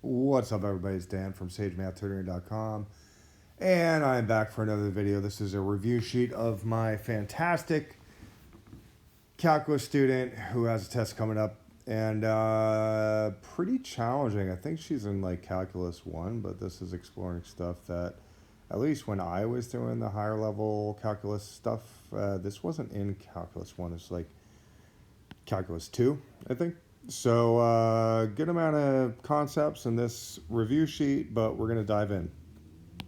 What's up, everybody? It's Dan from SageMathTutoring.com, and I'm back for another video. This is a review sheet of my fantastic calculus student who has a test coming up, and pretty challenging. I think she's in like Calculus 1, but this is exploring stuff that, at least when I was doing the higher level calculus stuff, this wasn't in Calculus 1. It's like Calculus 2, I think. So good amount of concepts in this review sheet, but we're going to dive in.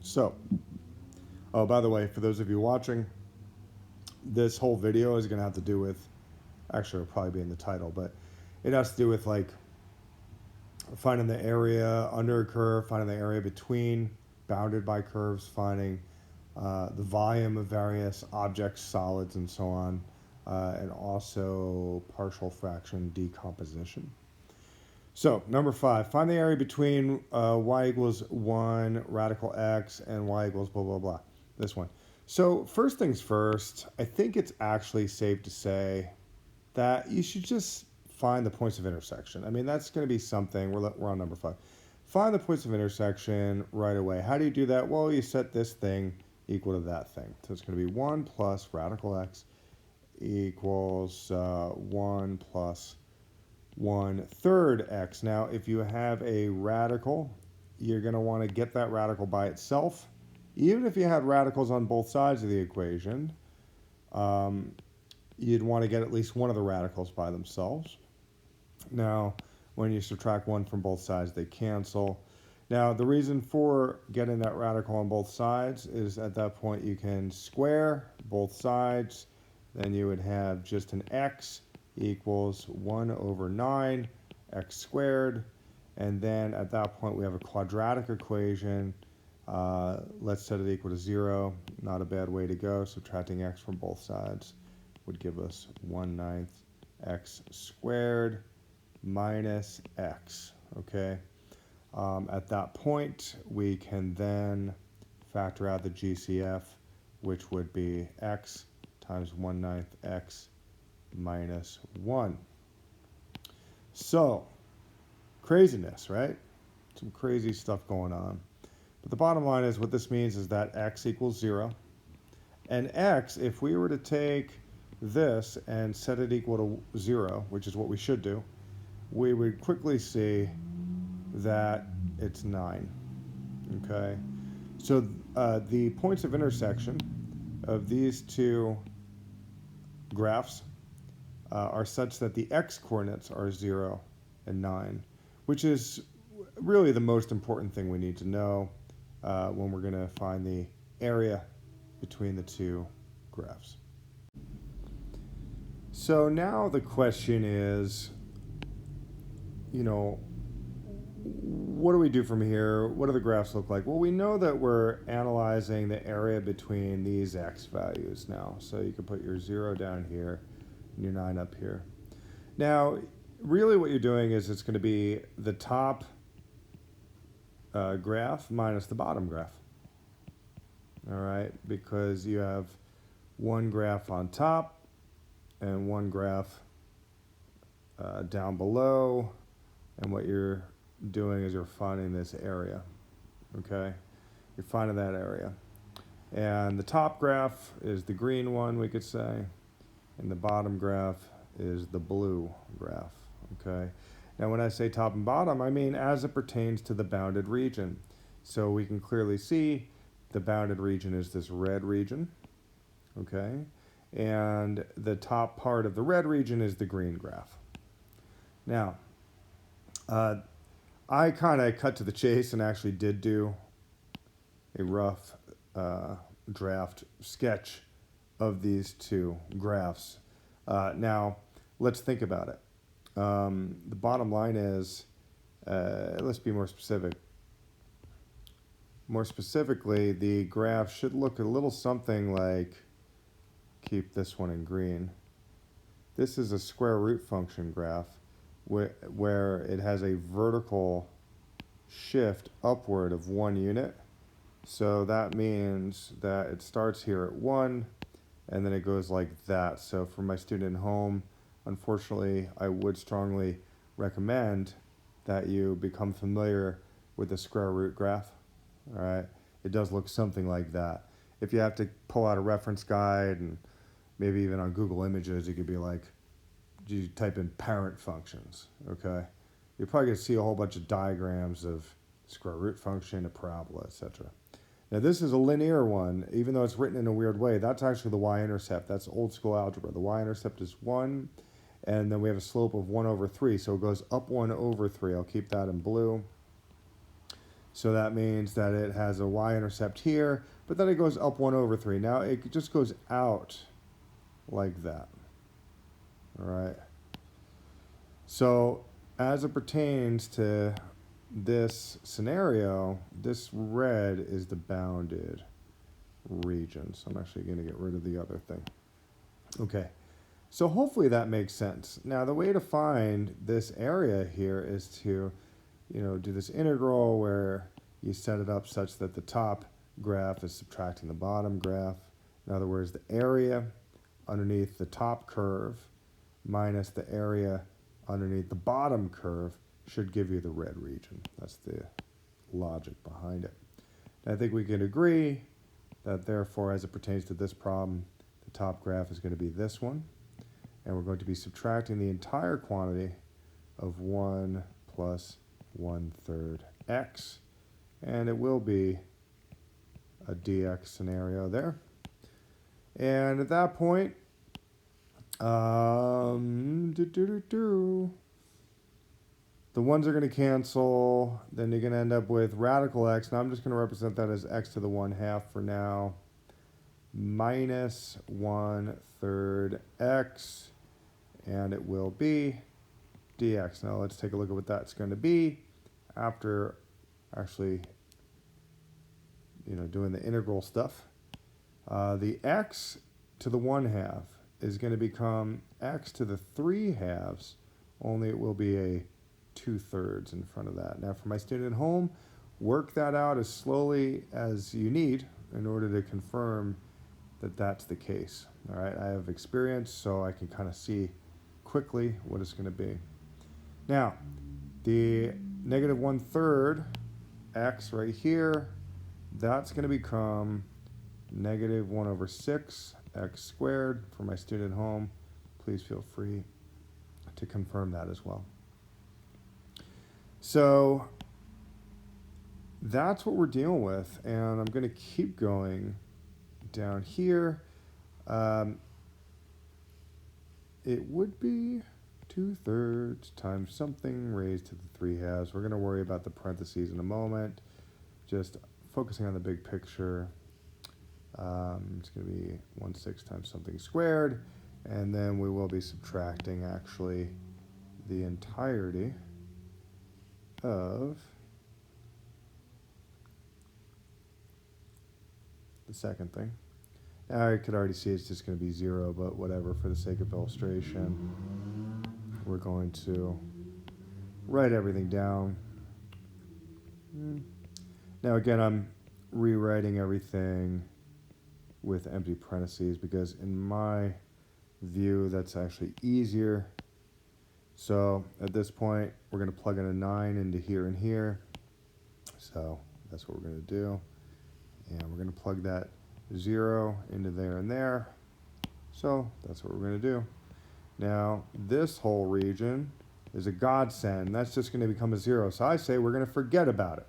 So, oh, by the way, for those of you watching, this whole video is going to have to do with, actually it'll probably be in the title, but it has to do with like finding the area under a curve, finding the area between bounded by curves, finding the volume of various objects, solids, and so on. And also partial fraction decomposition. So, number 5, find the area between y equals 1, radical x, and y equals blah, blah, blah. This one. So, first things first, I think it's actually safe to say that you should just find the points of intersection. I mean, that's going to be something. We're on number 5. Find the points of intersection right away. How do you do that? Well, you set this thing equal to that thing. So, it's going to be 1 plus radical x equals 1 plus 1/3 x. Now, if you have a radical, you're going to want to get that radical by itself. Even if you had radicals on both sides of the equation, you'd want to get at least one of the radicals by themselves. Now, when you subtract 1 from both sides, they cancel. Now, the reason for getting that radical on both sides is at that point you can square both sides. Then you would have just an x equals 1 over 9 x squared. And then at that point we have a quadratic equation. Let's set it equal to 0. Not a bad way to go. Subtracting x from both sides would give us 1/9 x squared minus x. Okay. At that point we can then factor out the GCF, which would be x times 1/9 x minus 1. So, craziness, right? Some crazy stuff going on. But the bottom line is what this means is that x equals 0. And x, if we were to take this and set it equal to 0, which is what we should do, we would quickly see that it's 9. Okay? So the points of intersection of these two graphs are such that the x-coordinates are 0 and 9, which is really the most important thing we need to know when we're going to find the area between the two graphs. So now the question is, what do we do from here? What do the graphs look like? Well, we know that we're analyzing the area between these x values now. So you can put your 0 down here and your 9 up here. Now, really what you're doing is it's going to be the top graph minus the bottom graph. All right, because you have one graph on top and one graph down below. And what you're doing is you're finding this area, okay? You're finding that area. And the top graph is the green one, we could say, and the bottom graph is the blue graph, okay? Now, when I say top and bottom, I mean as it pertains to the bounded region. So we can clearly see the bounded region is this red region, okay? And the top part of the red region is the green graph. Now, I kind of cut to the chase and actually did do a rough draft sketch of these two graphs. Now, let's think about it. The bottom line is, let's be more specific. More specifically, the graph should look a little something like, keep this one in green. This is a square root function graph where it has a vertical shift upward of 1 unit. So that means that it starts here at 1 and then it goes like that. So for my student at home, unfortunately, I would strongly recommend that you become familiar with a square root graph. All right, it does look something like that. If you have to pull out a reference guide, and maybe even on Google Images, you could be like, you type in parent functions, okay? You're probably going to see a whole bunch of diagrams of square root function, a parabola, etc. Now this is a linear one, even though it's written in a weird way. That's actually the y-intercept. That's old school algebra. The y-intercept is 1, and then we have a slope of 1 over 3, so it goes up 1 over 3. I'll keep that in blue. So that means that it has a y-intercept here, but then it goes up 1 over 3. Now it just goes out like that. All right. So as it pertains to this scenario, this red is the bounded region. So I'm actually going to get rid of the other thing. Okay. So hopefully that makes sense. Now the way to find this area here is to, do this integral where you set it up such that the top graph is subtracting the bottom graph. In other words, the area underneath the top curve minus the area underneath the bottom curve should give you the red region. That's the logic behind it. And I think we can agree that therefore, as it pertains to this problem, the top graph is going to be this one. And we're going to be subtracting the entire quantity of 1 plus 1/3 x. And it will be a dx scenario there. And at that point, the ones are going to cancel. Then you're going to end up with radical x. Now I'm just going to represent that as x to the 1/2 for now. Minus 1/3 x. And it will be dx. Now let's take a look at what that's going to be after actually, doing the integral stuff. The x to the 1/2 is going to become x to the 3/2, only it will be a 2/3 in front of that. Now for my student at home, work that out as slowly as you need in order to confirm that that's the case. All right, I have experience, so I can kind of see quickly what it's going to be. Now, the negative 1/3 x right here, that's going to become negative 1 over 6 x squared. For my student at home, please feel free to confirm that as well. So that's what we're dealing with, and I'm going to keep going down here. It would be 2/3 times something raised to the 3/2. We're going to worry about the parentheses in a moment. Just focusing on the big picture. It's going to be 1/6 times something squared. And then we will be subtracting actually the entirety of the second thing. Now I could already see it's just going to be 0, but whatever, for the sake of illustration, we're going to write everything down. Now again, I'm rewriting everything with empty parentheses because in my view, that's actually easier. So at this point, we're going to plug in a 9 into here and here. So that's what we're going to do. And we're going to plug that 0 into there and there. So that's what we're going to do. Now, this whole region is a godsend. That's just going to become a 0. So I say we're going to forget about it.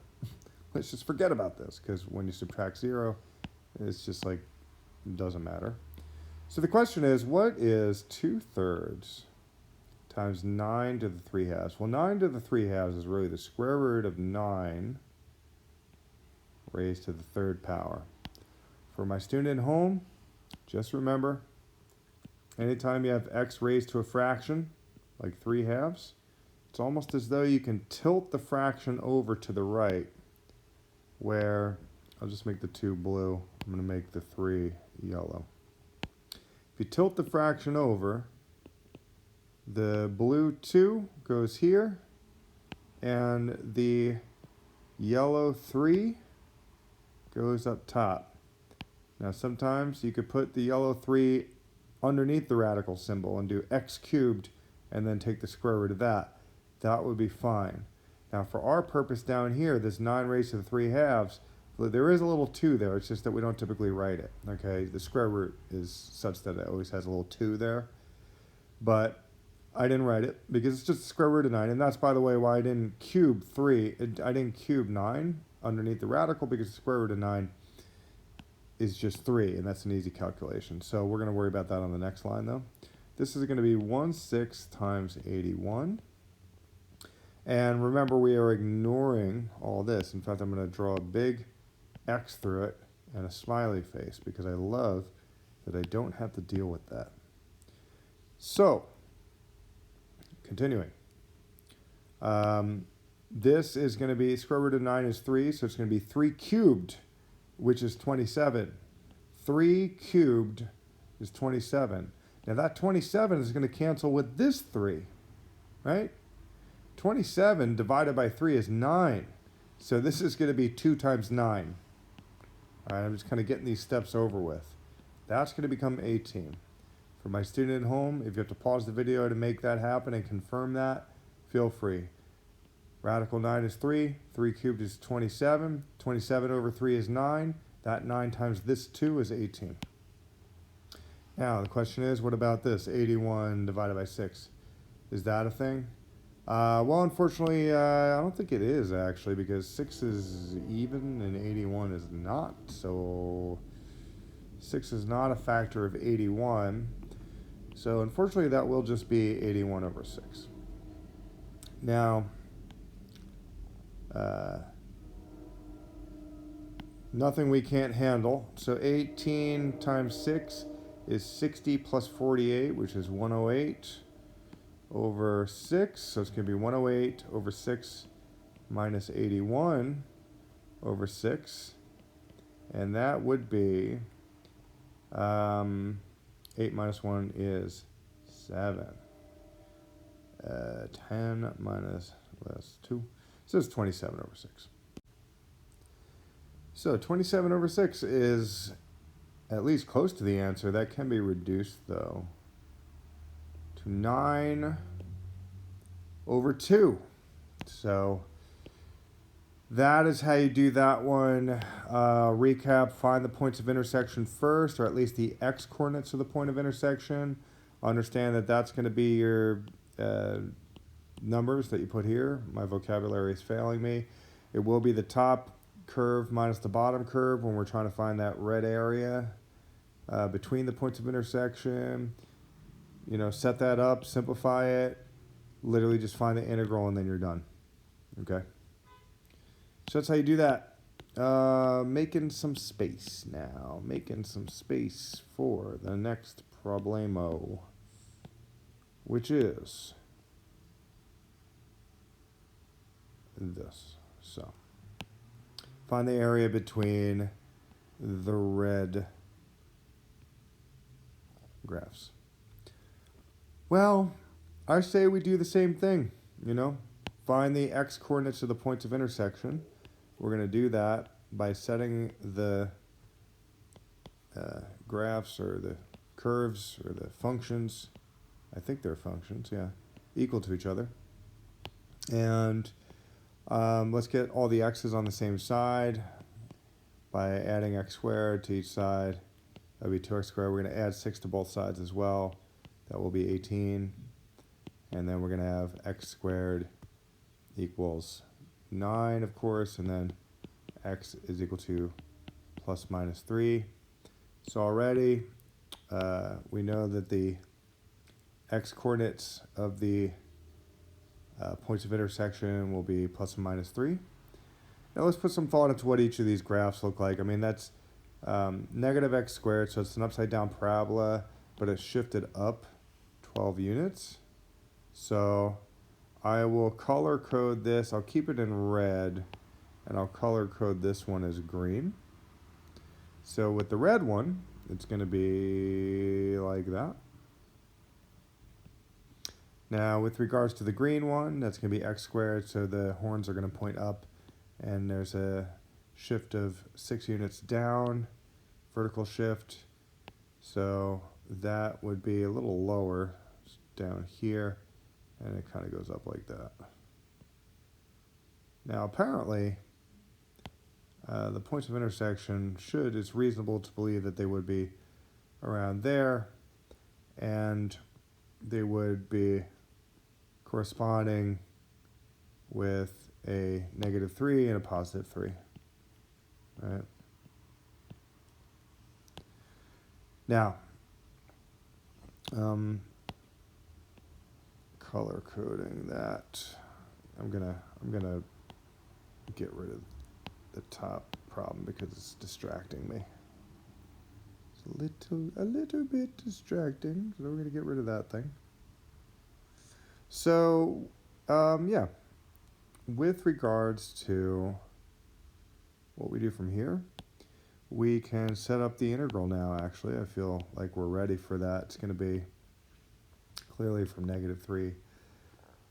Let's just forget about this, because when you subtract 0, it's just like, it doesn't matter. So the question is, what is 2/3 times 9 to the 3/2? Well, 9 to the 3/2 is really the square root of 9 raised to the 3rd power. For my student at home, just remember, anytime you have x raised to a fraction, like 3/2, it's almost as though you can tilt the fraction over to the right, where, I'll just make the 2 blue, I'm going to make the 3 yellow. If you tilt the fraction over, the blue 2 goes here, and the yellow 3 goes up top. Now sometimes you could put the yellow 3 underneath the radical symbol and do x cubed and then take the square root of that. That would be fine. Now for our purpose down here, this 9 raised to the 3 halves, there is a little 2 there. It's just that we don't typically write it. Okay, the square root is such that it always has a little 2 there. But I didn't write it because it's just the square root of 9. And that's, by the way, why I didn't cube 3. I didn't cube 9 underneath the radical, because the square root of 9 is just 3. And that's an easy calculation. So we're going to worry about that on the next line, though. This is going to be 1/6 times 81. And remember, we are ignoring all this. In fact, I'm going to draw a big X through it and a smiley face, because I love that I don't have to deal with that. So, continuing. This is going to be, square root of 9 is 3, so it's going to be 3 cubed, which is 27. 3 cubed is 27. Now that 27 is going to cancel with this 3, right? 27 divided by 3 is 9. So this is going to be 2 times 9. All right, I'm just kind of getting these steps over with. That's going to become 18. For my student at home, if you have to pause the video to make that happen and confirm that, feel free. Radical 9 is 3. 3 cubed is 27. 27 over 3 is 9. That 9 times this 2 is 18. Now, the question is, what about this? 81 divided by 6. Is that a thing? Well, unfortunately, I don't think it is, actually, because 6 is even and 81 is not. So 6 is not a factor of 81. So unfortunately, that will just be 81 over 6. Now, nothing we can't handle. So 18 times 6 is 60 plus 48, which is 108 over 6. So it's going to be 108 over 6 minus 81 over 6. And that would be 8 minus 1 is 7. 10 minus less 2. So it's 27 over 6. So 27 over 6 is at least close to the answer. That can be reduced, though, to 9 over 2. So that is how you do that one. Recap, find the points of intersection first, or at least the x-coordinates of the point of intersection. Understand that that's going to be your numbers that you put here. My vocabulary is failing me. It will be the top curve minus the bottom curve when we're trying to find that red area between the points of intersection. You know, set that up, simplify it, literally just find the integral, and then you're done. Okay? So that's how you do that. Making some space now. Making some space for the next problemo, which is this. So find the area between the red graphs. Well, I say we do the same thing, you know. Find the x-coordinates of the points of intersection. We're going to do that by setting the graphs or the curves or the functions, I think they're functions, yeah, equal to each other. And let's get all the x's on the same side by adding x squared to each side. That would be 2x squared. We're going to add 6 to both sides as well. That will be 18. And then we're going to have x squared equals 9, of course, and then x is equal to plus minus 3. So already we know that the x-coordinates of the points of intersection will be plus and minus 3. Now let's put some thought into what each of these graphs look like. I mean, that's negative x squared, so it's an upside down parabola, but it's shifted up 12 units. So I will color code this. I'll keep it in red, and I'll color code this one as green. So with the red one, it's going to be like that. Now with regards to the green one, that's going to be x squared, so the horns are going to point up, and there's a shift of 6 units down, vertical shift. So that would be a little lower down here, and it kind of goes up like that. Now, apparently, the points of intersection it's reasonable to believe that they would be around there, and they would be corresponding with a -3 and a +3, right? Now, color coding that. I'm gonna get rid of the top problem because it's distracting me. It's a little bit distracting, so we're gonna get rid of that thing. So, yeah, with regards to what we do from here, we can set up the integral now. Actually, I feel like we're ready for that. It's going to be clearly from -3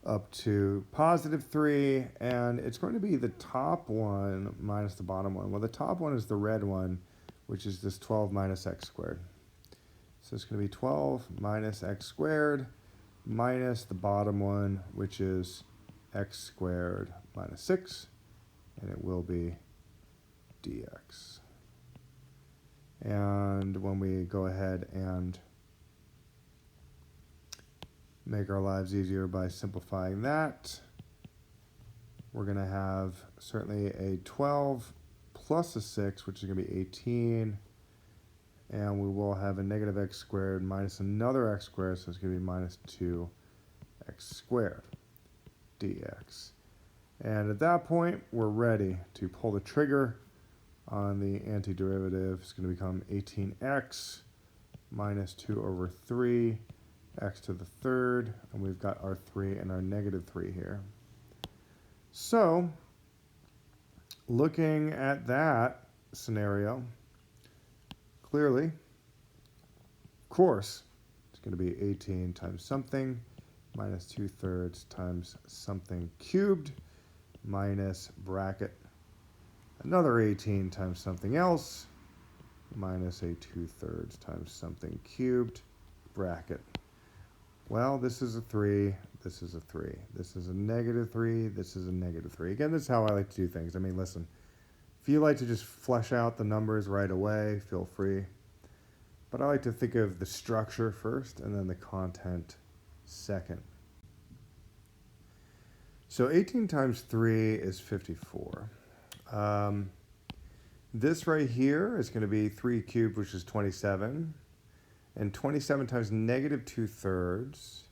up to +3, and it's going to be the top one minus the bottom one. Well, the top one is the red one, which is this 12 minus x squared. So it's going to be 12 minus x squared minus the bottom one, which is x squared minus 6, and it will be dx. And when we go ahead and make our lives easier by simplifying that, we're going to have certainly a 12 plus a 6, which is going to be 18. And we will have a -x squared minus another x squared, so it's going to be minus 2x squared dx. And at that point, we're ready to pull the trigger on the antiderivative. It's going to become 18x minus 2 over 3, x to the third, and we've got our 3 and our -3 here. So, looking at that scenario, clearly, of course, it's going to be 18 times something minus 2/3 times something cubed minus bracket another 18 times something else minus a 2/3 times something cubed bracket. Well, this is a 3, this is a 3, this is a -3, this is a -3. Again, this is how I like to do things. I mean, listen, if you like to just flesh out the numbers right away, feel free. But I like to think of the structure first and then the content second. So 18 times 3 is 54. This right here is going to be 3 cubed, which is 27. And 27 times -2/3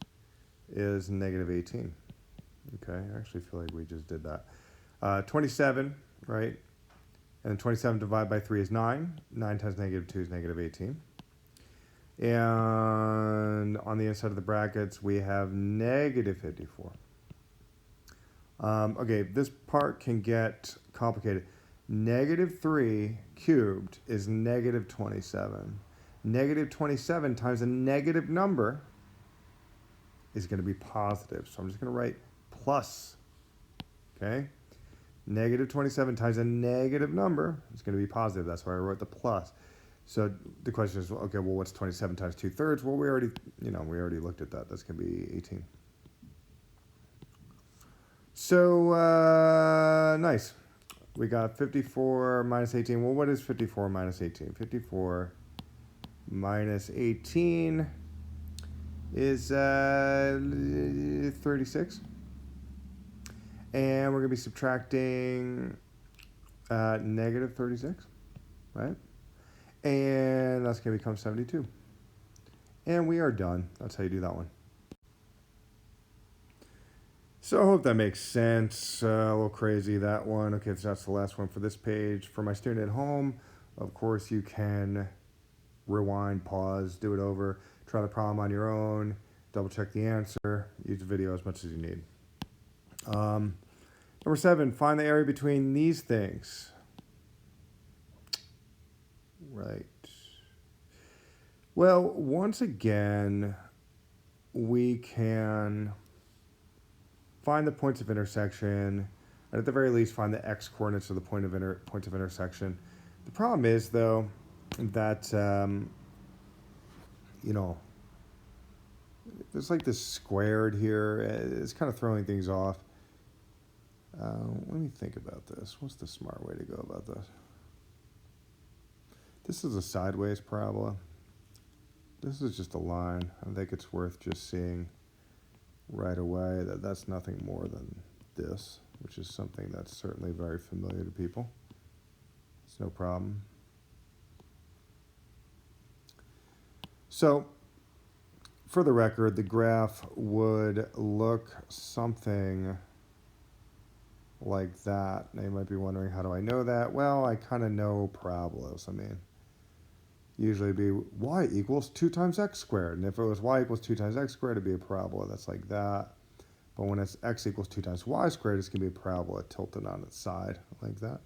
is -18. Okay, I actually feel like we just did that. 27, right? And 27 divided by 3 is 9. 9 times -2 is -18. And on the inside of the brackets, we have -54. Okay, this part can get complicated. -3 cubed is -27. -27 times a negative number is going to be positive. So I'm just going to write plus. Okay? -27 times a negative number is going to be positive. That's why I wrote the plus. So the question is, okay, well, what's 27 times 2/3? Well, we already looked at that. That's going to be 18. So, nice. We got 54 minus 18. Well, what is 54 minus 18? 54 minus 18 is 36. And we're going to be subtracting -36, right? And that's going to become 72. And we are done. That's how you do that one. So I hope that makes sense. A little crazy, that one. Okay, so that's the last one for this page. For my student at home, of course, you can rewind, pause, do it over, try the problem on your own, double check the answer, use the video as much as you need. Number 7, find the area between these things. Right. Well, once again, we can find the points of intersection, and at the very least, find the x-coordinates of the points of intersection. The problem is, though, that, there's like this squared here. It's kind of throwing things off. Let me think about this. What's the smart way to go about this? This is a sideways parabola. This is just a line. I think it's worth just seeing right away that that's nothing more than this, which is something that's certainly very familiar to people. It's no problem. So, for the record, the graph would look something like that. Now you might be wondering, how do I know that? Well, I kind of know parabolas. I mean, usually it'd be y equals 2 times x squared. And if it was y equals 2 times x squared, it'd be a parabola that's like that. But when it's x equals 2 times y squared, it's going to be a parabola tilted on its side like that.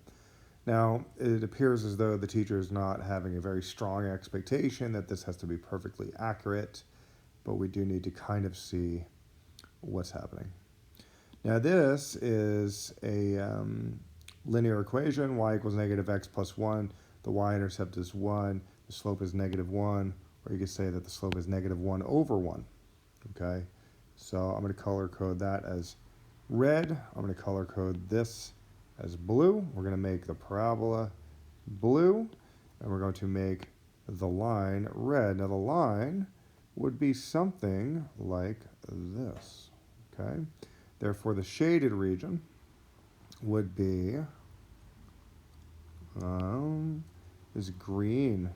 Now, it appears as though the teacher is not having a very strong expectation that this has to be perfectly accurate, but we do need to kind of see what's happening. Now, this is a linear equation, y equals negative x plus 1. The y-intercept is 1. The slope is negative 1, or you could say that the slope is negative 1 over 1. Okay, so I'm going to color code that as red. I'm going to color code this as blue. We're going to make the parabola blue, and we're going to make the line red. Now, the line would be something like this. Okay, therefore, the shaded region would be this green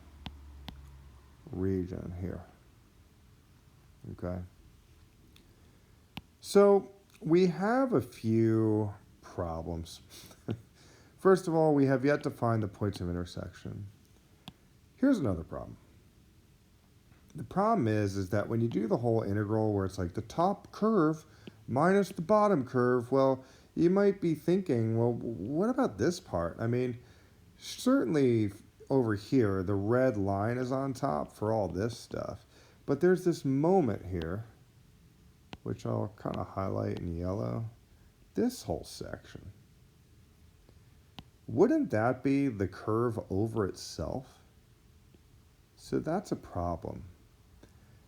region here. Okay. So we have a few problems. First of all, we have yet to find the points of intersection. Here's another problem. The problem is that when you do the whole integral where it's like the top curve minus the bottom curve, well, you might be thinking, well, what about this part? I mean, certainly over here, the red line is on top for all this stuff. But there's this moment here, which I'll kind of highlight in yellow. This whole section. Wouldn't that be the curve over itself? So that's a problem.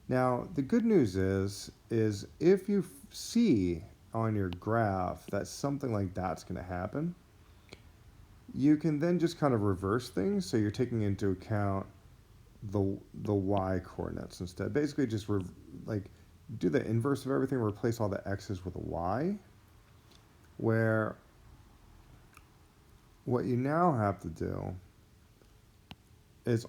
Now, the good news is if you see on your graph that something like that's going to happen, you can then just kind of reverse things. So you're taking into account the y coordinates instead. Basically, just do the inverse of everything, replace all the x's with a y, where what you now have to do is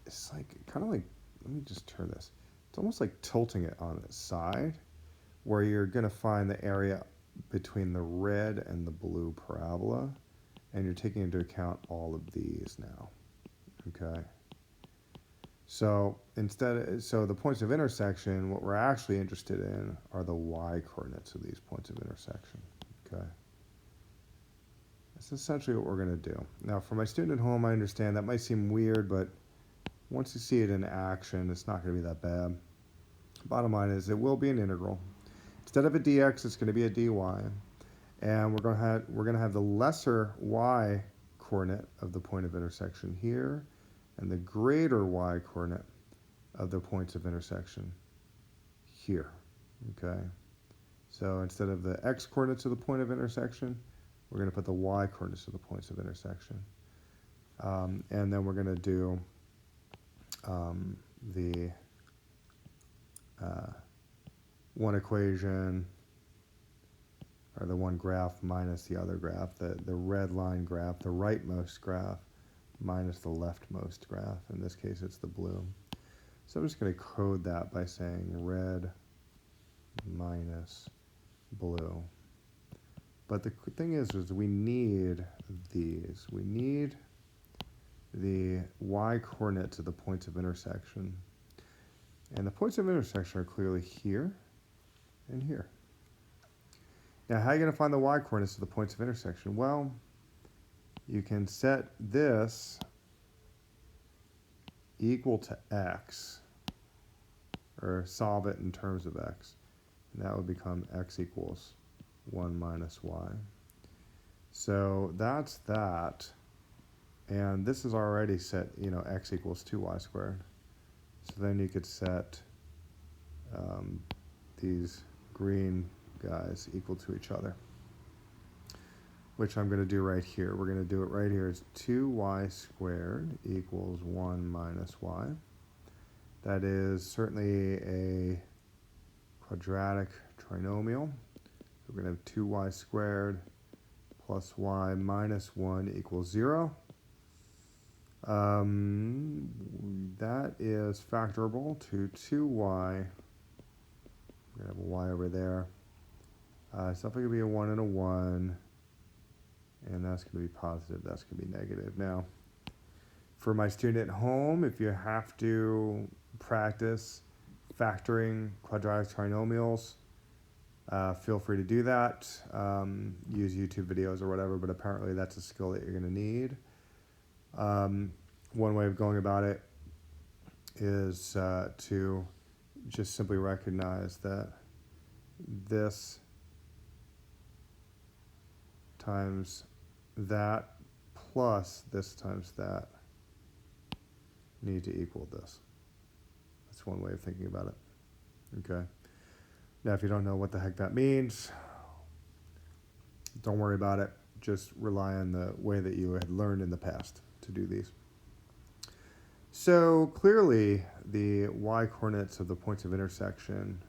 it's like, kind of like, let me just turn this. It's almost like tilting it on its side, where you're going to find the area between the red and the blue parabola, and you're taking into account all of these now, okay? So the points of intersection, what we're actually interested in are the y coordinates of these points of intersection, okay? That's essentially what we're going to do. Now, for my student at home, I understand that might seem weird, but once you see it in action, it's not going to be that bad. Bottom line is it will be an integral. Instead of a dx, it's going to be a dy. And we're going to have the lesser y coordinate of the point of intersection here, and the greater y coordinate of the points of intersection here, okay? So instead of the x coordinates of the point of intersection, we're going to put the y coordinates of the points of intersection. And then we're going to do the one equation, or the one graph minus the other graph, the red line graph, the rightmost graph, minus the leftmost graph. In this case, it's the blue. So I'm just going to code that by saying red minus blue. But the thing is we need these. We need the y coordinates of the points of intersection. And the points of intersection are clearly here and here. Now, how are you going to find the y coordinates of the points of intersection? Well, you can set this equal to x, or solve it in terms of x. And that would become x equals 1 minus y. So that's that. And this is already set, x equals 2y squared. So then you could set these green guys equal to each other. which I'm going to do right here. We're going to do it right here. It's 2y squared equals 1 minus y. That is certainly a quadratic trinomial. We're going to have 2y squared plus y minus 1 equals 0. That is factorable to 2y. We're going to have a y over there. It's definitely going to be a 1 and a 1. And that's going to be positive. That's going to be negative. Now, for my student at home, if you have to practice factoring quadratic trinomials, feel free to do that. Use YouTube videos or whatever, but apparently that's a skill that you're going to need. One way of going about it is to just simply recognize that this times that plus this times that need to equal this. That's one way of thinking about it. Okay. Now, if you don't know what the heck that means, don't worry about it. Just rely on the way that you had learned in the past to do these. So clearly, the y-coordinates of the points of intersection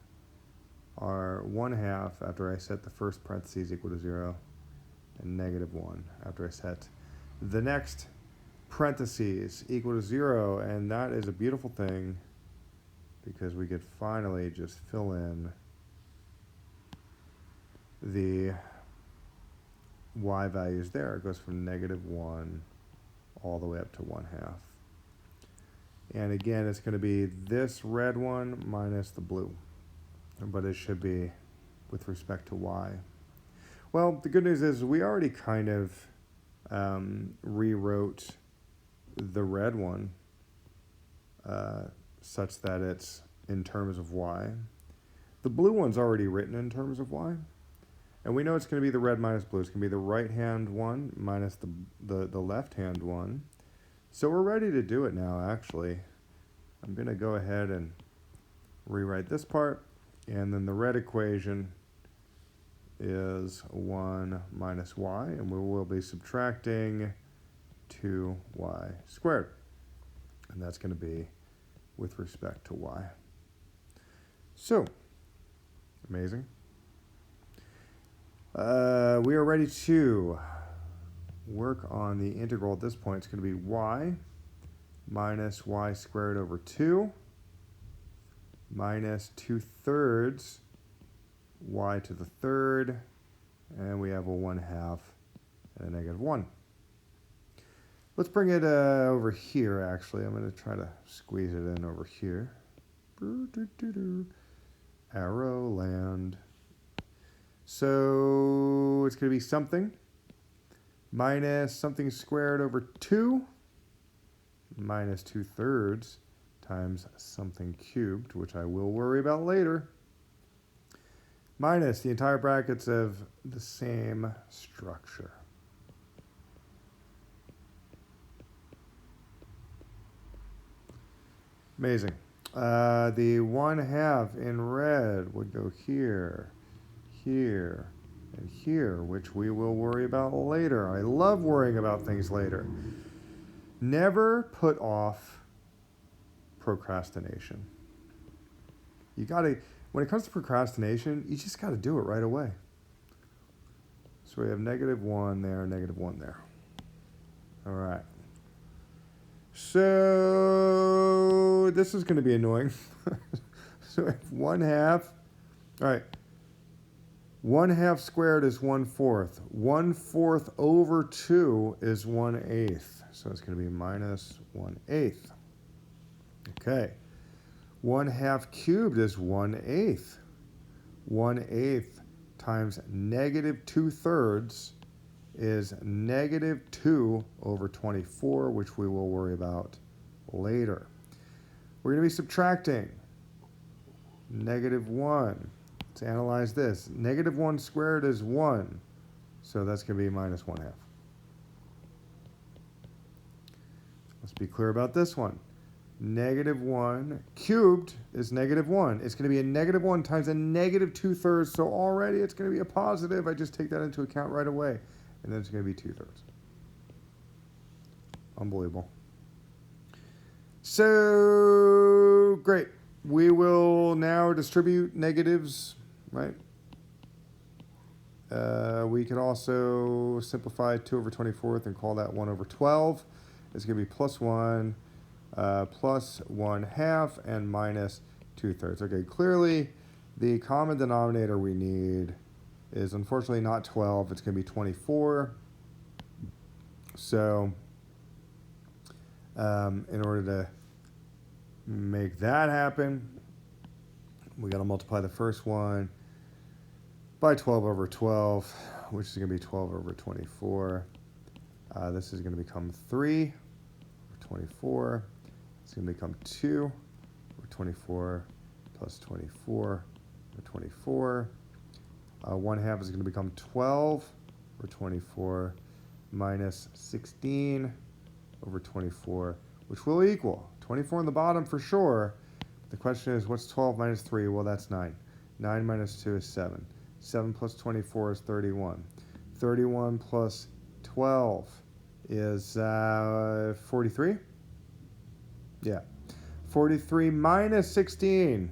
are 1/2 after I set the first parentheses equal to 0, and -1 after I set the next parentheses equal to 0. And that is a beautiful thing because we could finally just fill in the y values there. It goes from -1 all the way up to 1/2. And again, it's going to be this red one minus the blue. But it should be with respect to y. Well, the good news is we already kind of rewrote the red one such that it's in terms of y. The blue one's already written in terms of y. And we know it's going to be the red minus blue. It's going to be the right-hand one minus the left-hand one. So we're ready to do it now, actually. I'm going to go ahead and rewrite this part. And then the red equation is 1 minus y. And we will be subtracting 2y squared. And that's going to be with respect to y. So, amazing. We are ready to work on the integral at this point. It's going to be y minus y squared over 2 minus 2/3 y to the third, and we have a 1/2 and a -1. Let's bring it over here, actually. I'm going to try to squeeze it in over here. Arrow land. So it's going to be something minus something squared over 2 minus 2/3 times something cubed, which I will worry about later, minus the entire brackets of the same structure. Amazing. The 1/2 in red would go here, here, and here, which we will worry about later. I love worrying about things later. Never put off procrastination. You gotta, when it comes to procrastination, you just gotta do it right away. So we have -1 there, -1 there. All right. So this is going to be annoying. So we have 1/2. All right. 1/2 squared is 1/4. 1/4 over 2 is 1/8. So it's going to be minus 1/8. Okay. 1/2 cubed is 1/8. 1/8 times -2/3 is -2 over 24, which we will worry about later. We're going to be subtracting -1. Let's analyze this. -1 squared is 1, so that's going to be minus 1/2. Let's be clear about this one. -1 cubed is -1. It's going to be a -1 times a -2/3, so already it's going to be a positive. I just take that into account right away. and then it's going to be 2/3. Unbelievable. So, great. We will now distribute negatives, right? We can also simplify 2/24 and call that 1/12. It's going to be plus 1, plus 1/2, and minus 2/3. Okay, clearly the common denominator we need is unfortunately not 12. It's going to be 24. So, in order to make that happen, we got to multiply the first one by 12/12, which is going to be 12/24. This is going to become 3/24. It's going to become 2/24 plus 24/24. 1/2 is going to become 12/24 minus 16/24, which will equal 24 on the bottom for sure. The question is, what's 12 minus 3? Well, that's 9. 9 minus 2 is 7. 7 plus 24 is 31. 31 plus 12 is 43? Yeah. 43 minus 16.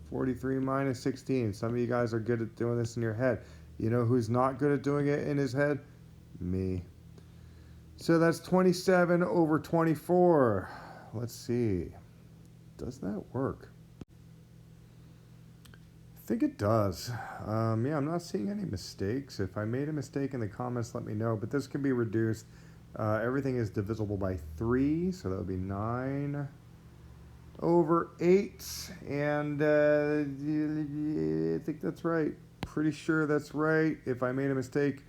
43 minus 16. Some of you guys are good at doing this in your head. You know who's not good at doing it in his head? Me. So that's 27/24. Let's see. Does that work? I think it does. Yeah, I'm not seeing any mistakes. If I made a mistake in the comments, let me know. But this can be reduced. Everything is divisible by 3, so that would be 9/8. And I think that's right. Pretty sure that's right. If I made a mistake,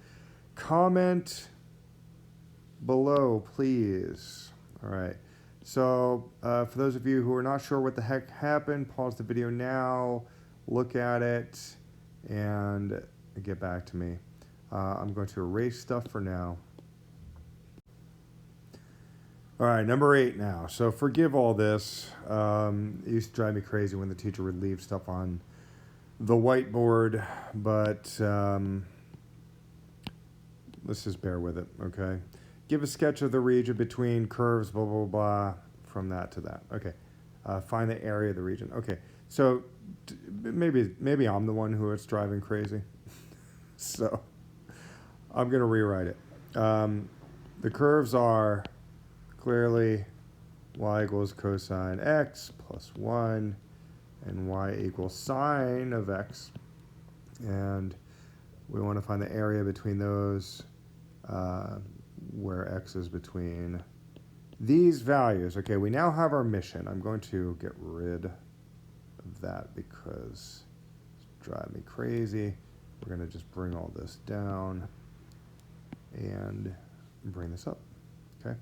comment below, please. All right. So for those of you who are not sure what the heck happened, pause the video now, look at it, and get back to me. I'm going to erase stuff for now. All right, number 8 now. So forgive all this. It used to drive me crazy when the teacher would leave stuff on the whiteboard, but let's just bear with it, okay? Give a sketch of the region between curves, blah, blah, blah, from that to that. Okay. Find the area of the region. Okay. So maybe I'm the one who is driving crazy. So I'm going to rewrite it. The curves are clearly y equals cosine x plus 1 and y equals sine of x. And we want to find the area between those where x is between these values. Okay, we now have our mission. I'm going to get rid of that because it's driving me crazy. We're going to just bring all this down and bring this up. Okay.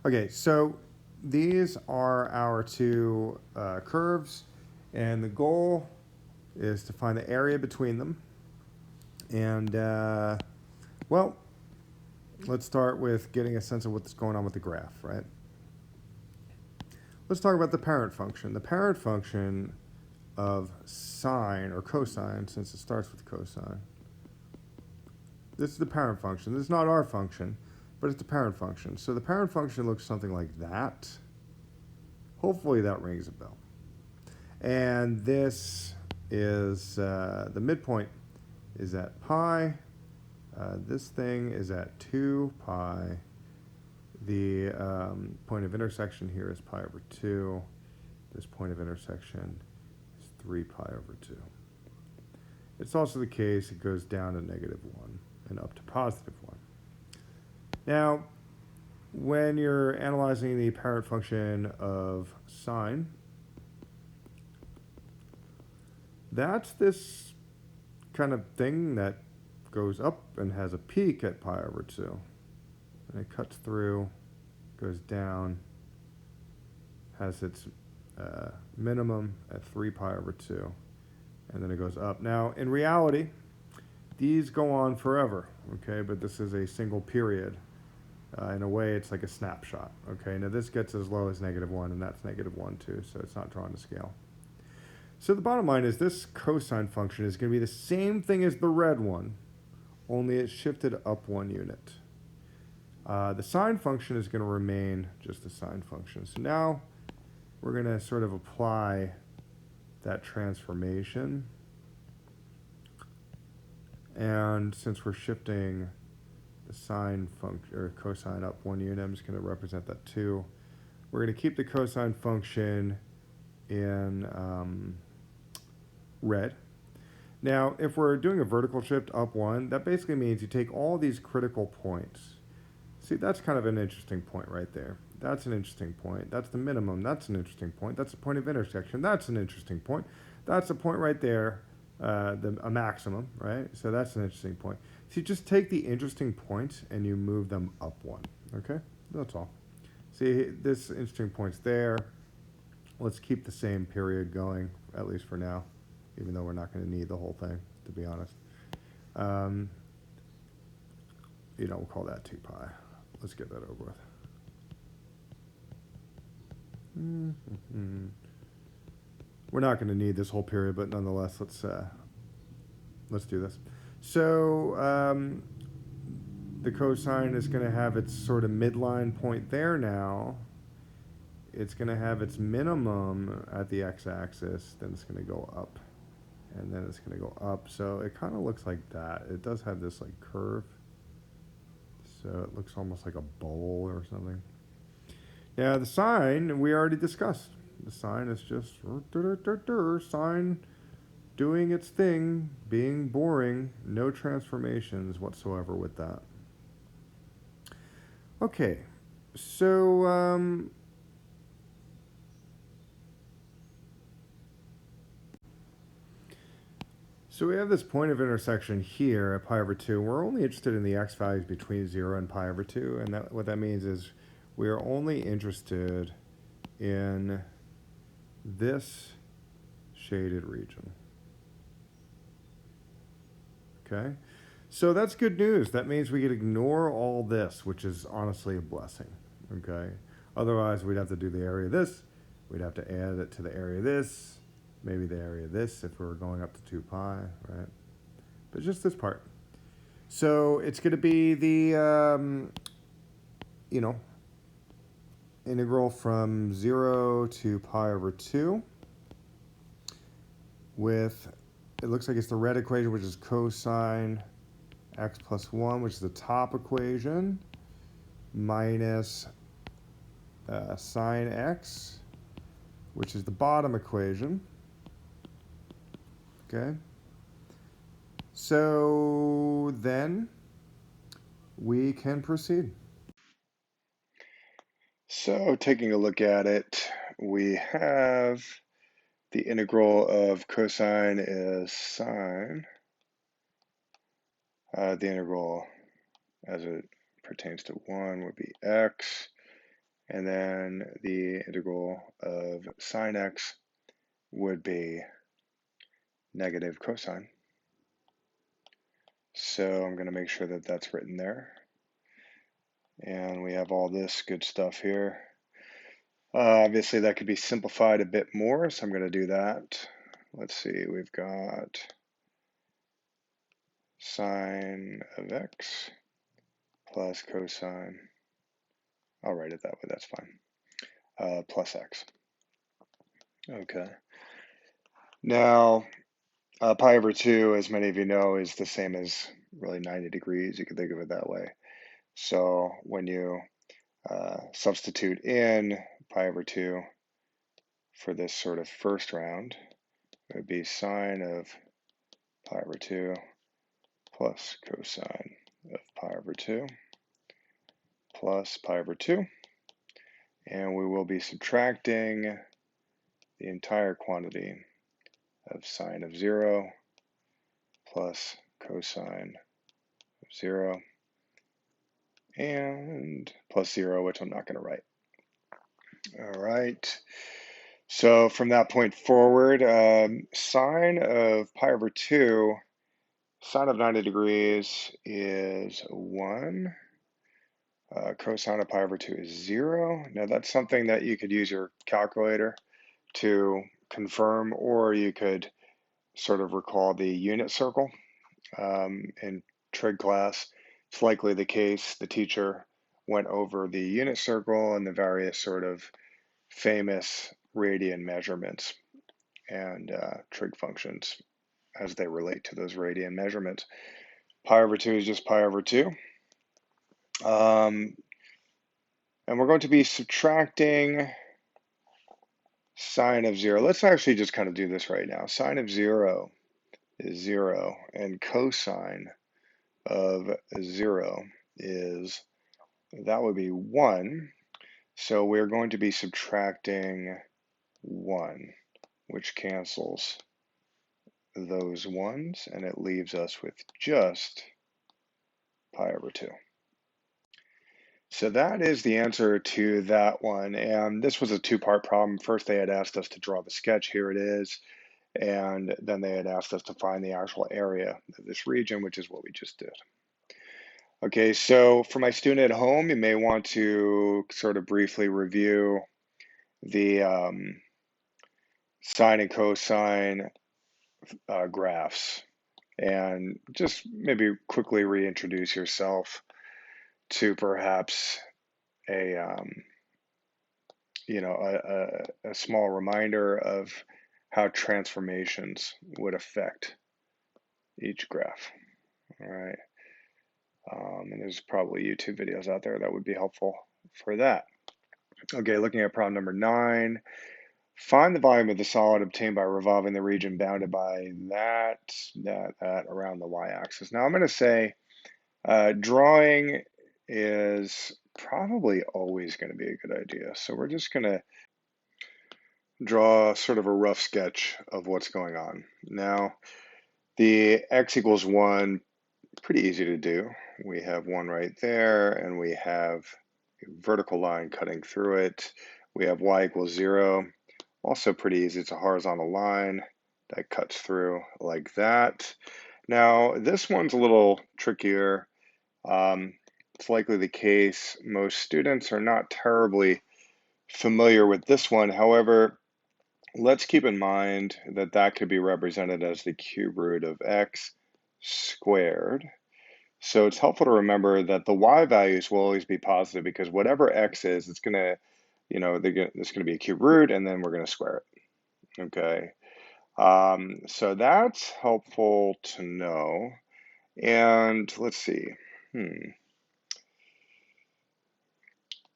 Okay, so these are our two curves, and the goal is to find the area between them. And, well, let's start with getting a sense of what's going on with the graph, right? Let's talk about the parent function. The parent function of sine, or cosine, since it starts with cosine. This is the parent function. This is not our function, but it's the parent function. So the parent function looks something like that. Hopefully that rings a bell. And this is, the midpoint is at pi. This thing is at 2 pi. The point of intersection here is pi over 2. This point of intersection is 3 pi over 2. It's also the case it goes down to -1 and up to +1. Now, when you're analyzing the parent function of sine, that's this kind of thing that goes up and has a peak at pi over 2. And it cuts through, goes down, has its minimum at 3 pi over 2, and then it goes up. Now, in reality, these go on forever, okay? But this is a single period. In a way, it's like a snapshot, okay? Now, this gets as low as -1, and that's -1 too, so it's not drawn to scale. So the bottom line is this cosine function is going to be the same thing as the red one, only it's shifted up 1 unit. The sine function is going to remain just the sine function. So now we're going to sort of apply that transformation. And since we're shifting the sine function or cosine up 1 unit, I'm just going to represent that 2. We're going to keep the cosine function in red. Now, if we're doing a vertical shift up 1, that basically means you take all these critical points. See, that's kind of an interesting point right there. That's an interesting point. That's the minimum. That's an interesting point. That's a point of intersection. That's an interesting point. That's a point right there, a maximum, right? So that's an interesting point. So you just take the interesting points and you move them up 1, okay? That's all. See, this interesting point's there. Let's keep the same period going, at least for now, even though we're not going to need the whole thing, to be honest. We'll call that 2 pi. Let's get that over with. We're not going to need this whole period, but nonetheless, let's do this. So the cosine is going to have its sort of midline point there now. It's going to have its minimum at the x-axis, then it's going to go up, and then it's going to go up. So it kind of looks like that. It does have this like curve. So it looks almost like a bowl or something. Now the sine, we already discussed. The sine is just sine doing its thing, being boring, no transformations whatsoever with that. Okay, so we have this point of intersection here at pi over 2. We're only interested in the x values between 0 and pi over 2, and what that means is we are only interested in this shaded region. Okay? So that's good news. That means we could ignore all this, which is honestly a blessing. Okay? Otherwise, we'd have to do the area of this. We'd have to add it to the area of this. Maybe the area of this if we were going up to 2 pi, right? But just this part. So it's going to be the, integral from 0 to pi over 2 with, it looks like it's the red equation, which is cosine x plus 1, which is the top equation, minus sine x, which is the bottom equation. Okay. So then we can proceed. So taking a look at it, we have the integral of cosine is sine. The integral as it pertains to 1 would be x. And then the integral of sine x would be negative cosine. So I'm going to make sure that that's written there. And we have all this good stuff here. Obviously, that could be simplified a bit more, so I'm going to do that. Let's see, we've got sine of x plus cosine. I'll write it that way, that's fine. Plus x. Okay. Now, pi over 2, as many of you know, is the same as really 90 degrees. You can think of it that way. So when you substitute in pi over 2 for this sort of first round, it would be sine of pi over 2 plus cosine of pi over 2 plus pi over 2. And we will be subtracting the entire quantity of sine of 0 plus cosine of 0 and plus 0, which I'm not going to write. All right. So from that point forward, sine of pi over 2, sine of 90 degrees is 1. Cosine of pi over 2 is 0. Now that's something that you could use your calculator to confirm, or you could sort of recall the unit circle and trig class, it's likely the case the teacher went over the unit circle and the various sort of famous radian measurements and trig functions as they relate to those radian measurements. Pi over 2 is just pi over 2. And we're going to be subtracting sine of 0. Let's actually just kind of do this right now. Sine of 0 is 0, and cosine of 0 is, that would be 1. So we're going to be subtracting 1, which cancels those 1's, and it leaves us with just pi over 2. So that is the answer to that one. And this was a two-part problem. First, they had asked us to draw the sketch. Here it is. And then they had asked us to find the actual area of this region, which is what we just did. Okay, so for my student at home, you may want to sort of briefly review the sine and cosine graphs, and just maybe quickly reintroduce yourself to perhaps a a small reminder of how transformations would affect each graph. All right. And there's probably YouTube videos out there that would be helpful for that. Okay, looking at problem number 9. Find the volume of the solid obtained by revolving the region bounded by that around the y-axis. Now I'm going to say drawing is probably always going to be a good idea. So we're just going to draw sort of a rough sketch of what's going on. Now, the x equals 1, pretty easy to do. We have 1 right there, and we have a vertical line cutting through it. We have y equals 0, also pretty easy. It's a horizontal line that cuts through like that. Now, this one's a little trickier. It's likely the case most students are not terribly familiar with this one. However, let's keep in mind that that could be represented as the cube root of x squared. So it's helpful to remember that the y values will always be positive, because whatever x is, it's going to, there's going to be a cube root, and then we're going to square it. Okay. So that's helpful to know. And let's see.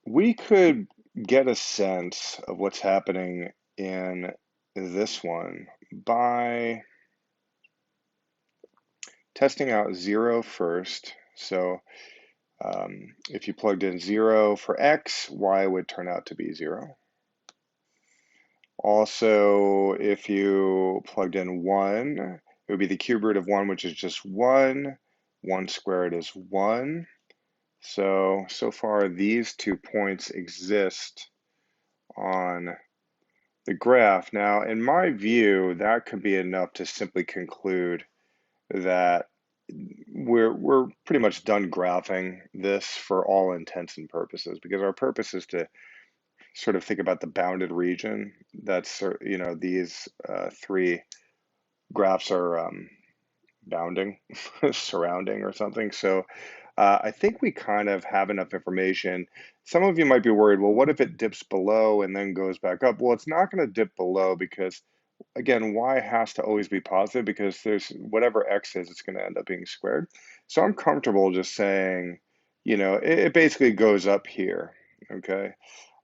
We could get a sense of what's happening in this one by testing out 0 first. So if you plugged in 0 for x, y would turn out to be 0. Also, if you plugged in 1, it would be the cube root of 1, which is just 1. 1 squared is 1. So far these 2 points exist on the graph. Now, in my view, that could be enough to simply conclude that we're pretty much done graphing this for all intents and purposes, because our purpose is to sort of think about the bounded region. That's, these 3 graphs are bounding, surrounding or something. So I think we kind of have enough information. Some of you might be worried, well, what if it dips below and then goes back up? Well, it's not going to dip below, because again, y has to always be positive, because there's whatever x is, it's going to end up being squared. So I'm comfortable just saying, it basically goes up here. Okay.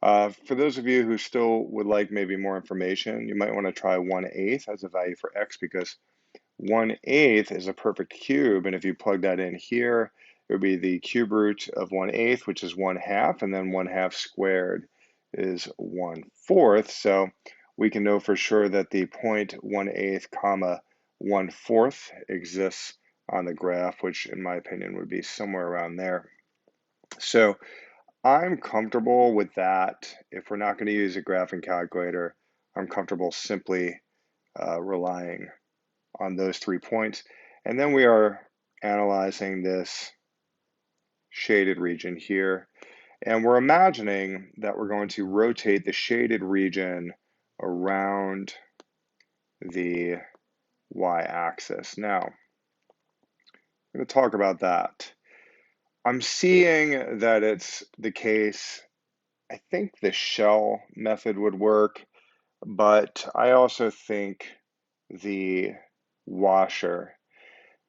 For those of you who still would like maybe more information, you might want to try 1/8 as a value for x, because 1/8 is a perfect cube, and if you plug that in here, it would be the cube root of 1/8, which is 1/2, and then 1/2 squared is 1/4. So we can know for sure that the point 1/8 comma 1/4 exists on the graph, which in my opinion would be somewhere around there. So I'm comfortable with that. If we're not going to use a graphing calculator, I'm comfortable simply relying on those 3 points. And then we are analyzing this shaded region here. And we're imagining that we're going to rotate the shaded region around the y-axis. Now, going to talk about that. I'm seeing that it's the case. I think the shell method would work, but I also think the washer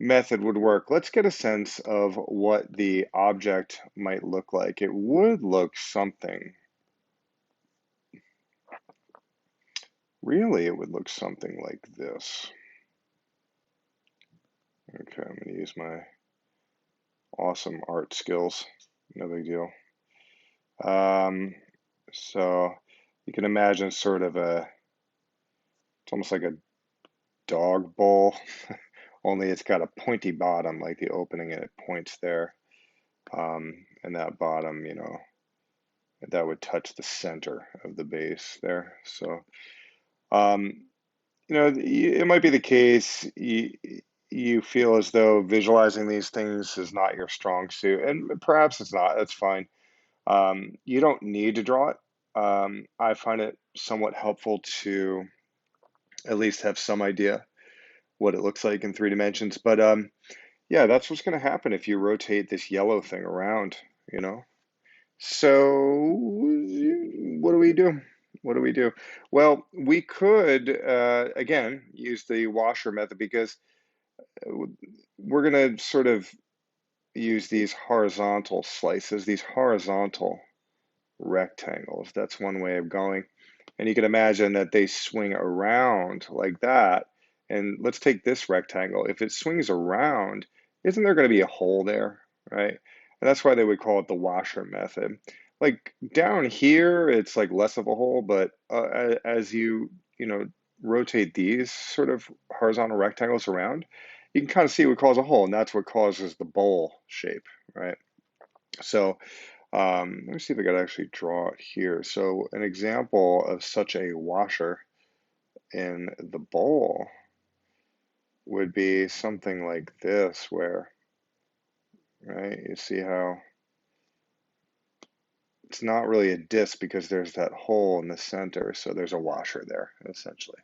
method would work. Let's get a sense of what the object might look like. It would look something. Really, it would look something like this. Okay, I'm going to use my awesome art skills. No big deal. So you can imagine sort of it's almost like a dog bowl, only it's got a pointy bottom, like the opening and it points there. And that bottom, that would touch the center of the base there. So, it might be the case you feel as though visualizing these things is not your strong suit, and perhaps it's not. That's fine. You don't need to draw it. I find it somewhat helpful to at least have some idea what it looks like in 3 dimensions. But yeah, that's what's going to happen if you rotate this yellow thing around. So what do we do? What do we do? Well, we could, again, use the washer method because we're going to sort of use these horizontal slices, these horizontal rectangles. That's one way of going. And you can imagine that they swing around like that. And let's take this rectangle. If it swings around, isn't there going to be a hole there, right? And that's why they would call it the washer method. Like down here, it's like less of a hole, but as you rotate these sort of horizontal rectangles around, you can kind of see what causes a hole, and that's what causes the bowl shape, right? So let me see if I could actually draw it here. So an example of such a washer in the bowl would be something like this, where, right, you see how it's not really a disc because there's that hole in the center, so there's a washer there, essentially.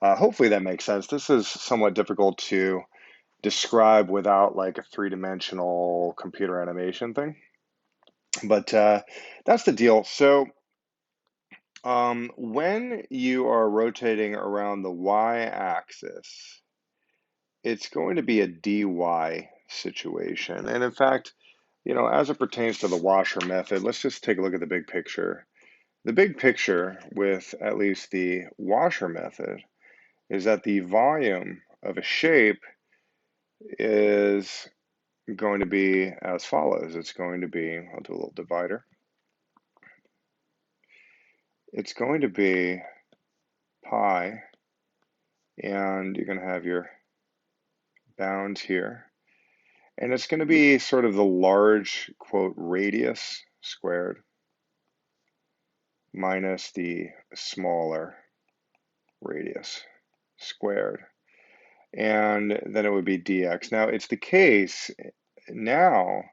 Hopefully that makes sense. This is somewhat difficult to describe without like a three-dimensional computer animation thing, but that's the deal. So when you are rotating around the y-axis, it's going to be a dy situation. And in fact, as it pertains to the washer method, let's just take a look at the big picture. The big picture with at least the washer method is that the volume of a shape is going to be as follows. It's going to be, I'll do a little divider. It's going to be pi, and you're going to have your bounds here. And it's going to be sort of the large, quote, radius squared minus the smaller radius squared. And then it would be dx. Now, it's the case now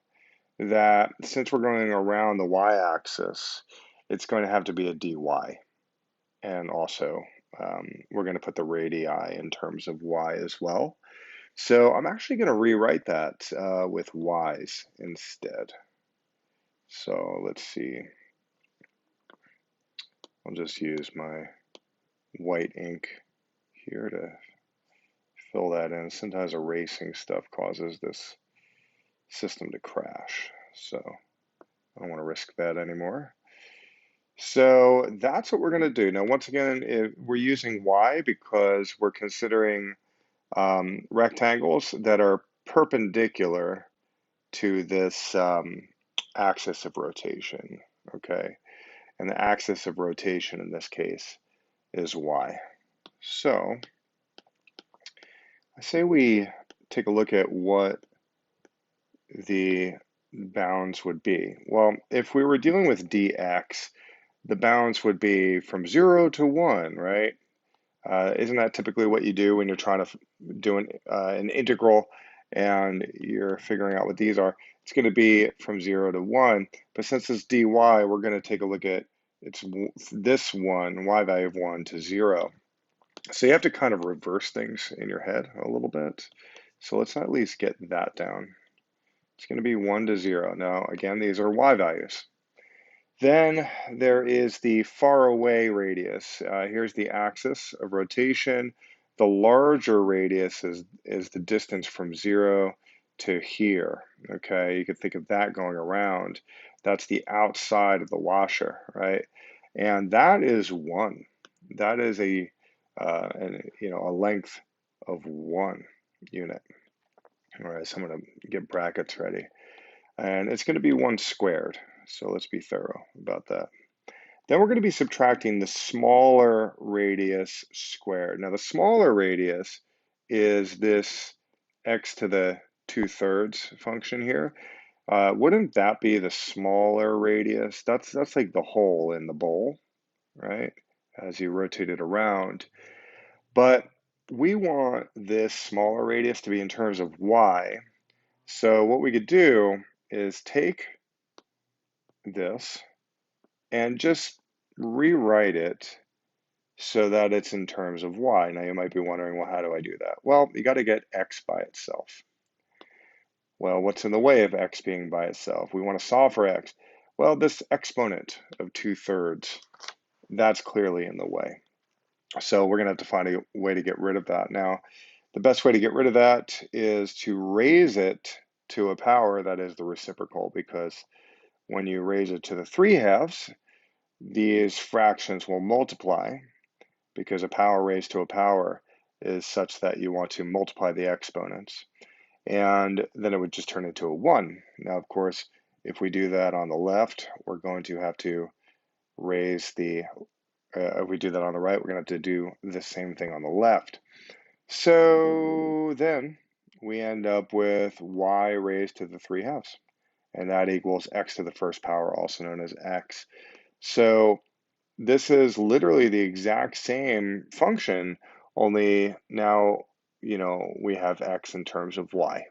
that since we're going around the y-axis, it's going to have to be a dy. And also, we're going to put the radii in terms of y as well. So I'm actually going to rewrite that with y's instead. So let's see. I'll just use my white ink here to fill that in. Sometimes erasing stuff causes this system to crash. So I don't want to risk that anymore. So that's what we're going to do. Now, once again, we're using y because we're considering rectangles that are perpendicular to this axis of rotation, okay? And the axis of rotation in this case is y. So I say we take a look at what the bounds would be. Well, if we were dealing with dx, the bounds would be from 0 to 1, right? Isn't that typically what you do when you're trying to do an integral and you're figuring out what these are? It's going to be from 0 to 1. But since it's dy, we're going to take a look at this one, y value of 1 to 0. So you have to kind of reverse things in your head a little bit So let's at least get that down. It's going to be 1 to 0. Now, again, these are y values. Then there is the far away radius. Here's the axis of rotation. The larger radius is the distance from 0 to here. Okay, you could think of that going around. That's the outside of the washer, right? And that is 1. That is a length of 1 unit. All right, so I'm going to get brackets ready. And it's going to be 1 squared. So let's be thorough about that. Then we're going to be subtracting the smaller radius squared. Now the smaller radius is this x to the 2/3 function here. Wouldn't that be the smaller radius? That's like the hole in the bowl, right? As you rotate it around. But we want this smaller radius to be in terms of y. So what we could do is take this and just rewrite it so that it's in terms of y. Now you might be wondering, well, how do I do that? Well, you got to get x by itself. Well, what's in the way of x being by itself? We want to solve for x. Well, this exponent of 2/3, that's clearly in the way. So we're going to have to find a way to get rid of that. Now, the best way to get rid of that is to raise it to a power that is the reciprocal, because when you raise it to the 3/2, these fractions will multiply, because a power raised to a power is such that you want to multiply the exponents. And then it would just turn into a 1. Now, of course, if we do that on the left, we're going to have to raise the, if we do that on the right, we're going to have to do the same thing on the left. So then we end up with y raised to the 3/2. And that equals x to the first power, also known as x. So this is literally the exact same function, only now, we have x in terms of y.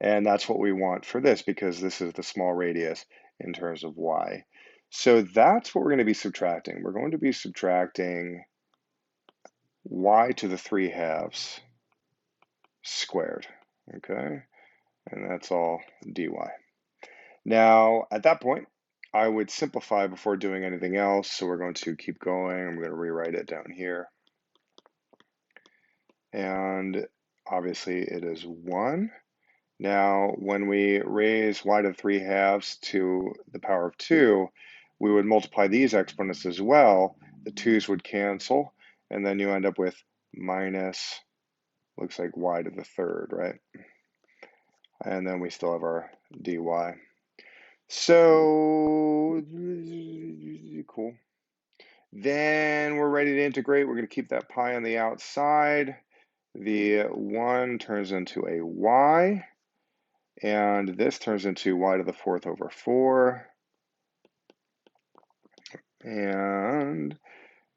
And that's what we want for this, because this is the small radius in terms of y. So that's what we're going to be subtracting. We're going to be subtracting y to the 3/2 squared, okay? And that's all dy. Now, at that point, I would simplify before doing anything else. So we're going to keep going. I'm going to rewrite it down here. And obviously it is 1. Now, when we raise y to the 3/2 to the power of 2, we would multiply these exponents as well. The 2's would cancel, and then you end up with minus, looks like y to the 3rd, right? And then we still have our dy. So, cool. Then we're ready to integrate. We're going to keep that pi on the outside. The 1 turns into a y, and this turns into y to the 4th over 4. And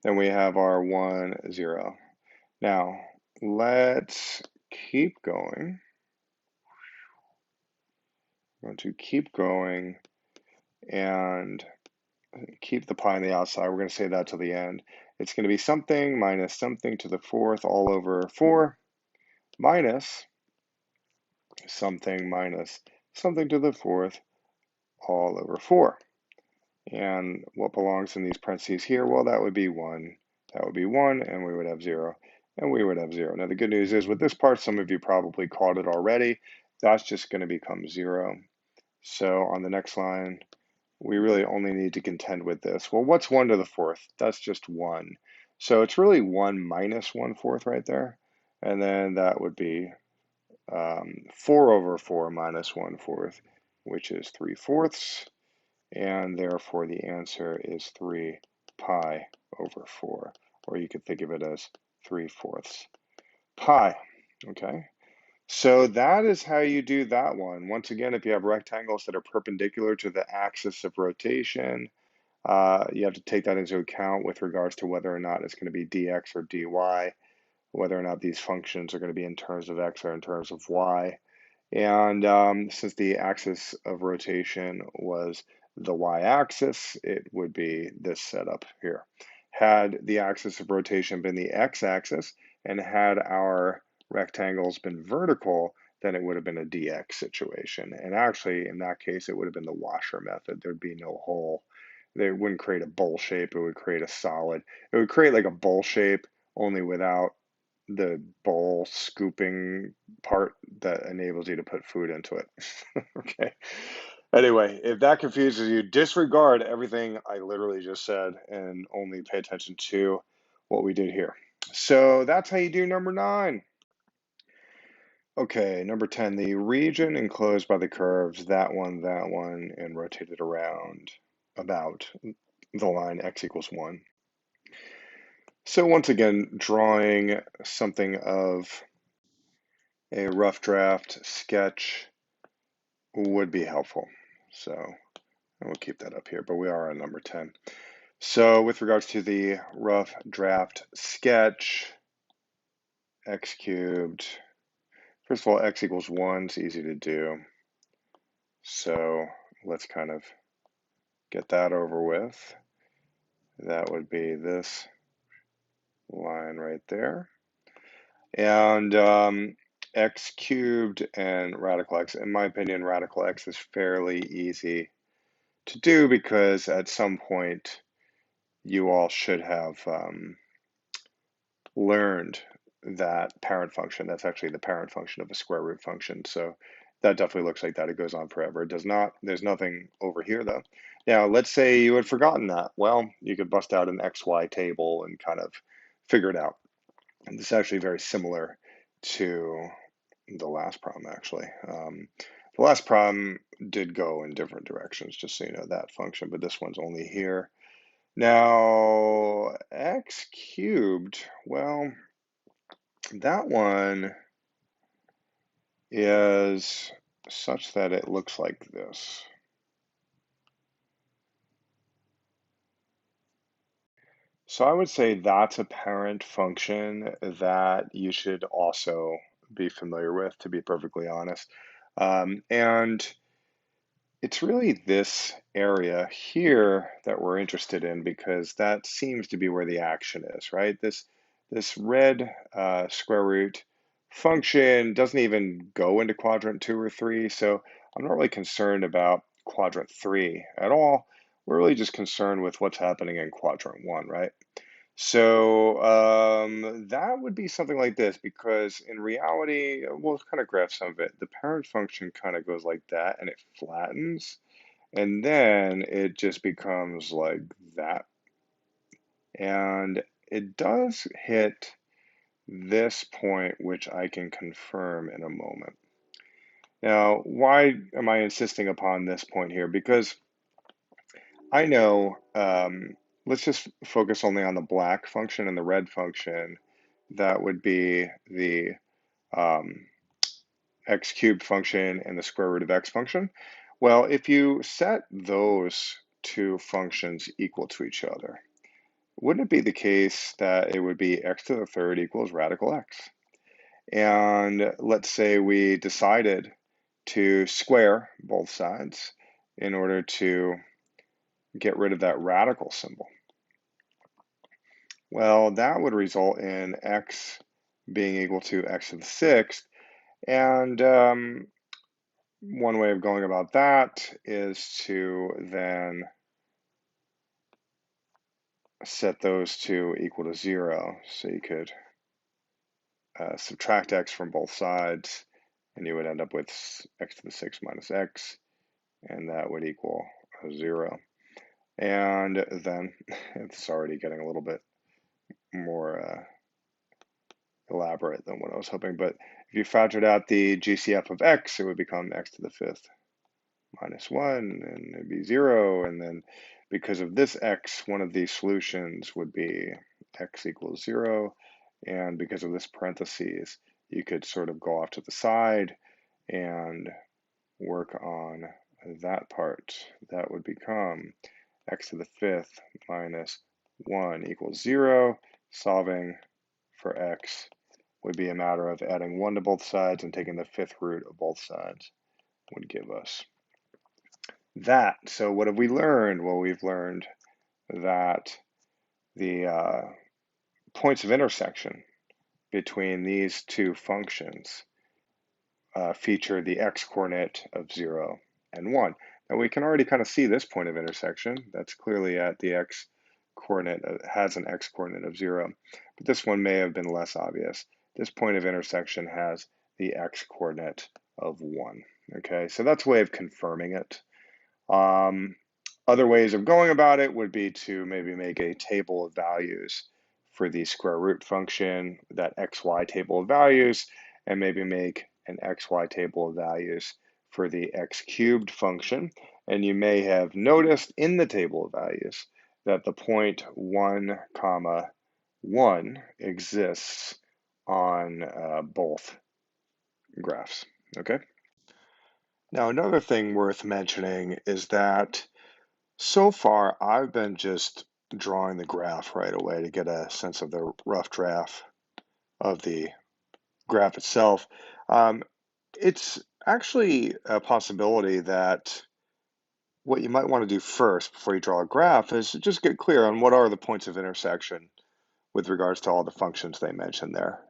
then we have our 1, 0. Now, let's keep going. I'm going to keep going and keep the pi on the outside. We're going to say that till the end. It's going to be something minus something to the 4th all over 4 minus something minus something to the 4th all over 4. And what belongs in these parentheses here? Well, that would be 1. That would be 1, and we would have 0, and we would have 0. Now, the good news is with this part, some of you probably caught it already. That's just going to become 0. So on the next line, we really only need to contend with this. Well, what's 1 to the 4th? That's just 1. So it's really 1 minus 1/4 right there. And then that would be 4 over 4 minus 1/4, which is 3/4. And therefore the answer is 3 pi over 4. Or you could think of it as 3/4 pi. Okay. So that is how you do that one. Once again, if you have rectangles that are perpendicular to the axis of rotation, you have to take that into account with regards to whether or not it's going to be dx or dy, whether or not these functions are going to be in terms of x or in terms of y. And since the axis of rotation was the y-axis, it would be this setup here. Had the axis of rotation been the x-axis and had our rectangle's been vertical, then it would have been a dx situation. And actually, in that case, it would have been the washer method. There'd be no hole. It wouldn't create a bowl shape. It would create a solid. It would create like a bowl shape, only without the bowl scooping part that enables you to put food into it. Okay. Anyway, if that confuses you, disregard everything I literally just said and only pay attention to what we did here. So that's how you do number 9. Okay, number 10, the region enclosed by the curves, that one, and rotated around about the line x equals 1. So once again, drawing something of a rough draft sketch would be helpful. So we'll keep that up here, but we are on number 10. So with regards to the rough draft sketch, x cubed, first of all, x equals 1 is easy to do. So let's kind of get that over with. That would be this line right there. And x cubed and radical x, in my opinion, radical x is fairly easy to do because at some point you all should have learned that parent function. That's actually the parent function of a square root function. So that definitely looks like that. It goes on forever. It does not. There's nothing over here though. Now, let's say you had forgotten that. Well, you could bust out an XY table and kind of figure it out. And this is actually very similar to the last problem, actually. The last problem did go in different directions, just so you know, that function, but this one's only here. Now, x cubed, well, that one is such that it looks like this. So I would say that's a parent function that you should also be familiar with, to be perfectly honest. And it's really this area here that we're interested in because that seems to be where the action is, right? This red square root function doesn't even go into quadrant 2 or 3, so I'm not really concerned about quadrant 3 at all. We're really just concerned with what's happening in quadrant 1, right? So that would be something like this because in reality, we'll kind of graph some of it. The parent function kind of goes like that and it flattens. And then it just becomes like that. And it does hit this point, which I can confirm in a moment. Now, why am I insisting upon this point here? Because I know, let's just focus only on the black function and the red function. That would be the x cubed function and the square root of x function. Well, if you set those two functions equal to each other, wouldn't it be the case that it would be x to the third equals radical x? And let's say we decided to square both sides in order to get rid of that radical symbol. Well, that would result in x being equal to x to the sixth. And one way of going about that is to then set those two equal to 0. So you could subtract x from both sides, and you would end up with x to the 6 minus x, and that would equal 0. And then it's already getting a little bit more elaborate than what I was hoping, but if you factored out the GCF of x, it would become x to the 5th minus 1, and it'd be 0, and then because of this x, one of these solutions would be x equals 0, and because of this parentheses, you could sort of go off to the side and work on that part. That would become x to the 5th minus 1 equals 0. Solving for x would be a matter of adding 1 to both sides and taking the 5th root of both sides would give us that. So what have we learned? Well, we've learned that the points of intersection between these two functions feature the x-coordinate of 0 and 1. Now we can already kind of see this point of intersection. That's clearly at the x-coordinate, has an x-coordinate of 0. But this one may have been less obvious. This point of intersection has the x-coordinate of 1. Okay, so that's a way of confirming it. Other ways of going about it would be to maybe make a table of values for the square root function, that xy table of values, and maybe make an xy table of values for the x cubed function. And you may have noticed in the table of values that the point 1, comma 1 exists on both graphs. Okay. Now, another thing worth mentioning is that so far I've been just drawing the graph right away to get a sense of the rough draft of the graph itself. It's actually a possibility that what you might want to do first before you draw a graph is to just get clear on what are the points of intersection with regards to all the functions they mentioned there.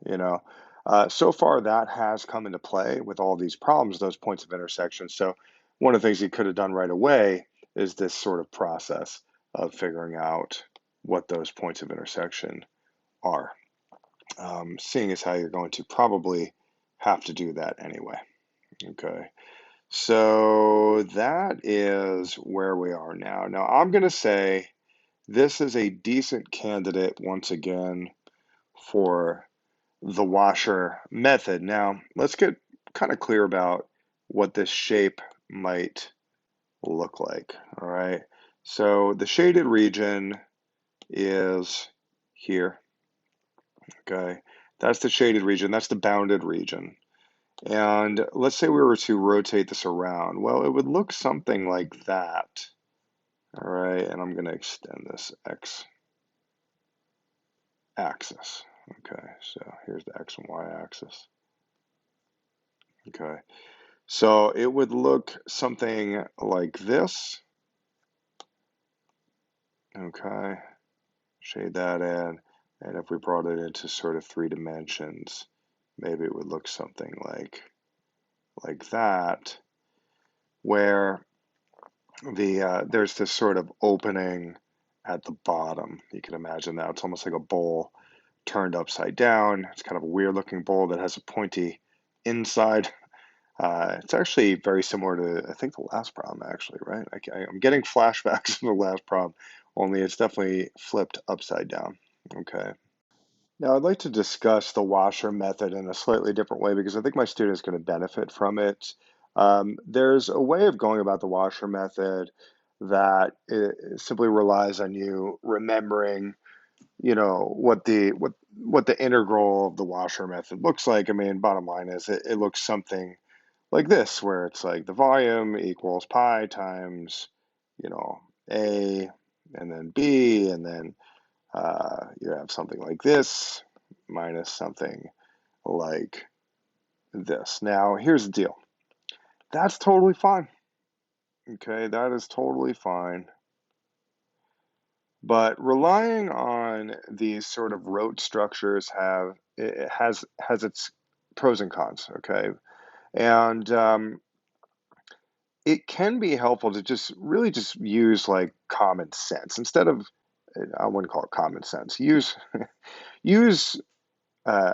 So far that has come into play with all these problems, those points of intersection. So one of the things you could have done right away is this sort of process of figuring out what those points of intersection are. Seeing as how you're going to probably have to do that anyway. Okay, so that is where we are now. Now I'm going to say this is a decent candidate once again for the washer method. Now let's get kind of clear about what this shape might look like. All right, so the shaded region is here. Okay, that's the shaded region, that's the bounded region. And let's say we were to rotate this around. Well, it would look something like that. All right, and I'm going to extend this x axis. Okay, so here's the x and y axis. Okay, so it would look something like this. Okay, shade that in. And if we brought it into sort of 3 dimensions, maybe it would look something like that, where there's this sort of opening at the bottom. You can imagine that. It's almost like a bowl turned upside down. It's kind of a weird looking bowl that has a pointy inside. It's actually very similar to, I think, the last problem, actually, right? I'm getting flashbacks of the last problem, only it's definitely flipped upside down. Okay. Now, I'd like to discuss the washer method in a slightly different way because I think my student is going to benefit from it. There's a way of going about the washer method that simply relies on you remembering, what the integral of the washer method looks like. I mean, bottom line is it looks something like this, where it's like the volume equals pi times, A and then B, and then you have something like this minus something like this. Now, here's the deal. That's totally fine. Okay, that is totally fine. But relying on these sort of rote structures has its pros and cons. Okay, and it can be helpful to just really just use like common sense instead of, I wouldn't call it common sense. Use uh,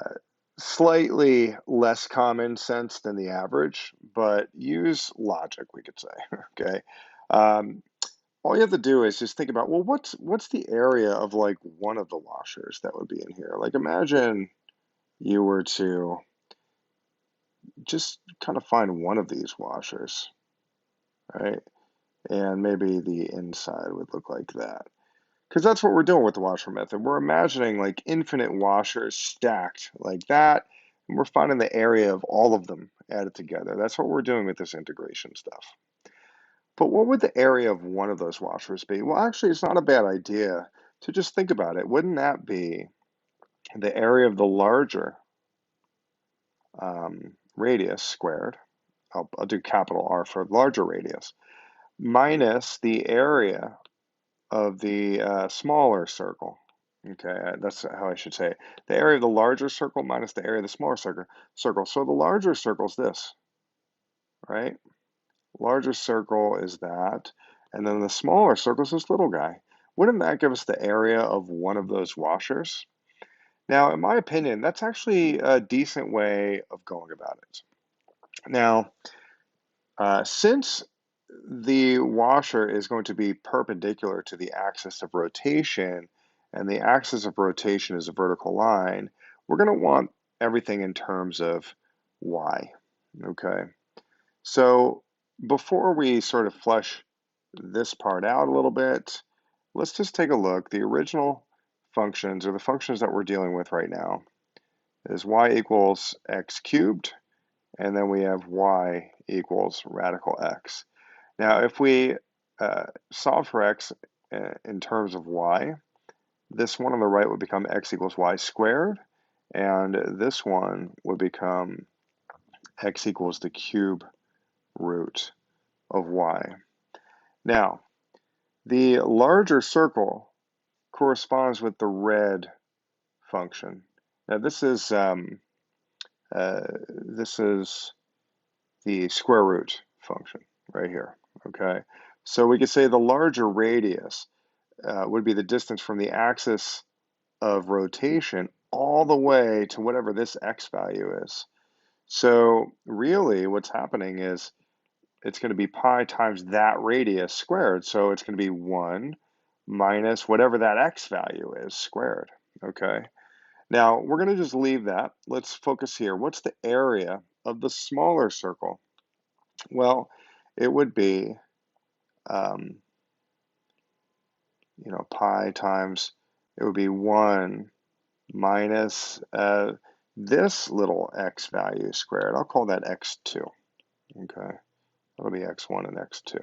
slightly less common sense than the average, but use logic, we could say. Okay. Um, all you have to do is just think about, well, what's the area of like one of the washers that would be in here? Like imagine you were to just kind of find one of these washers, right? And maybe the inside would look like that. Because that's what we're doing with the washer method. We're imagining like infinite washers stacked like that, and we're finding the area of all of them added together. That's what we're doing with this integration stuff. But what would the area of one of those washers be? Well, actually, it's not a bad idea to just think about it. Wouldn't that be the area of the larger radius squared? I'll do capital R for larger radius, minus the area of the smaller circle. Okay, that's how I should say it. The area of the larger circle minus the area of the smaller circle. So the larger circle is this, right? Larger circle is that, and then the smaller circle is this little guy. Wouldn't that give us the area of one of those washers? Now, in my opinion, that's actually a decent way of going about it. Now, since the washer is going to be perpendicular to the axis of rotation, and the axis of rotation is a vertical line, we're going to want everything in terms of y, okay? So before we sort of flesh this part out a little bit, let's just take a look. The original functions, or the functions that we're dealing with right now, is y equals x cubed, and then we have y equals radical x. Now, if we solve for x in terms of y, this one on the right would become x equals y squared, and this one would become x equals the cube root of y. Now, the larger circle corresponds with the red function. Now, this is the square root function right here, okay? So we could say the larger radius would be the distance from the axis of rotation all the way to whatever this x value is. So really what's happening is it's going to be pi times that radius squared. So it's going to be 1 minus whatever that x value is squared, okay? Now we're going to just leave that. Let's focus here. What's the area of the smaller circle? Well, it would be, pi times, it would be 1 minus this little x value squared. I'll call that x2, okay? That'll be x1 and x2.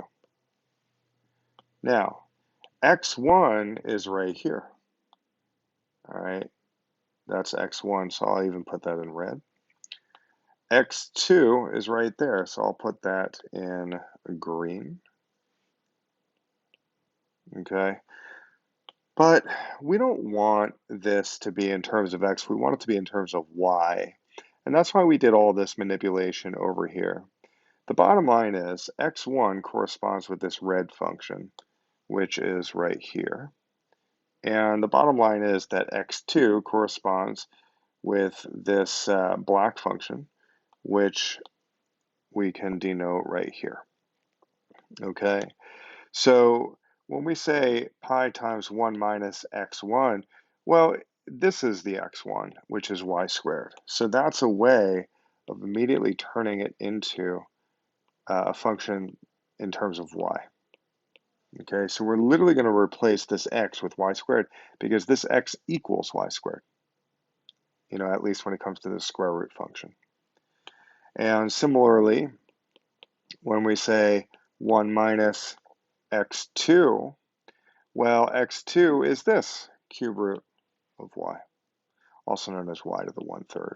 Now, x1 is right here, all right? That's x1, so I'll even put that in red. x2 is right there, so I'll put that in green, okay? But we don't want this to be in terms of x, we want it to be in terms of y. And that's why we did all this manipulation over here. The bottom line is x1 corresponds with this red function, which is right here. And the bottom line is that x2 corresponds with this black function, which we can denote right here. Okay, so when we say pi times 1 minus x1, well, this is the x1, which is y squared. So that's a way of immediately turning it into a function in terms of y. Okay, so we're literally going to replace this x with y squared because this x equals y squared, at least when it comes to the square root function. And similarly, when we say 1 minus x2, well, x2 is this cube root of y, also known as y to the 1/3.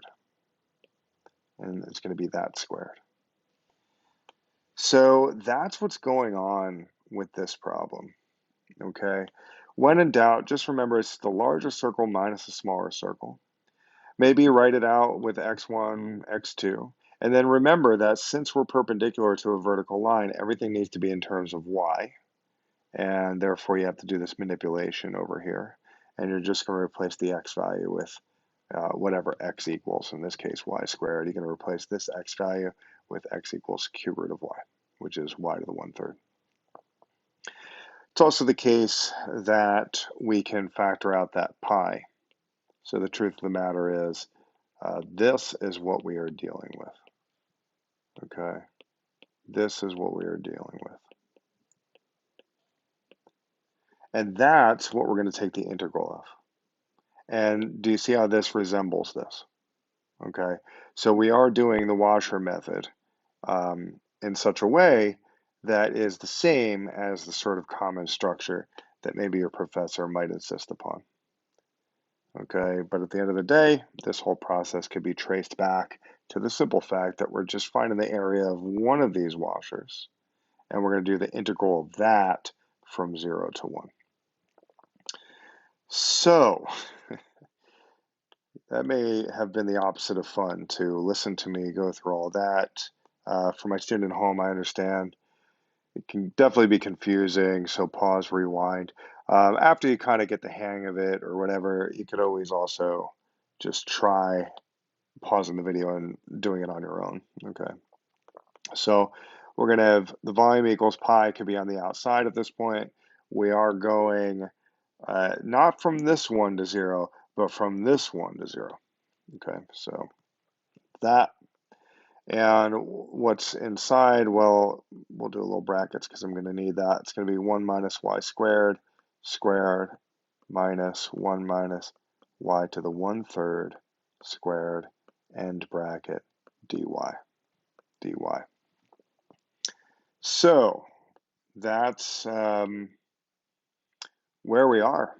And it's going to be that squared. So that's what's going on with this problem, okay? When in doubt, just remember it's the larger circle minus the smaller circle. Maybe write it out with x1, x2. And then remember that since we're perpendicular to a vertical line, everything needs to be in terms of y. And therefore, you have to do this manipulation over here. And you're just going to replace the x value with whatever x equals, in this case, y squared. You're going to replace this x value with x equals cube root of y, which is y to the 1/3. It's also the case that we can factor out that pi. So the truth of the matter is, this is what we are dealing with, okay? This is what we are dealing with. And that's what we're going to take the integral of. And do you see how this resembles this? Okay, so we are doing the washer method in such a way that is the same as the sort of common structure that maybe your professor might insist upon. Okay, but at the end of the day, this whole process could be traced back to the simple fact that we're just finding the area of one of these washers, and we're going to do the integral of that from 0 to 1. So that may have been the opposite of fun to listen to me go through all that. For my student at home, I understand it can definitely be confusing, so pause, rewind. After you kind of get the hang of it or whatever, you could always also just try pausing the video and doing it on your own. Okay, so we're going to have the volume equals pi could be on the outside at this point. We are going not from this 1 to 0, but from this 1 to 0. Okay, so that. And what's inside, well, we'll do a little brackets because I'm going to need that. It's going to be 1 minus y squared, squared, minus 1 minus y to the 1/3 squared, end bracket, dy, dy. So that's where we are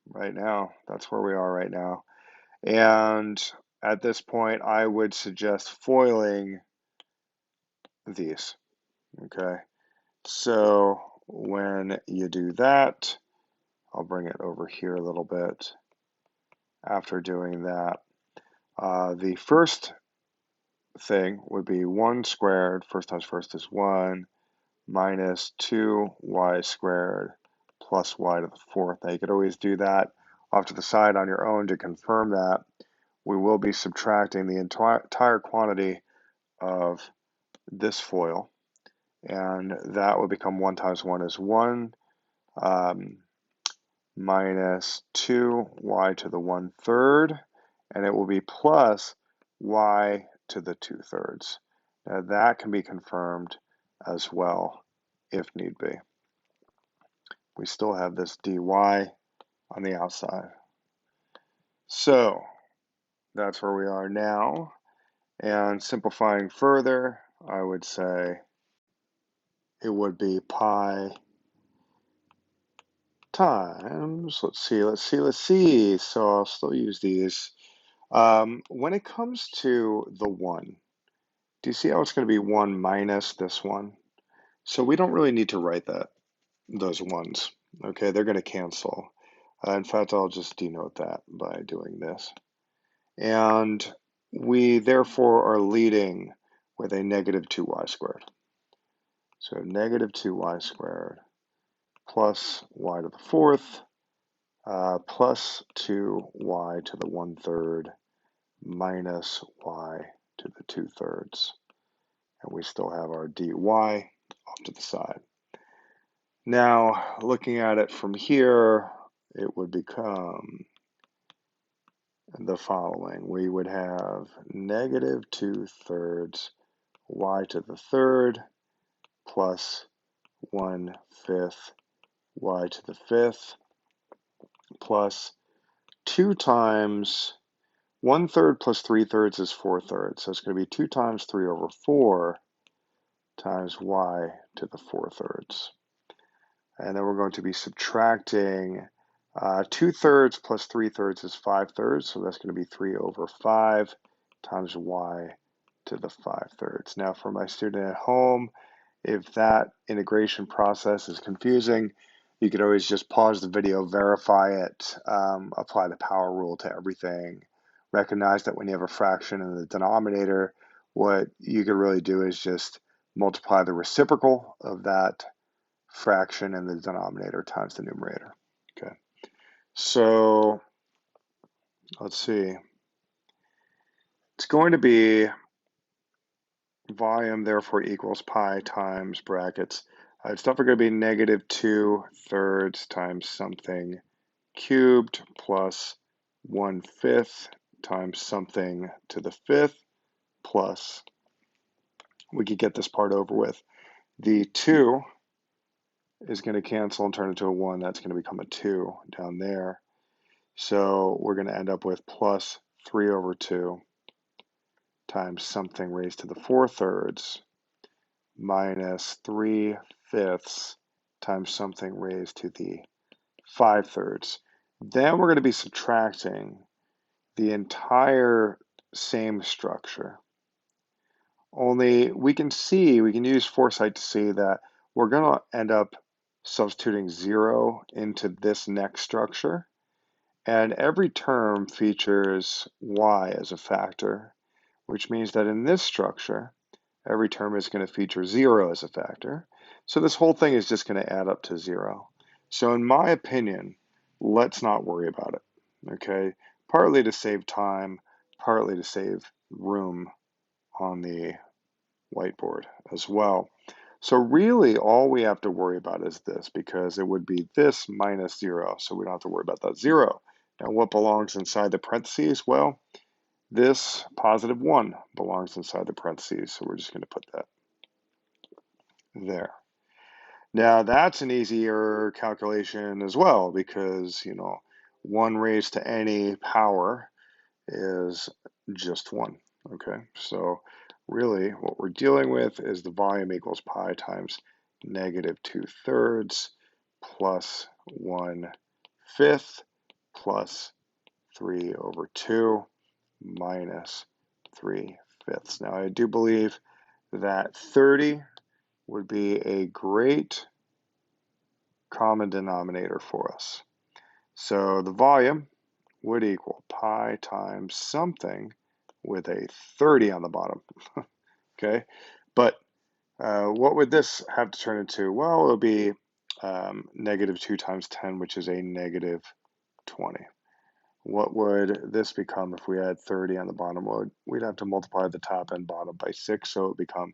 right now. That's where we are right now. And at this point, I would suggest foiling these. Okay, so when you do that, I'll bring it over here a little bit. After doing that, the first thing would be 1 squared, first times first is 1, minus 2y squared plus y to the 4th. Now you could always do that off to the side on your own to confirm that. We will be subtracting the entire quantity of this FOIL, and that would become 1 times 1 is 1, minus 2y to the 1/3, and it will be plus y to the 2/3. Now that can be confirmed as well if need be. We still have this dy on the outside. So that's where we are now. And simplifying further, I would say it would be pi times, let's see. So I'll still use these. When it comes to the 1, do you see how it's going to be 1 minus this 1? So we don't really need to write those 1s. Okay, they're going to cancel. In fact, I'll just denote that by doing this. And we therefore are leading with a negative 2y squared. So negative 2y squared plus y to the 4th plus 2y to the 1/3 minus y to the 2/3. And we still have our dy off to the side. Now, looking at it from here, it would become the following. We would have negative 2/3 y to the 3rd plus 1/5 y to the 5th plus 2 times 1/3 plus 3/3 is 4/3. So it's going to be 2 times 3 over 4 times y to the 4/3. And then we're going to be subtracting 2/3 plus 3/3 is 5/3. So that's going to be 3 over 5 times y to the 5/3. Now for my student at home, if that integration process is confusing, you could always just pause the video, verify it, apply the power rule to everything. Recognize that when you have a fraction in the denominator, what you could really do is just multiply the reciprocal of that fraction in the denominator times the numerator. Okay, so let's see. It's going to be volume therefore equals pi times brackets. It's definitely going to be negative 2/3 times something cubed plus 1/5 times something to the 5th plus, we could get this part over with. The 2 is going to cancel and turn into a 1. That's going to become a 2 down there. So we're going to end up with plus 3 over 2 times something raised to the 4/3 minus 3/5 times something raised to the 5/3. Then we're going to be subtracting the entire same structure. Only we can use foresight to see that we're going to end up substituting 0 into this next structure. And every term features y as a factor, which means that in this structure, every term is going to feature 0 as a factor. So this whole thing is just going to add up to 0. So in my opinion, let's not worry about it, okay? Partly to save time, partly to save room on the whiteboard as well. So really all we have to worry about is this, because it would be this minus 0, so we don't have to worry about that 0. Now what belongs inside the parentheses? Well, this positive 1 belongs inside the parentheses, so we're just going to put that there. Now that's an easier calculation as well, because 1 raised to any power is just 1. Okay, so really what we're dealing with is the volume equals pi times negative 2/3 plus 1/5 plus 3/2 minus 3/5. Now I do believe that 30 would be a great common denominator for us. So the volume would equal pi times something with a 30 on the bottom. Okay, but what would this have to turn into? Well, it would be negative 2 times 10, which is a negative 20. What would this become if we had 30 on the bottom? Well, we'd have to multiply the top and bottom by 6, so it would become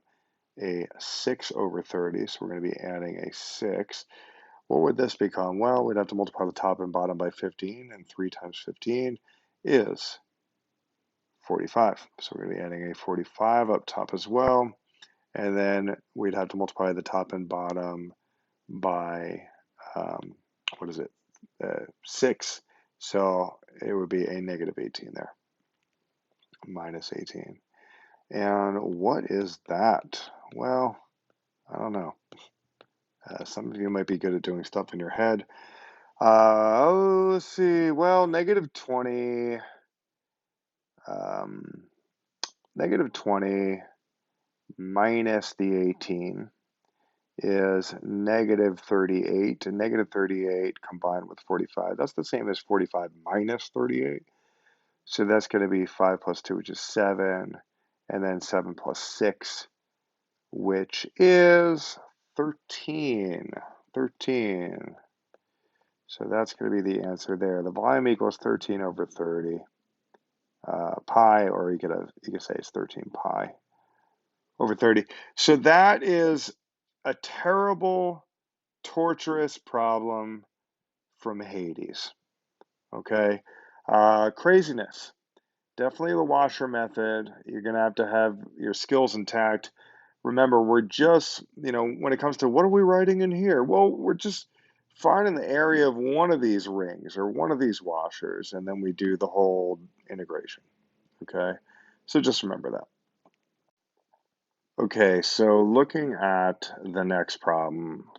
a 6/30, so we're going to be adding a 6. What would this become? Well, we'd have to multiply the top and bottom by 15, and 3 times 15 is 45. So we're going to be adding a 45 up top as well, and then we'd have to multiply the top and bottom by, what is it, 6. So it would be a negative 18 there, minus 18. And what is that? Well, I don't know. Some of you might be good at doing stuff in your head. Let's see. Well, negative 20 minus the 18 is negative 38, and negative 38 combined with 45, that's the same as 45 minus 38. So that's going to be 5 plus 2, which is 7, and then 7 plus 6, which is 13. 13. So that's going to be the answer there. The volume equals 13/30 pi, or you could say it's 13 pi over 30. So that is a terrible, torturous problem from Hades. Okay, craziness. Definitely the washer method. You're going to have your skills intact. Remember, we're just, when it comes to what are we writing in here? Well, we're just finding the area of one of these rings or one of these washers, and then we do the whole integration. Okay, so just remember that. Okay, so looking at the next problem,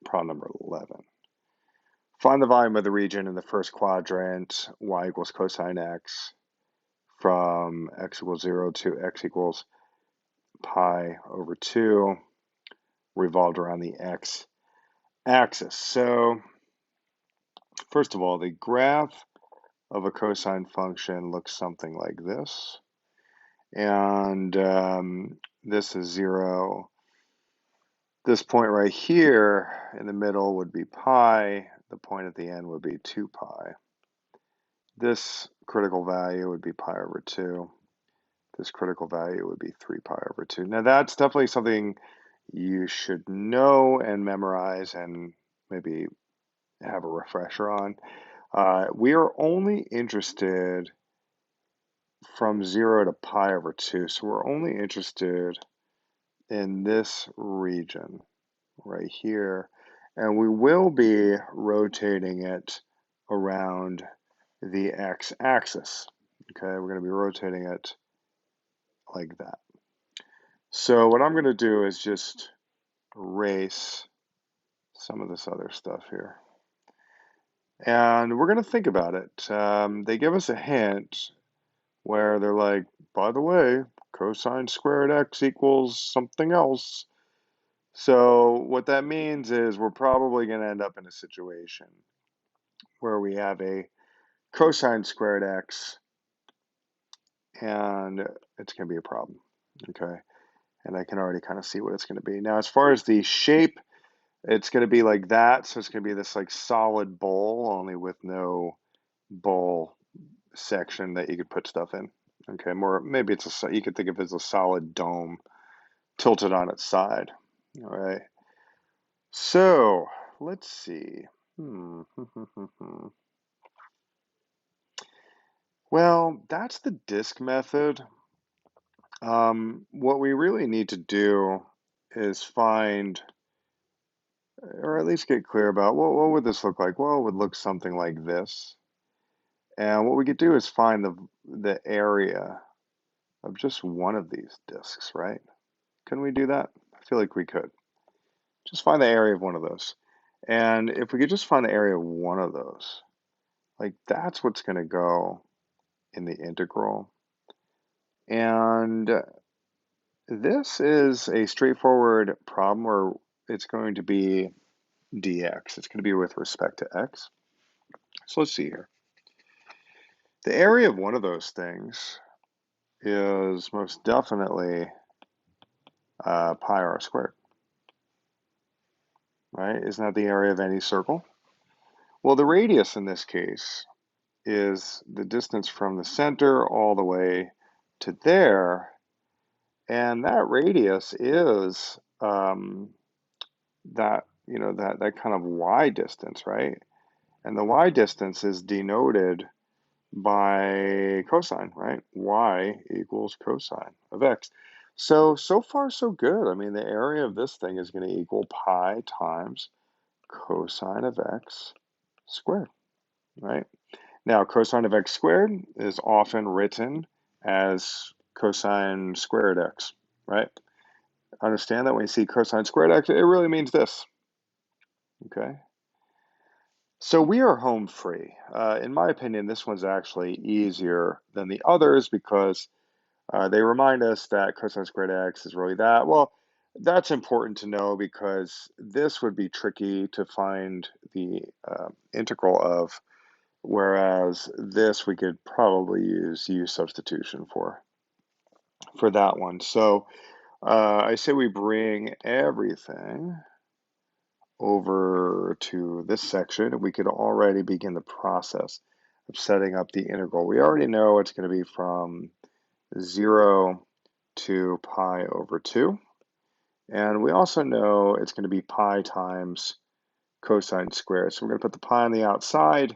problem number 11. Find the volume of the region in the first quadrant, y equals cosine x, from x equals 0 to x equals pi over 2, revolved around the x-axis. So, first of all, the graph of a cosine function looks something like this. And this is 0. This point right here in the middle would be pi. The point at the end would be 2 pi. This critical value would be pi over 2. This critical value would be 3 pi over 2. Now that's definitely something you should know and memorize and maybe have a refresher on. We are only interested from 0 to pi over 2. So we're only interested in this region right here. And we will be rotating it around the x-axis. Okay, we're going to be rotating it like that. So what I'm going to do is just erase some of this other stuff here. And we're going to think about it. They give us a hint where they're like, by the way, cosine squared x equals something else. So what that means is we're probably going to end up in a situation where we have a cosine squared x, and it's going to be a problem, okay? And I can already kind of see what it's going to be. Now, as far as the shape, it's going to be like that. So it's going to be this like solid bowl, only with no bowl section that you could put stuff in. Okay, more maybe it's you could think of it as a solid dome tilted on its side. All right. So let's see. Well, that's the disk method. What we really need to do is find, or at least get clear about, what would this look like? Well, it would look something like this. And what we could do is find the area of just one of these disks, right? Can we do that? I feel like we could. Just find the area of one of those. And if we could just find the area of one of those, like that's what's going to go in the integral. And this is a straightforward problem where it's going to be dx. It's going to be with respect to x. So let's see here. The area of one of those things is most definitely pi r squared, right? Isn't that the area of any circle? Well, the radius in this case is the distance from the center all the way to there, and that radius is that that kind of y distance, right? And the y distance is denoted by cosine, right? Y equals cosine of x. So far so good. I mean, the area of this thing is going to equal pi times cosine of x squared, right? Now, cosine of x squared is often written as cosine squared x, right? Understand that when you see cosine squared x, it really means this, okay? So we are home free. In my opinion, this one's actually easier than the others because they remind us that cosine squared x is really that. Well, that's important to know because this would be tricky to find the integral of, whereas this we could probably use u substitution for that one. So I say we bring everything over to this section, and we could already begin the process of setting up the integral. We already know it's going to be from 0 to pi over 2. And we also know it's going to be pi times cosine squared. So we're going to put the pi on the outside,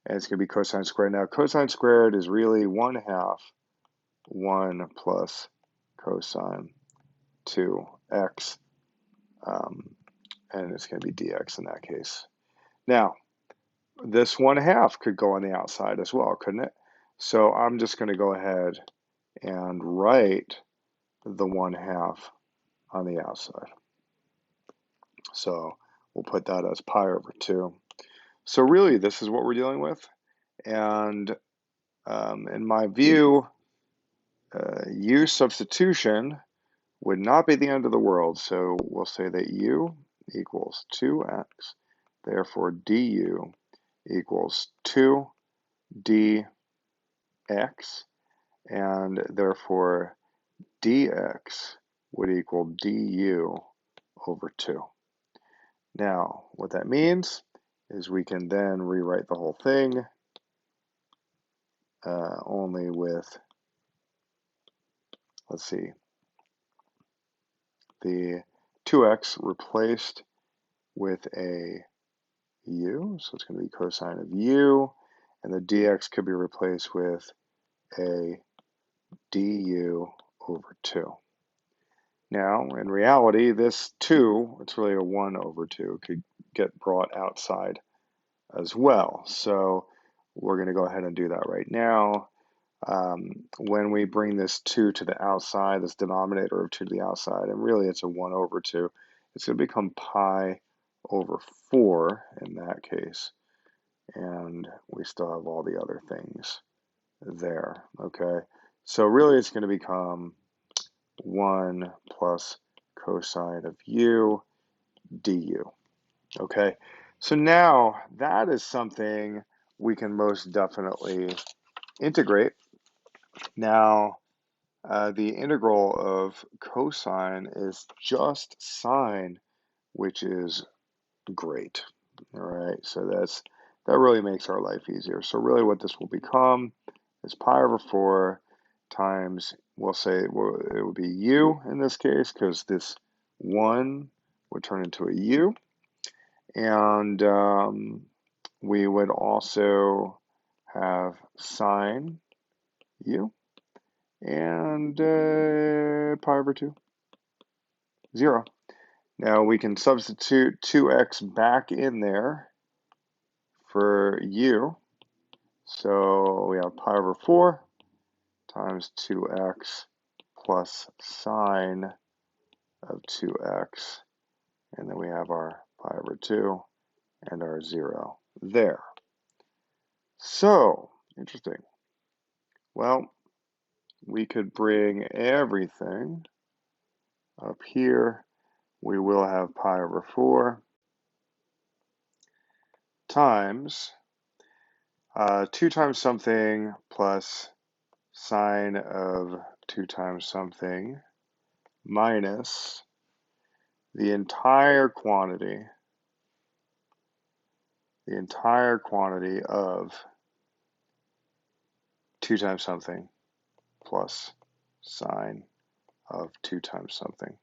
and it's going to be cosine squared. Now, cosine squared is really 1/2 1 plus cosine 2x, and it's going to be dx in that case. Now, this 1/2 could go on the outside as well, couldn't it? So I'm just going to go ahead and write the 1/2 on the outside. So we'll put that as pi over 2. So really, this is what we're dealing with. And in my view, u substitution would not be the end of the world. So we'll say that u equals 2x. Therefore, du equals 2dx. And therefore, dx would equal du over 2. Now, what that means is we can then rewrite the whole thing only with, let's see, the 2x replaced with a u, so it's going to be cosine of u, and the dx could be replaced with a du over 2. Now, in reality, this 2, it's really a 1 over 2, could get brought outside as well. So we're going to go ahead and do that right now. When we bring this 2 to the outside, this denominator of 2 to the outside, and really it's a 1 over 2, it's going to become pi over 4 in that case. And we still have all the other things there, okay? So really it's going to become 1 plus cosine of u du, okay? So now that is something we can most definitely integrate. Now, the integral of cosine is just sine, which is great. All right, so that really makes our life easier. So really what this will become is pi over 4 times, we'll say it would be u in this case, because this 1 would turn into a u. And we would also have sine u and pi over 2, 0. Now we can substitute 2x back in there for u. So we have pi over 4 times 2x plus sine of 2x. And then we have our pi over 2 and our 0 there. So, interesting. Well, we could bring everything up here. We will have pi over 4 times 2 times something plus sine of 2 times something minus the entire quantity of 2 times something plus sine of 2 times something.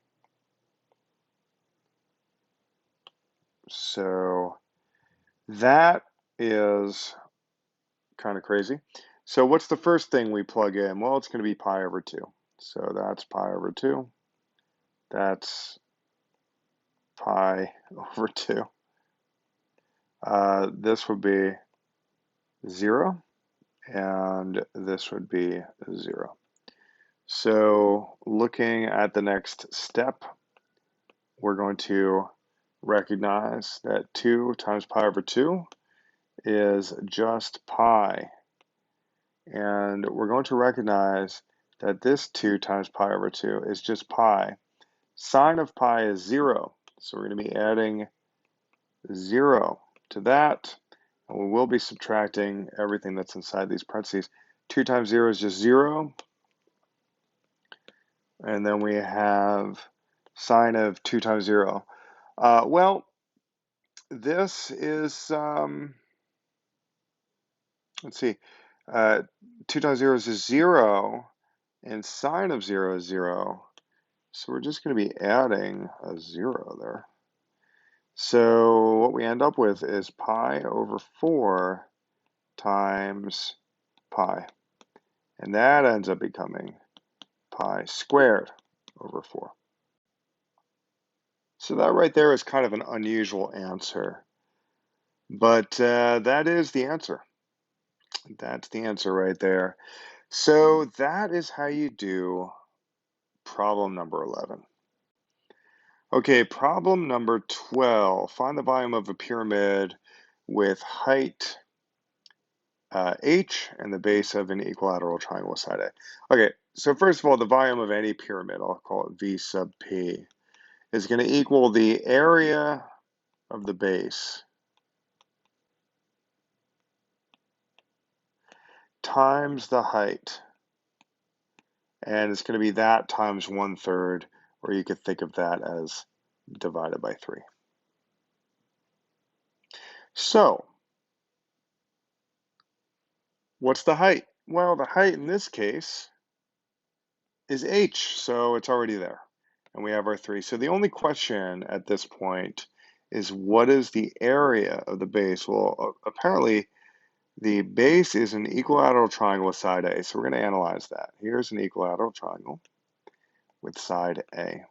So that is kind of crazy. So what's the first thing we plug in? Well, it's going to be pi over 2. So that's pi over 2. That's pi over 2. This would be 0, and this would be 0. So looking at the next step, we're going to recognize that 2 times pi over 2 is just pi. And we're going to recognize that this 2 times pi over 2 is just pi. Sine of pi is 0, so we're going to be adding 0 to that, and we will be subtracting everything that's inside these parentheses. 2 times 0 is just 0, and then we have sine of 2 times 0. Well, this is, let's see, 2 times 0 is just 0, and sine of 0 is 0. So we're just going to be adding a 0 there. So what we end up with is pi over 4 times pi. And that ends up becoming pi squared over 4. So that right there is kind of an unusual answer. But that is the answer. That's the answer right there. So that is how you do problem number 11. Okay, problem number 12. Find the volume of a pyramid with height h and the base of an equilateral triangle with side A. Okay, so first of all, the volume of any pyramid, I'll call it V sub p, is going to equal the area of the base times the height. And it's going to be that times 1/3, or you could think of that as divided by 3. So, what's the height? Well, the height in this case is h, so it's already there. And we have our 3. So the only question at this point is, what is the area of the base? Well, apparently the base is an equilateral triangle with side A, so we're going to analyze that. Here's an equilateral triangle with side A.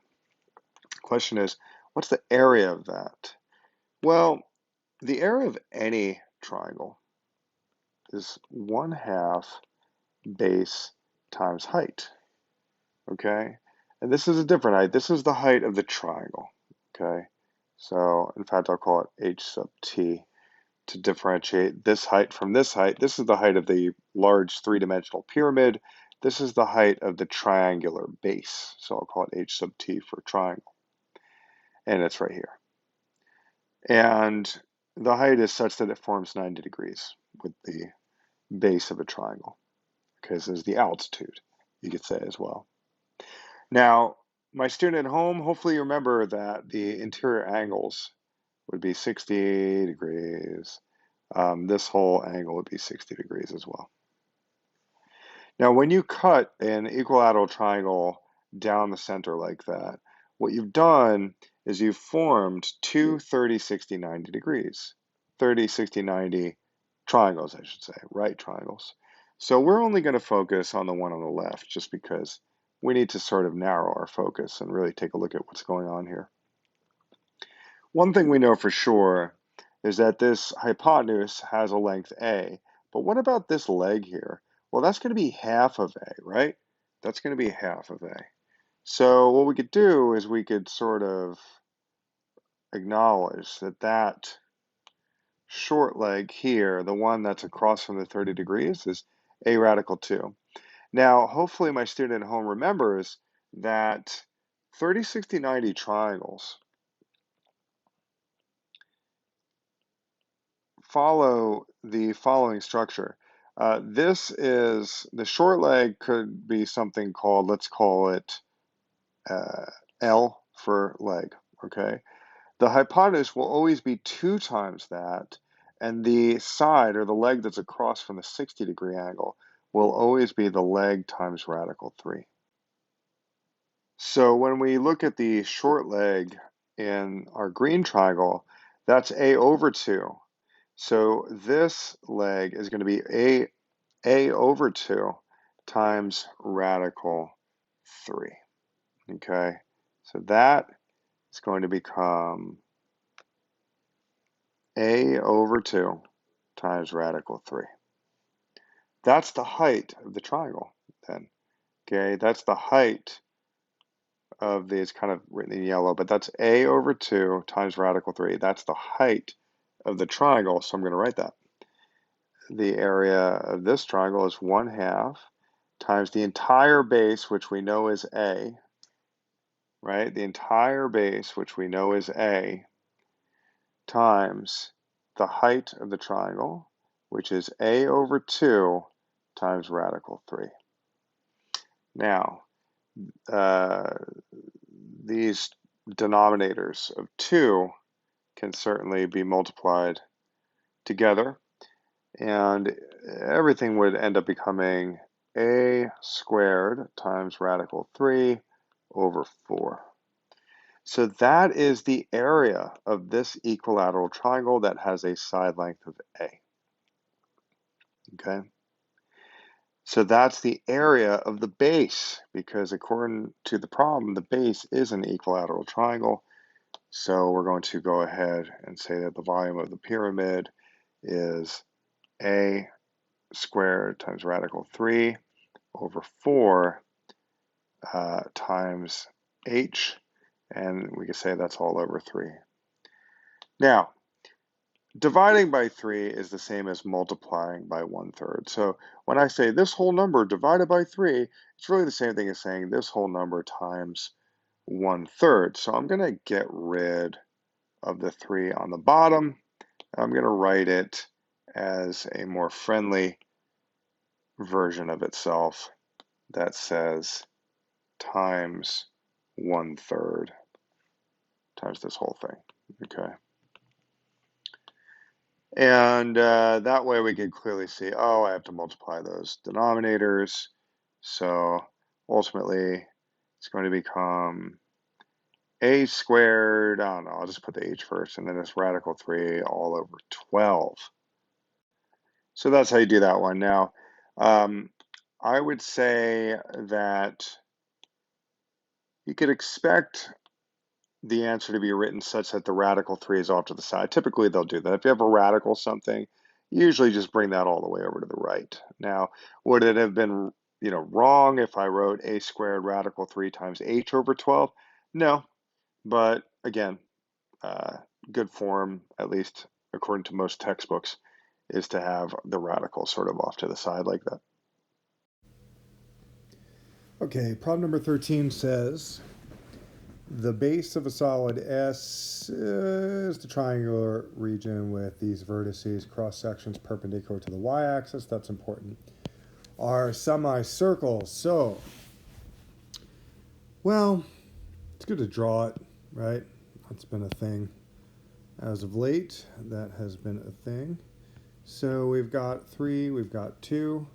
Question is, what's the area of that? Well, the area of any triangle is 1/2 base times height, okay? And this is a different height. This is the height of the triangle, okay? So, in fact, I'll call it h sub t to differentiate this height from this height. This is the height of the large three-dimensional pyramid. This is the height of the triangular base. So I'll call it h sub t for triangle. And it's right here. And the height is such that it forms 90 degrees with the base of a triangle. Okay, so there's the altitude, you could say as well. Now, my student at home, hopefully you remember that the interior angles would be 60 degrees. This whole angle would be 60 degrees as well. Now, when you cut an equilateral triangle down the center like that, what you've done is you've formed two 30, 60, 90 degrees. 30, 60, 90 triangles, I should say, right triangles. So we're only going to focus on the one on the left just because we need to sort of narrow our focus and really take a look at what's going on here. One thing we know for sure is that this hypotenuse has a length A, but what about this leg here? Well, that's going to be half of A, right? That's going to be half of A. So what we could do is we could sort of acknowledge that that short leg here, the one that's across from the 30 degrees, is A radical 2. Now, hopefully my student at home remembers that 30, 60, 90 triangles follow the following structure. This is, the short leg could be something called, let's call it L for leg, okay? The hypotenuse will always be 2 times that, and the side, or the leg that's across from the 60-degree angle, will always be the leg times radical 3. So when we look at the short leg in our green triangle, that's A over 2. So this leg is going to be A over 2 times radical 3. Okay, so that is going to become A over 2 times radical 3. That's the height of the triangle then. Okay, that's the height of the, it's kind of written in yellow, but that's A over 2 times radical 3. That's the height of the triangle, so I'm going to write that. The area of this triangle is 1/2 times the entire base, which we know is A, right? The entire base, which we know is A, times the height of the triangle, which is A over 2 times radical 3. Now, these denominators of 2 can certainly be multiplied together, and everything would end up becoming A squared times radical 3 over 4. So that is the area of this equilateral triangle that has a side length of A. Okay? So that's the area of the base, because according to the problem, the base is an equilateral triangle. So we're going to go ahead and say that the volume of the pyramid is A squared times radical 3 over 4 times H, and we can say that's all over 3. Now, dividing by 3 is the same as multiplying by 1/3. So when I say this whole number divided by 3, it's really the same thing as saying this whole number times 1/3. So I'm going to get rid of the 3 on the bottom. I'm going to write it as a more friendly version of itself that says times 1/3 times this whole thing. Okay. And that way we can clearly see, oh, I have to multiply those denominators. So ultimately, it's going to become A squared, I don't know, I'll just put the H first, and then this radical 3 all over 12. So that's how you do that one. Now, I would say that you could expect the answer to be written such that the radical 3 is off to the side. Typically, they'll do that. If you have a radical something, usually just bring that all the way over to the right. Now, would it have been, wrong if I wrote A squared radical 3 times H over 12? No, but again, good form, at least according to most textbooks, is to have the radical sort of off to the side like that. Okay, problem number 13 says, The base of a solid S is the triangular region with these vertices, cross sections perpendicular to the y-axis. That's important. Our semicircles. So, well, it's good to draw it, right? That's been a thing as of late. That has been a thing. So we've got 3, we've got 2,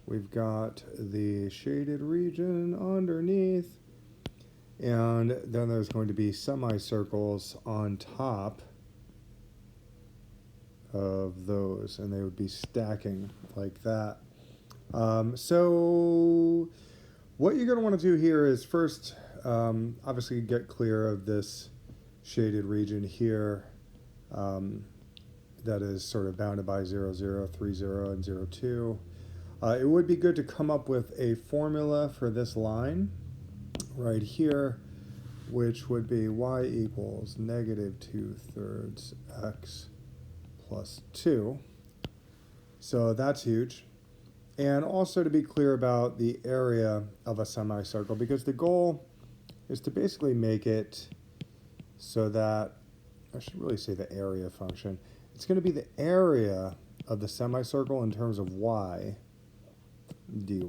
we've got the shaded region underneath, and then there's going to be semicircles on top of those, and they would be stacking like that. So what you're going to want to do here is first, obviously get clear of this shaded region here. That is sort of bounded by 0, 0, 3, 0, and 0, 2. It would be good to come up with a formula for this line right here, which would be y equals negative 2/3 x plus 2. So that's huge. And also to be clear about the area of a semicircle, because the goal is to basically make it so that, I should really say the area function. It's going to be the area of the semicircle in terms of y dy.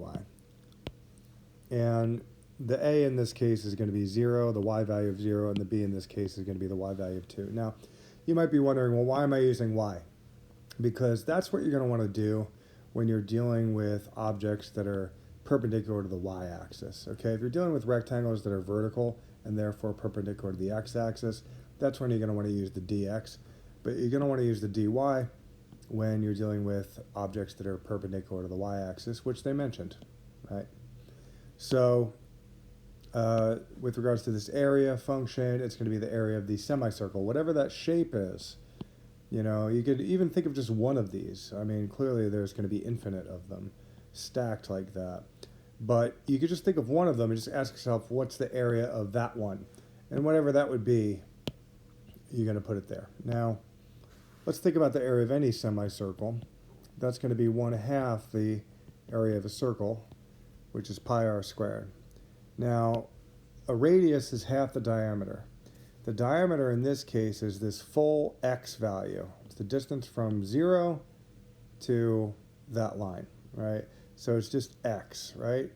And the a in this case is going to be 0, the y value of 0, and the b in this case is going to be the y value of 2. Now, you might be wondering, well, why am I using y? Because that's what you're going to want to do when you're dealing with objects that are perpendicular to the y-axis. Okay, if you're dealing with rectangles that are vertical and therefore perpendicular to the x-axis, that's when you're going to want to use the dx. But you're going to want to use the dy when you're dealing with objects that are perpendicular to the y-axis, which they mentioned, right? So with regards to this area function, it's going to be the area of the semicircle, whatever that shape is. You know, you could even think of just one of these. I mean, clearly there's going to be infinite of them stacked like that. But you could just think of one of them and just ask yourself, what's the area of that one? And whatever that would be, you're going to put it there. Now, let's think about the area of any semicircle. That's going to be 1/2 the area of a circle, which is pi r squared. Now, a radius is half the diameter. The diameter in this case is this full x value. It's the distance from 0 to that line, right? So it's just x, right?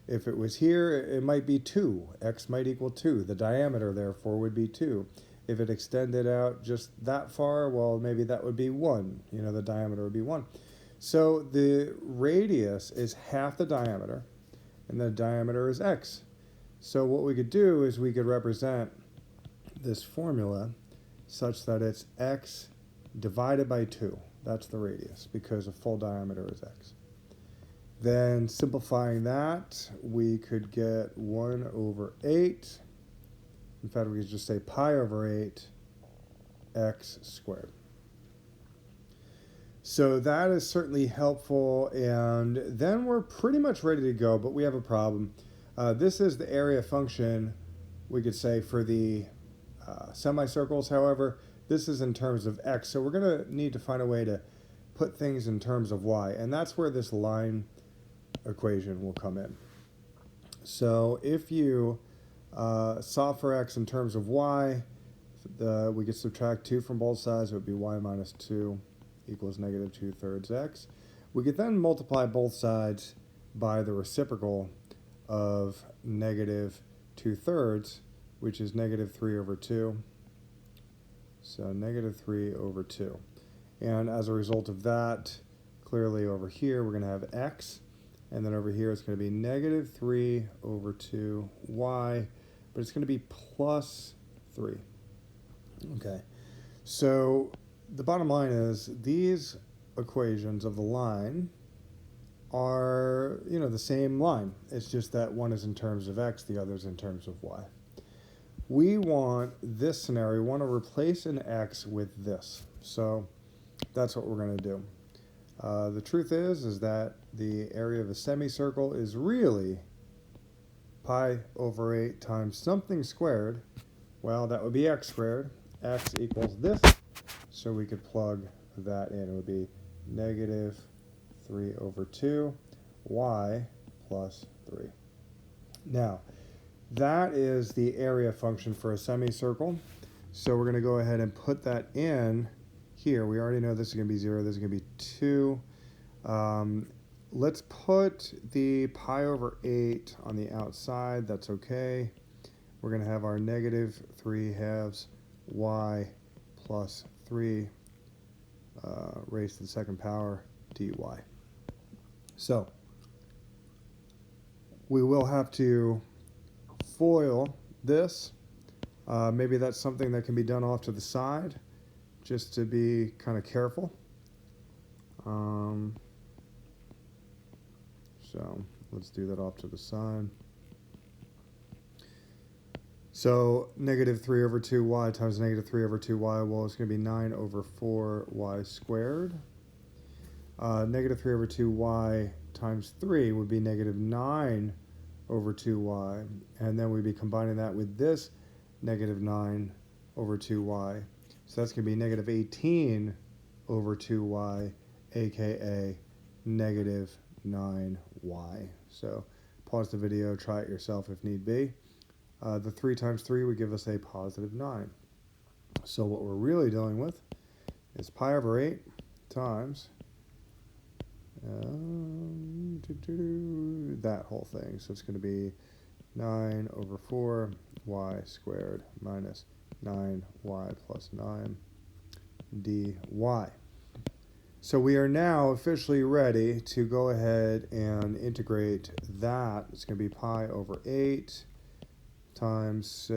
If it was here, it might be 2. X might equal 2. The diameter, therefore, would be 2. If it extended out just that far, well, maybe that would be 1. You know, the diameter would be 1. So the radius is half the diameter, and the diameter is x. So what we could do is we could represent this formula such that it's x divided by 2. That's the radius, because a full diameter is x. Then simplifying that, we could get 1/8. In fact, we could just say pi over 8 x squared. So that is certainly helpful, and then we're pretty much ready to go, but we have a problem. This is the area function, we could say, for the semicircles. However, this is in terms of x, so we're going to need to find a way to put things in terms of y, and that's where this line equation will come in. So if you solve for x in terms of y, we could subtract 2 from both sides. It would be y minus 2 equals negative 2/3 x. We could then multiply both sides by the reciprocal of negative 2/3, which is negative 3/2. So negative 3/2. And as a result of that, clearly over here we're going to have x, and then over here it's going to be negative 3/2 y, but it's going to be plus 3. Okay, so the bottom line is these equations of the line are, you know, the same line. It's just that one is in terms of x, the other is in terms of y. We want this scenario, we want to replace an x with this. So that's what we're going to do. The truth is that the area of a semicircle is really pi over 8 times something squared. Well, that would be x squared. X equals this. So we could plug that in. It would be negative 3/2 y plus 3. Now, that is the area function for a semicircle. So we're going to go ahead and put that in here. We already know this is going to be 0, this is going to be 2. Let's put the pi over 8 on the outside. That's okay. We're going to have our negative 3 halves y plus 3 raised to the second power dy. So we will have to FOIL this. Maybe that's something that can be done off to the side just to be kind of careful. So let's do that off to the side. So negative 3 over 2y times negative 3 over 2y, well, it's going to be 9 over 4y squared. Negative 3 over 2y times 3 would be negative 9 over 2y. And then we'd be combining that with this negative 9 over 2y. So that's going to be negative 18 over 2y, aka negative 9y. So pause the video, try it yourself if need be. The 3 times 3 would give us a positive 9. So what we're really dealing with is pi over 8 times that whole thing. So it's going to be 9 over 4 y squared minus 9y plus 9 dy. So we are now officially ready to go ahead and integrate that. It's going to be pi over 8 times, so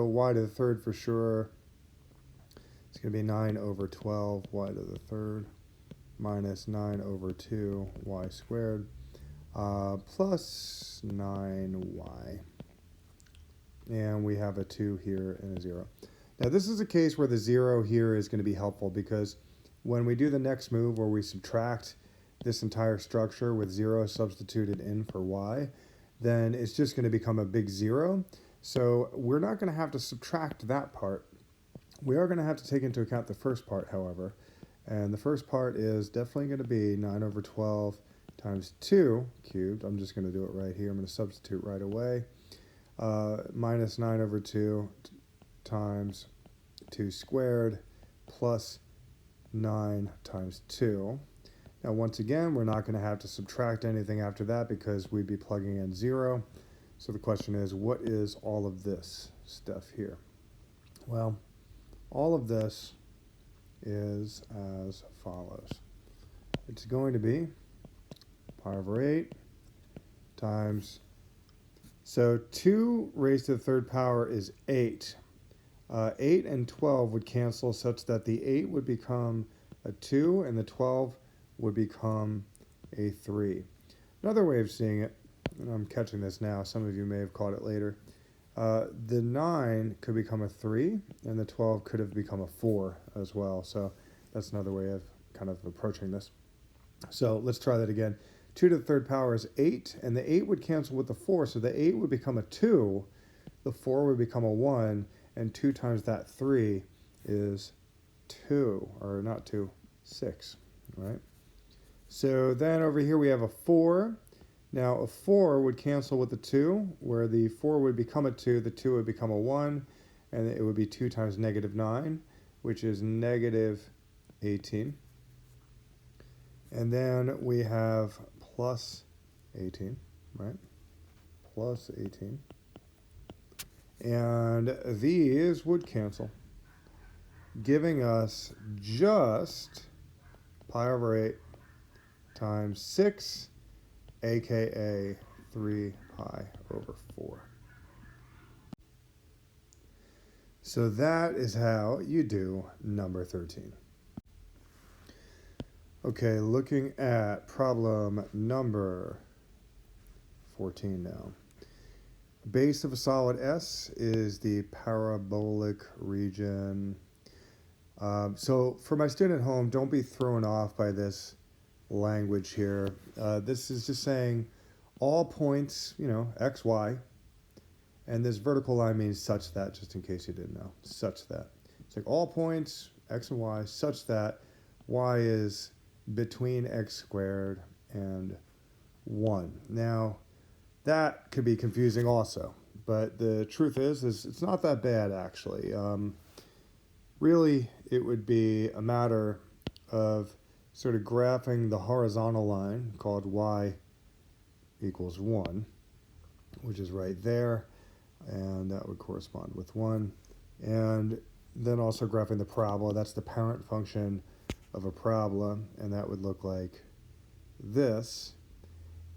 y to the third for sure. It's going to be 9 over 12 y to the third minus 9 over 2 y squared plus 9y. And we have a 2 here and a 0. Now this is a case where the 0 here is going to be helpful because when we do the next move where we subtract this entire structure with 0 substituted in for y, then it's just going to become a big 0. So we're not going to have to subtract that part. We are going to have to take into account the first part, however. And the first part is definitely going to be 9 over 12 times 2 cubed. I'm just going to do it right here. I'm going to substitute right away. Minus 9 over 2 times 2 squared plus 9 times 2. Now once again, we're not going to have to subtract anything after that because we'd be plugging in 0. So the question is, what is all of this stuff here? Well, all of this is as follows. It's going to be pi over 8 times, so 2 raised to the third power is 8. 8 and 12 would cancel such that the 8 would become a 2 and the 12 would become a 3. Another way of seeing it, and I'm catching this now, some of you may have caught it later, the 9 could become a 3 and the 12 could have become a 4 as well. So that's another way of kind of approaching this. So let's try that again. 2 to the third power is 8, and the 8 would cancel with the 4, so the 8 would become a 2, the 4 would become a 1, and 2 times that 3 is 2, or not 2, 6, right? So then over here we have a 4. Now a 4 would cancel with the 2, where the 4 would become a 2, the 2 would become a 1, and it would be 2 times negative 9, which is negative 18. And then we have plus 18, right? Plus 18. And these would cancel, giving us just pi over 8 times 6, aka 3 pi over 4. So that is how you do number 13. Okay, looking at problem number 14 now. Base of a solid S is the parabolic region. So for my student at home, don't be thrown off by this language here. This is just saying all points, x, y, and this vertical line means such that, just in case you didn't know, such that. It's like all points, x and y, such that y is between x squared and 1. Now, that could be confusing also. But the truth is it's not that bad, actually. Really, it would be a matter of sort of graphing the horizontal line called y equals 1, which is right there, and that would correspond with 1. And then also graphing the parabola. That's the parent function of a parabola, and that would look like this.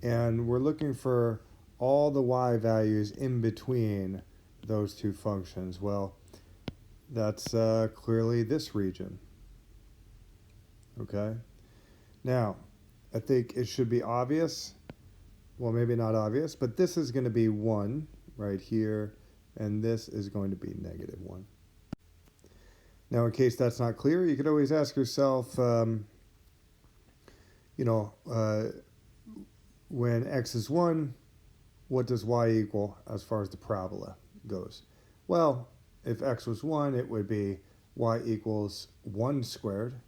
And we're looking for all the y values in between those two functions. Well, that's clearly this region. Okay? Now, I think it should be obvious. Well, maybe not obvious, but this is going to be 1 right here, and this is going to be -1. Now, in case that's not clear, you could always ask yourself, when x is 1, what does y equal as far as the parabola goes? Well, if x was 1, it would be y equals 1 squared,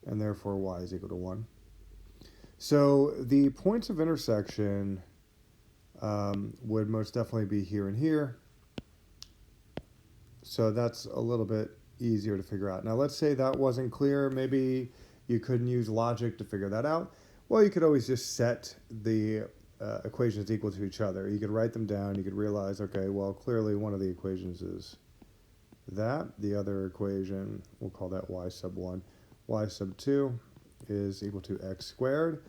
and therefore y is equal to 1. So the points of intersection would most definitely be here and here. So that's a little bit easier to figure out. Now, let's say that wasn't clear. Maybe you couldn't use logic to figure that out. Well, you could always just set the equations equal to each other. You could write them down. You could realize, okay, well, clearly one of the equations is that. The other equation, we'll call that y sub 1. Y sub 2 is equal to x squared,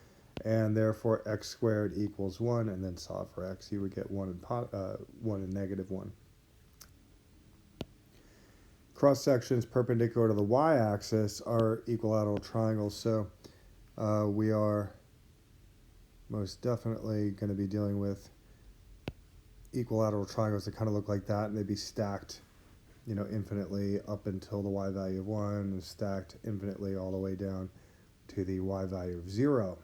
and therefore x squared equals 1, and then solve for x. You would get 1 and -1. Cross sections perpendicular to the y-axis are equilateral triangles, so we are most definitely going to be dealing with equilateral triangles that kind of look like that, and they'd be stacked, infinitely up until the y value of 1, and stacked infinitely all the way down to the y value of 0.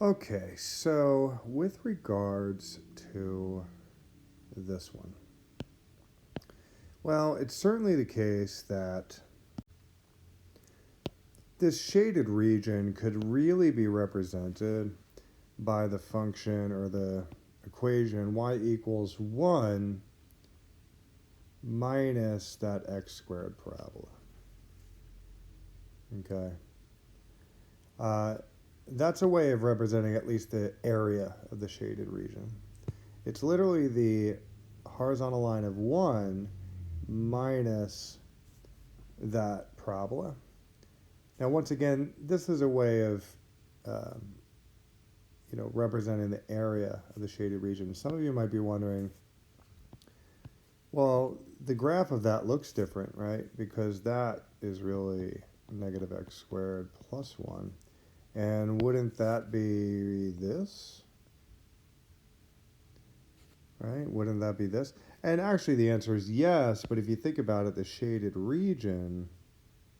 Okay, so with regards to this one, well, it's certainly the case that this shaded region could really be represented by the function or the equation y equals 1 minus that x squared parabola. Okay. That's a way of representing at least the area of the shaded region. It's literally the horizontal line of 1 minus that parabola. Now, once again, this is a way of representing the area of the shaded region. Some of you might be wondering, well, the graph of that looks different, right? Because that is really negative x squared plus 1. And wouldn't that be this? Right? Wouldn't that be this? And actually the answer is yes, but if you think about it, the shaded region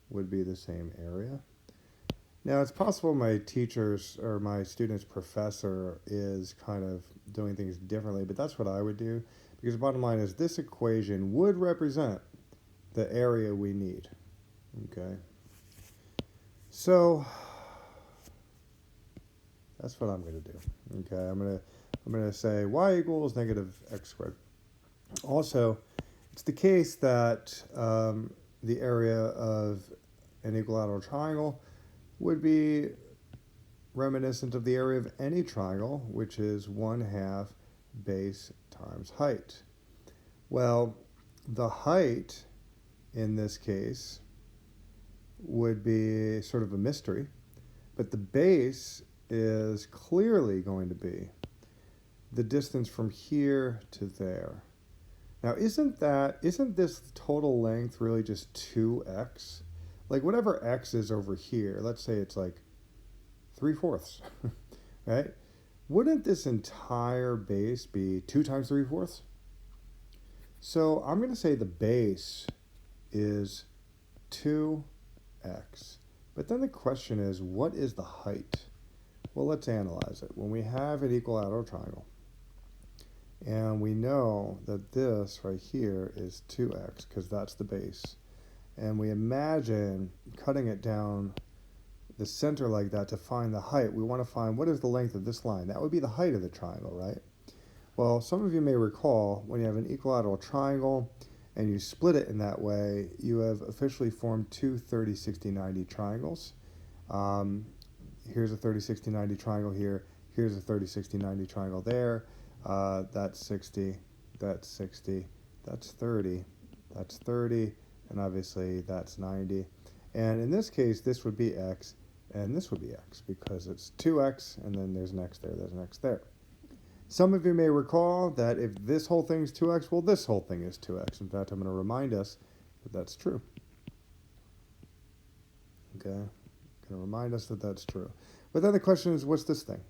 would be the same area. Now, it's possible my teachers or my student's professor is kind of doing things differently, but that's what I would do, because the bottom line is this equation would represent the area we need. Okay? So that's what I'm going to do. Okay, I'm going to say y equals negative x squared. Also, it's the case that the area of an equilateral triangle would be reminiscent of the area of any triangle, which is 1/2 base times height. Well, the height in this case would be sort of a mystery, but the base is clearly going to be the distance from here to there. Now, isn't this total length really just 2x? Like, whatever x is over here, let's say it's like 3/4, right? Wouldn't this entire base be 2 times 3/4? So I'm going to say the base is 2x. But then the question is, what is the height? Well, let's analyze it. When we have an equilateral triangle, and we know that this right here is 2x, because that's the base, and we imagine cutting it down the center like that to find the height, we want to find what is the length of this line. That would be the height of the triangle, right? Well, some of you may recall when you have an equilateral triangle and you split it in that way, you have officially formed two 30, 60, 90 triangles. Here's a 30, 60, 90 triangle here. Here's a 30, 60, 90 triangle there. That's 60, that's 60, that's 30, that's 30, and obviously that's 90. And in this case, this would be x, and this would be x, because it's 2x, and then there's an x there, there's an x there. Some of you may recall that if this whole thing is 2x, well, this whole thing is 2x. In fact, I'm going to remind us that that's true. Okay? I'm going to remind us that that's true. But then the question is, what's this thing?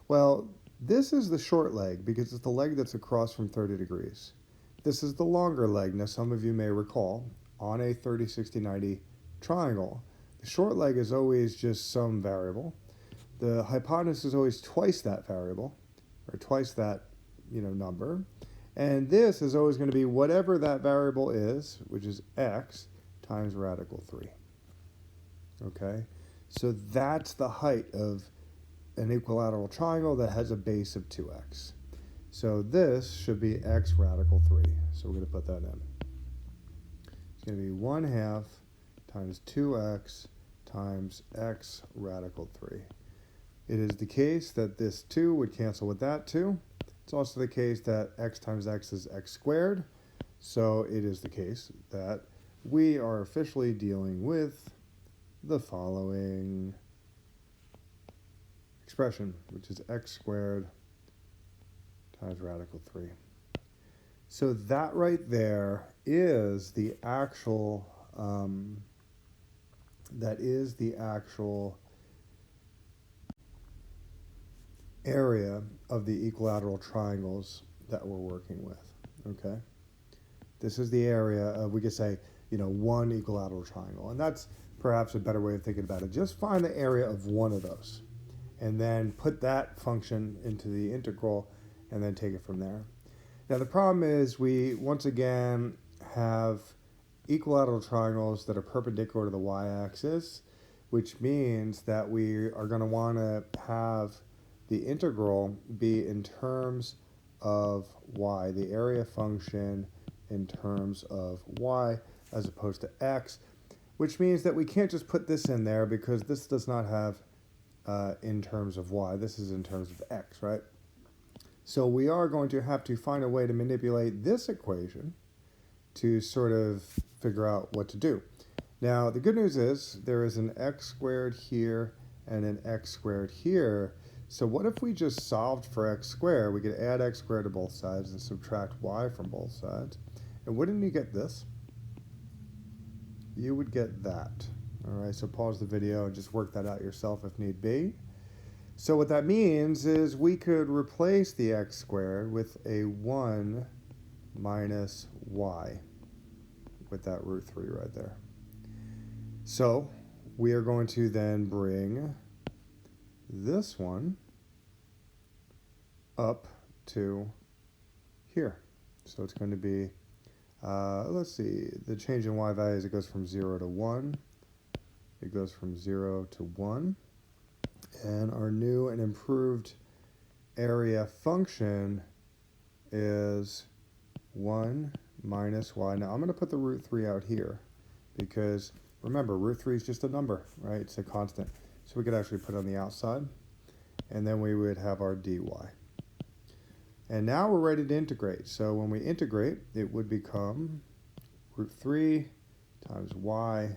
Well, this is the short leg because it's the leg that's across from 30 degrees. This is the longer leg. Now, some of you may recall, on a 30, 60, 90 triangle, the short leg is always just some variable. The hypotenuse is always twice that variable, or twice that, number. And this is always going to be whatever that variable is, which is x, times radical 3. Okay? So that's the height of an equilateral triangle that has a base of 2x. So this should be x radical 3. So we're going to put that in. It's going to be 1/2 times 2x times x radical 3. It is the case that this 2 would cancel with that 2. It's also the case that x times x is x squared. So it is the case that we are officially dealing with the following expression, which is x squared times radical 3. So that right there is the actual, area of the equilateral triangles that we're working with, okay? This is the area of, we could say, one equilateral triangle. And that's perhaps a better way of thinking about it. Just find the area of one of those and then put that function into the integral and then take it from there. Now the problem is we, once again, have equilateral triangles that are perpendicular to the y-axis, which means that we are going to want to have the integral be in terms of y, the area function in terms of y as opposed to x, which means that we can't just put this in there because this does not have in terms of y. This is in terms of x, right? So we are going to have to find a way to manipulate this equation to sort of figure out what to do. Now, the good news is there is an x squared here and an x squared here. So what if we just solved for x squared? We could add x squared to both sides and subtract y from both sides. And wouldn't you get this? You would get that. All right, so pause the video and just work that out yourself if need be. So what that means is we could replace the x squared with a 1 minus y with that root 3 right there. So we are going to then bring this one up to here. So it's going to be, let's see, the change in y values, it goes from 0 to 1. It goes from 0 to 1. And our new and improved area function is 1 minus y. Now I'm going to put the root 3 out here because remember, root 3 is just a number, right? It's a constant. So we could actually put it on the outside, and then we would have our dy. And now we're ready to integrate. So when we integrate, it would become root 3 times y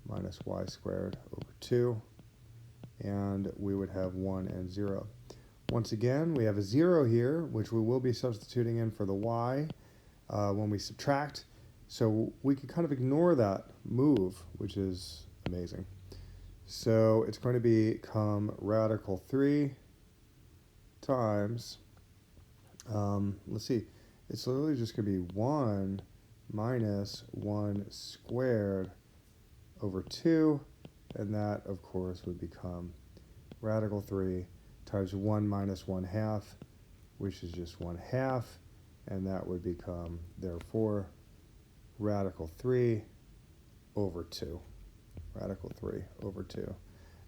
minus y squared over 2, and we would have 1 and 0. Once again, we have a 0 here, which we will be substituting in for the y when we subtract. So we can kind of ignore that move, which is amazing. So it's going to become radical 3 times, let's see, it's literally just going to be 1 minus 1 squared over 2, and that, of course, would become radical 3 times 1 minus 1/2, which is just 1/2, and that would become, therefore, radical 3 over 2. Radical 3 over 2.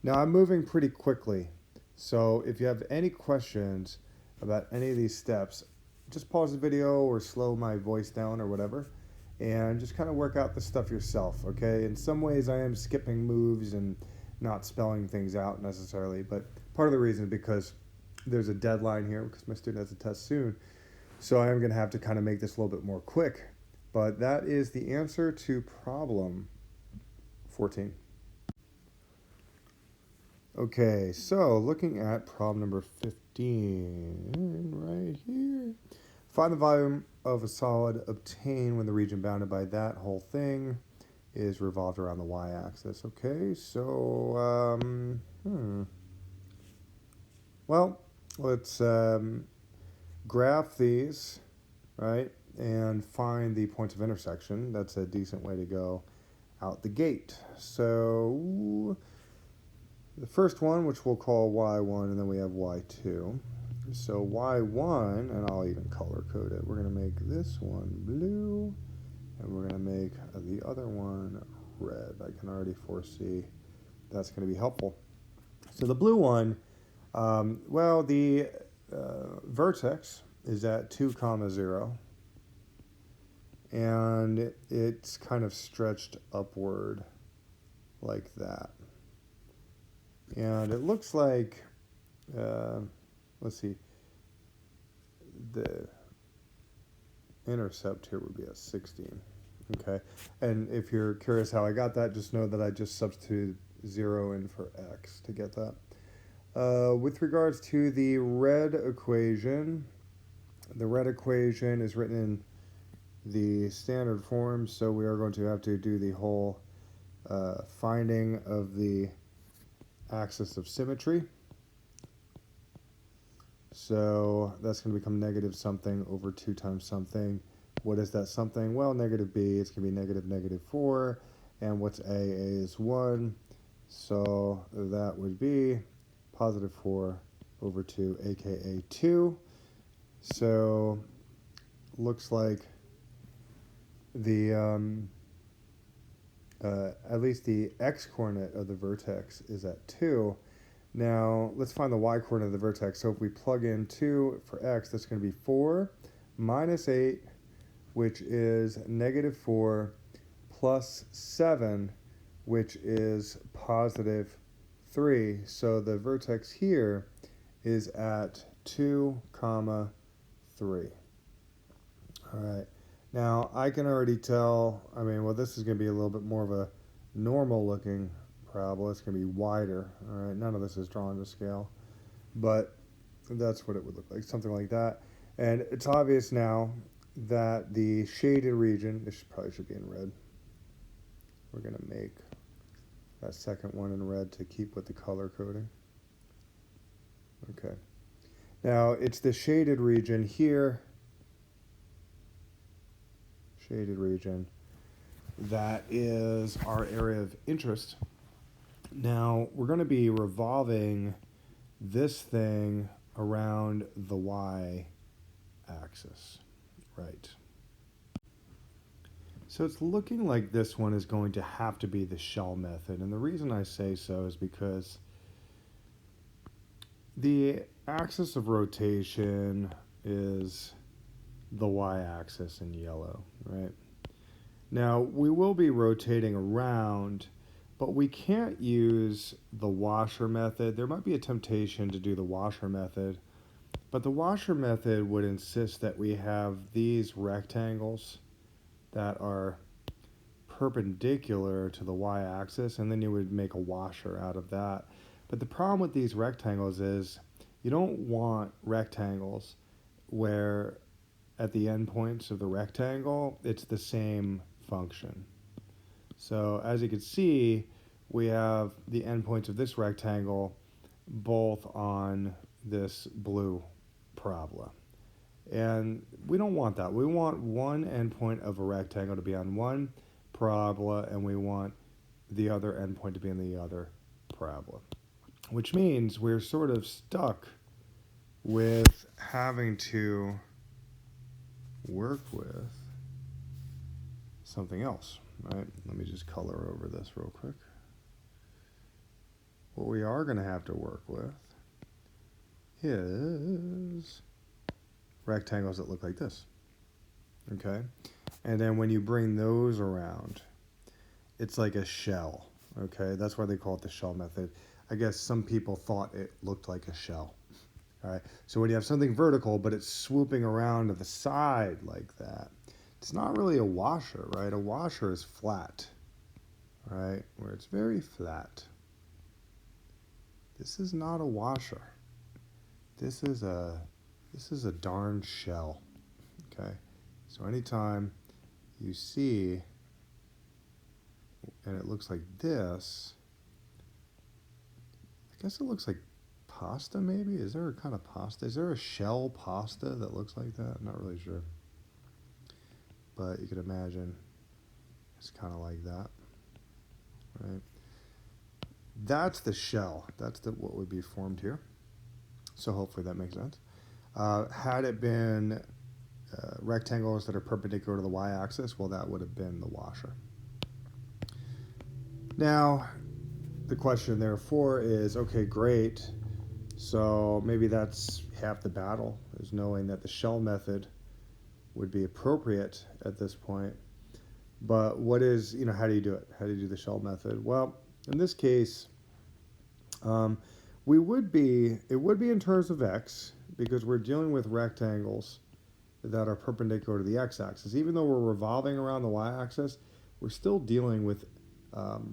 Now, I'm moving pretty quickly, so if you have any questions, about any of these steps, just pause the video or slow my voice down or whatever, and just kind of work out the stuff yourself, okay? In some ways, I am skipping moves and not spelling things out necessarily, but part of the reason is because there's a deadline here because my student has a test soon, so I am going to have to kind of make this a little bit more quick. But that is the answer to problem 14. Okay, so looking at problem number 15 right here. Find the volume of a solid obtained when the region bounded by that whole thing is revolved around the y-axis. Okay, so, well, let's graph these, right, and find the points of intersection. That's a decent way to go out the gate. So the first one, which we'll call y1, and then we have y2. So y1, and I'll even color code it. We're going to make this one blue, and we're going to make the other one red. I can already foresee that's going to be helpful. So the blue one, well, the vertex is at 2, 0, and it's kind of stretched upward like that. And it looks like, let's see, the intercept here would be a 16. Okay, and if you're curious how I got that, just know that I just substituted 0 in for x to get that. With regards to the red equation is written in the standard form, so we are going to have to do the whole finding of the axis of symmetry. So that's going to become negative something over 2 times something. What is that something? Well, negative b, it's going to be negative negative 4. And what's a? A is 1. So that would be positive 4 over 2, aka 2. So looks like the at least the x-coordinate of the vertex is at 2. Now, let's find the y-coordinate of the vertex. So if we plug in 2 for x, that's going to be 4 minus 8, which is negative 4, plus 7, which is positive 3. So the vertex here is at 2, 3. All right. Now, I can already tell, well, this is going to be a little bit more of a normal-looking parabola. It's going to be wider. All right. None of this is drawn to scale, but that's what it would look like, something like that. And it's obvious now that the shaded region, this probably should be in red. We're going to make that second one in red to keep with the color coding. Okay. Now, it's the shaded region here, shaded region, that is our area of interest. Now, we're going to be revolving this thing around the y-axis, right? So it's looking like this one is going to have to be the shell method. And the reason I say so is because the axis of rotation is the y-axis in yellow, right? Now, we will be rotating around, but we can't use the washer method. There might be a temptation to do the washer method, but the washer method would insist that we have these rectangles that are perpendicular to the y-axis, and then you would make a washer out of that. But the problem with these rectangles is you don't want rectangles where at the endpoints of the rectangle it's the same function. So as you can see, we have the endpoints of this rectangle both on this blue parabola. And we don't want that. We want one endpoint of a rectangle to be on one parabola, and we want the other endpoint to be on the other parabola. Which means we're sort of stuck with having to work with something else, right? Let me just color over this real quick. What we are going to have to work with is rectangles that look like this. Okay? And then when you bring those around, it's like a shell. Okay? That's why they call it the shell method. I guess some people thought it looked like a shell. All right? So when you have something vertical, but it's swooping around to the side like that, it's not really a washer, right? A washer is flat, right? Where it's very flat. This is not a washer. This is a darn shell. Okay? So anytime you see, and it looks like this, I guess it looks like pasta maybe? Is there a kind of pasta? Is there a shell pasta that looks like that? I'm not really sure. But you could imagine it's kind of like that, right? That's the shell. That's what would be formed here. So hopefully that makes sense. Had it been rectangles that are perpendicular to the y-axis, well, that would have been the washer. Now, the question therefore is, okay, great. So maybe that's half the battle, is knowing that the shell method would be appropriate at this point. But what is, how do you do it? How do you do the shell method? Well, in this case, it would be in terms of x, because we're dealing with rectangles that are perpendicular to the x-axis. Even though we're revolving around the y-axis, we're still dealing with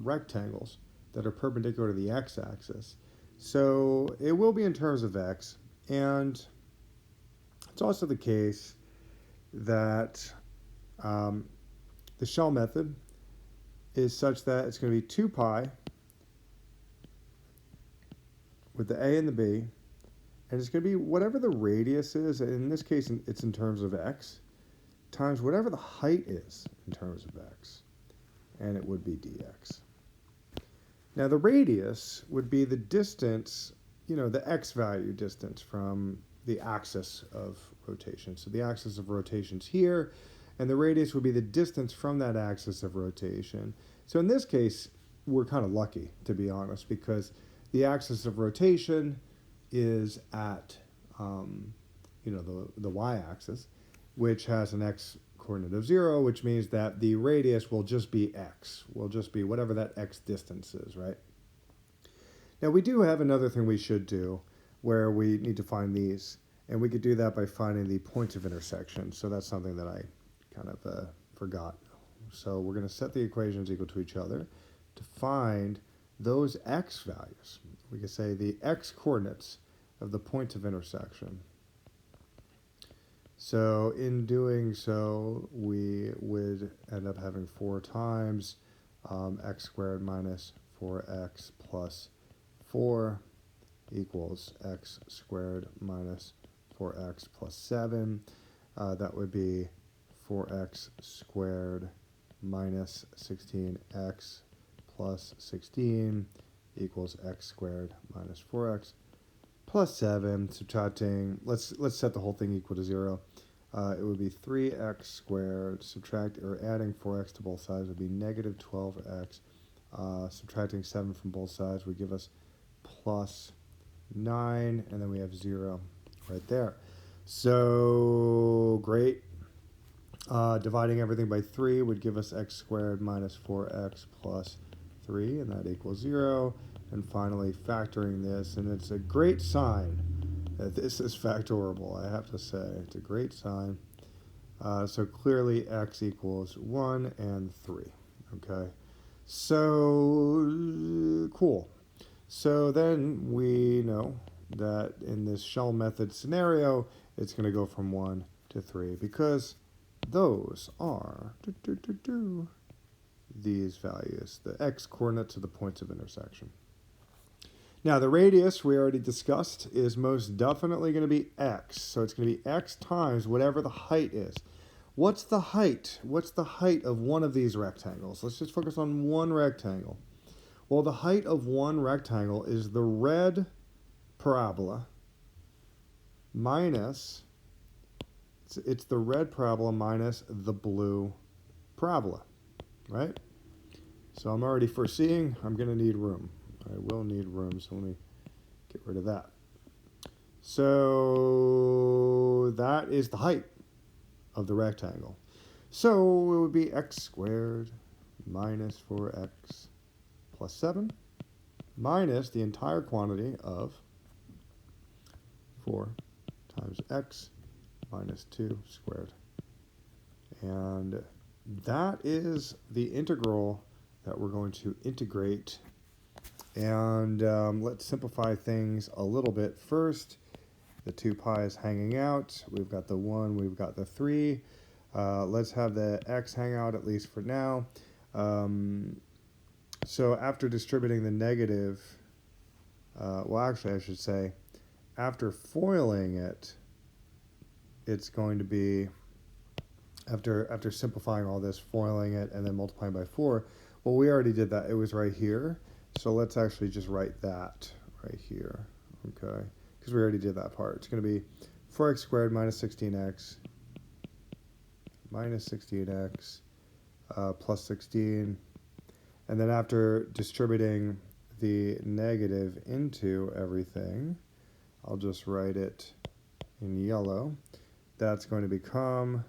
rectangles that are perpendicular to the x-axis. So it will be in terms of x, and it's also the case that the shell method is such that it's going to be 2 pi with the a and the b, and it's going to be whatever the radius is, and in this case it's in terms of x, times whatever the height is in terms of x, and it would be dx. Now the radius would be the distance, the x value distance from the axis of rotation. So the axis of rotation is here, and the radius would be the distance from that axis of rotation. So in this case, we're kind of lucky, to be honest, because the axis of rotation is at, the y-axis, which has an x coordinate of 0, which means that the radius will just be x, will just be whatever that x distance is, right? Now we do have another thing we should do where we need to find these, and we could do that by finding the points of intersection. So that's something that I kind of forgot. So we're going to set the equations equal to each other to find those x values. We could say the x coordinates of the points of intersection. So in doing so, we would end up having 4 times x squared minus 4x plus 4 equals x squared minus 4x plus 7. That would be 4x squared minus 16x plus 16 equals x squared minus 4x plus 7. Subtracting, let's set the whole thing equal to 0. It would be 3x squared, adding 4x to both sides would be negative 12x. Subtracting 7 from both sides would give us plus 9, and then we have 0 right there. So great. Dividing everything by 3 would give us x squared minus 4x plus 3, and that equals 0. And finally, factoring this, and it's a great sign that this is factorable, I have to say. It's a great sign. So clearly x equals 1 and 3. Okay, so cool. So then we know that in this shell method scenario, it's going to go from 1 to 3 because those are these values, the x coordinates of the points of intersection. Now the radius we already discussed is most definitely going to be x. So it's going to be x times whatever the height is. What's the height? What's the height of one of these rectangles? Let's just focus on one rectangle. Well, the height of one rectangle is the red parabola minus, it's the red parabola minus the blue parabola, right? So I'm already foreseeing I'm going to need room. I will need room, so let me get rid of that. So that is the height of the rectangle. So it would be x squared minus 4x plus 7 minus the entire quantity of 4 times x minus 2 squared. And that is the integral that we're going to integrate. And let's simplify things a little bit. First, the 2 pi is hanging out. We've got the 1, we've got the 3. Let's have the x hang out at least for now. So after distributing the negative, well, actually I should say, after foiling it, it's going to be, after simplifying all this, foiling it, and then multiplying by 4, well, we already did that. It was right here. So let's actually just write that right here, okay? Because we already did that part. It's going to be 4x squared minus 16x plus 16. And then after distributing the negative into everything, I'll just write it in yellow. That's going to become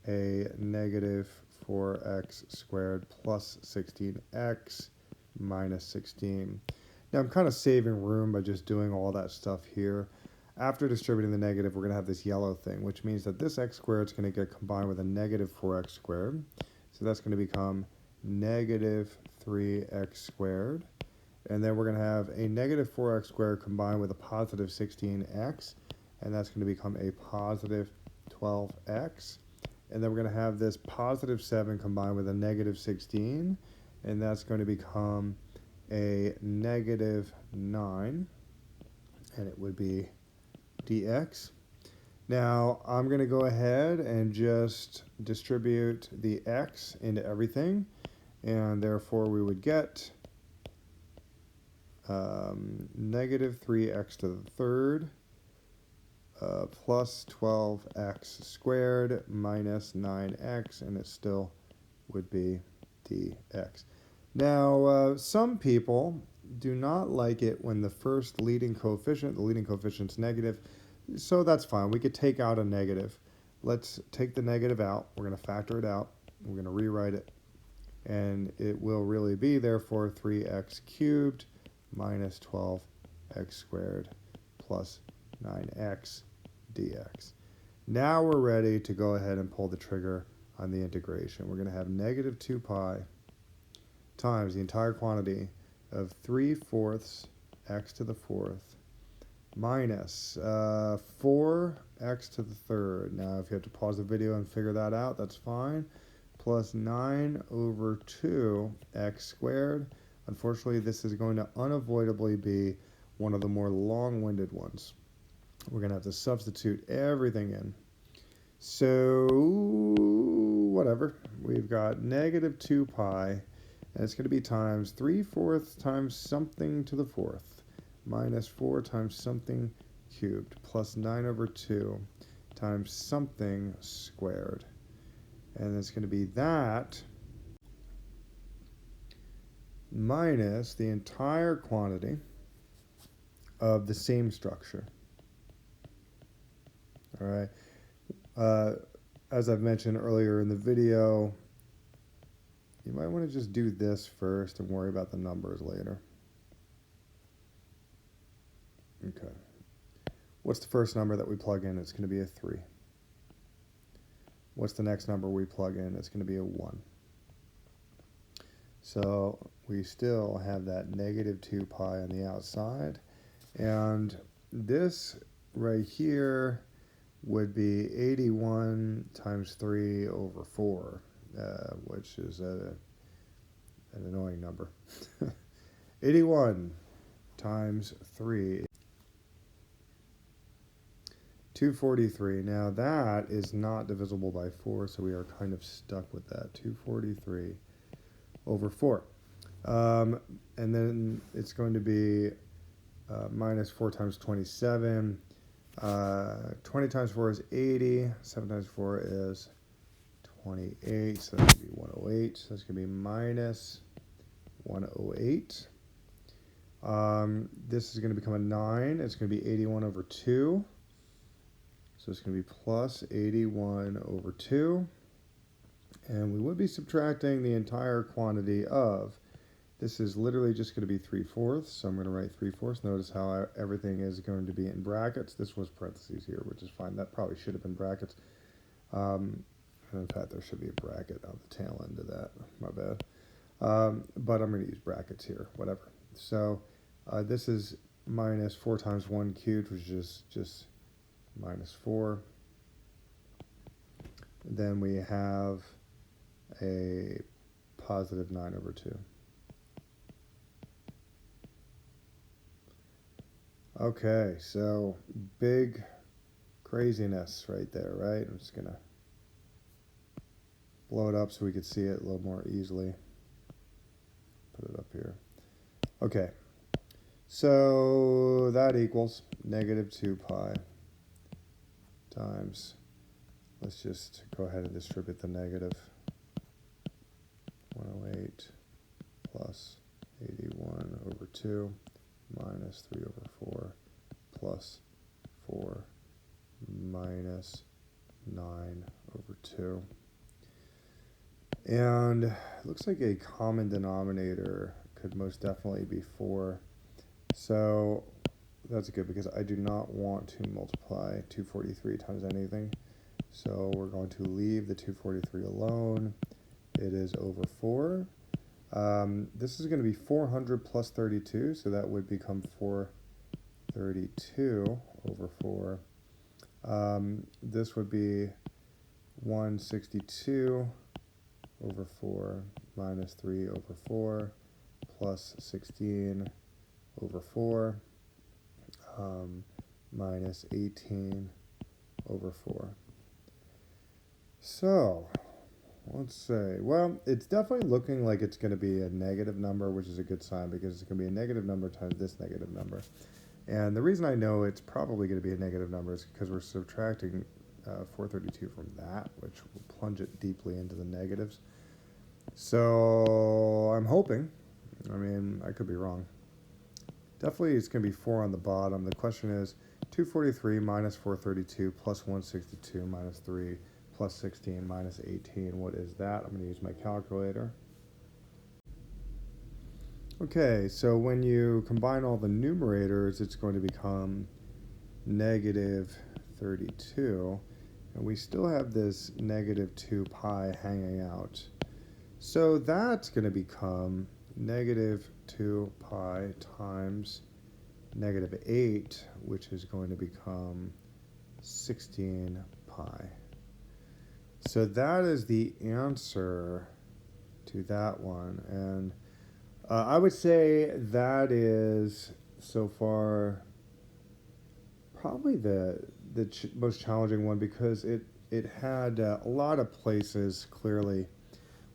a negative 4x squared plus 16x minus 16. Now I'm kind of saving room by just doing all that stuff here. After distributing the negative, we're going to have this yellow thing, which means that this x squared is going to get combined with a negative 4x squared. So that's going to become negative 3x squared. And then we're going to have a negative 4x squared combined with a positive 16x. And that's going to become a positive 12x. And then we're going to have this positive 7 combined with a negative 16. And that's going to become a negative 9. And it would be dx. Now, I'm going to go ahead and just distribute the x into everything. And therefore, we would get negative 3x to the third plus 12x squared minus 9x, and it still would be dx. Now, some people do not like it when the first leading coefficient, the leading coefficient's negative, so that's fine. We could take out a negative. Let's take the negative out. We're going to factor it out. We're going to rewrite it, and it will really be, therefore, 3x cubed minus 12x squared plus 9x dx. Now we're ready to go ahead and pull the trigger on the integration. We're going to have negative 2 pi times the entire quantity of 3/4 x to the 4th minus 4x to the 3rd. Now if you have to pause the video and figure that out, that's fine. Plus 9 over 2x squared. Unfortunately, this is going to unavoidably be one of the more long-winded ones. We're going to have to substitute everything in. So, whatever. We've got negative 2 pi, and it's going to be times 3/4 times something to the 4th, minus 4 times something cubed, plus 9 over 2 times something squared. And it's going to be that minus the entire quantity of the same structure. All right. As I've mentioned earlier in the video, you might want to just do this first and worry about the numbers later. Okay. What's the first number that we plug in? It's going to be a 3. What's the next number we plug in? It's going to be a 1. So we still have that negative 2 pi on the outside. And this right here would be 81 times 3 over 4, which is an annoying number. 81 times 3, 243. Now that is not divisible by 4, so we are kind of stuck with that. 243 over 4. And then it's going to be minus 4 times 27. 20 times 4 is 80. 7 times 4 is 28. So that's going to be 108. So that's going to be minus 108. This is going to become a 9. It's going to be 81 over 2. So it's going to be plus 81 over 2. And we would be subtracting the entire quantity of, this is literally just going to be 3/4. So I'm going to write 3/4. Notice how everything is going to be in brackets. This was parentheses here, which is fine. That probably should have been brackets. And in fact, there should be a bracket on the tail end of that. My bad. But I'm going to use brackets here, whatever. So this is minus 4 times 1 cubed, which is just minus 4. Then we have a positive 9 over 2. Okay, so big craziness right there, right? I'm just going to blow it up so we could see it a little more easily. Put it up here. Okay, so that equals negative 2 pi times, let's just go ahead and distribute the negative, 108 plus 81 over 2 minus 3 over 4 plus 4 minus 9 over 2. And it looks like a common denominator could most definitely be 4. So that's good because I do not want to multiply 243 times anything. So we're going to leave the 243 alone. It is over 4. This is going to be 400 plus 32, so that would become 432 over 4. This would be 162 over 4 minus 3 over 4 plus 16 over 4 minus 18 over 4. So, let's say, well, it's definitely looking like it's going to be a negative number, which is a good sign because it's going to be a negative number times this negative number. And the reason I know it's probably going to be a negative number is because we're subtracting 432 from that, which will plunge it deeply into the negatives. So I'm hoping, I mean, I could be wrong. Definitely it's going to be 4 on the bottom. The question is 243 minus 432 plus 162 minus 3 plus 16 minus 18. What is that? I'm going to use my calculator. Okay, so when you combine all the numerators, it's going to become negative 32. And we still have this negative 2 pi hanging out. So that's going to become negative 2 pi times negative 8, which is going to become 16 pi. So that is the answer to that one. And I would say that is, so far, probably the most challenging one because it had a lot of places, clearly,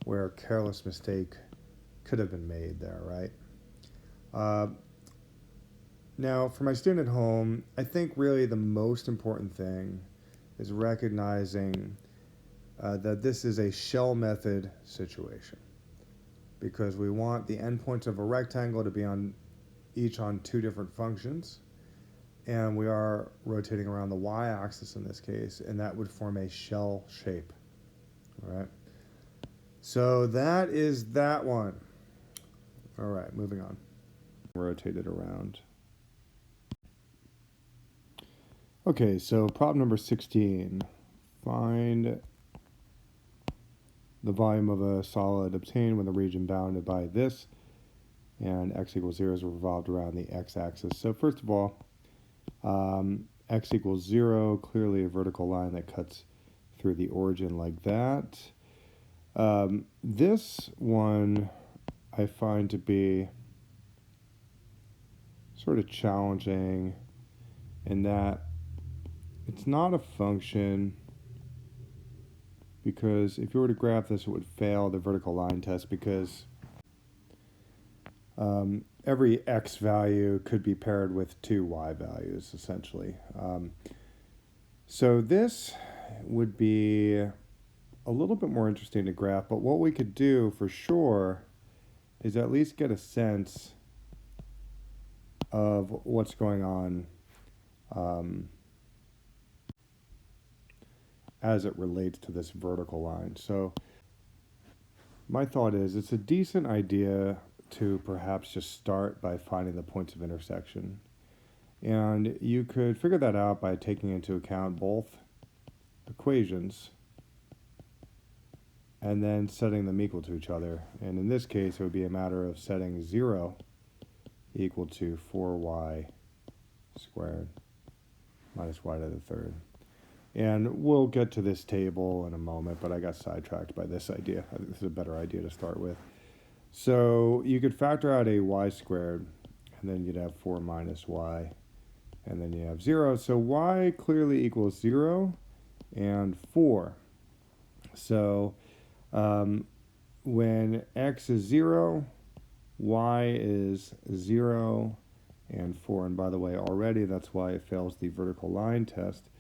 where a careless mistake could have been made there, right? Now, for my student at home, I think really the most important thing is recognizing that this is a shell method situation because we want the endpoints of a rectangle to be each on 2 different functions, and we are rotating around the y-axis in this case, and that would form a shell shape, all right? So that is that one. All right, moving on. Rotate it around. Okay, so problem number 16. Find the volume of a solid obtained when the region bounded by this, and x equals 0 is revolved around the x-axis. So first of all, x equals 0, clearly a vertical line that cuts through the origin like that. This one I find to be sort of challenging in that it's not a function, because if you were to graph this, it would fail the vertical line test because every x value could be paired with 2 y values, essentially. So this would be a little bit more interesting to graph, but what we could do for sure is at least get a sense of what's going on as it relates to this vertical line. So my thought is it's a decent idea to perhaps just start by finding the points of intersection. And you could figure that out by taking into account both equations and then setting them equal to each other. And in this case, it would be a matter of setting 0 equal to 4y squared minus y to the third. And we'll get to this table in a moment, but I got sidetracked by this idea. I think this is a better idea to start with. So you could factor out a y squared, and then you'd have 4 minus y, and then you have 0. So y clearly equals 0 and 4. So when x is 0, y is 0 and 4. And by the way, already that's why it fails the vertical line test.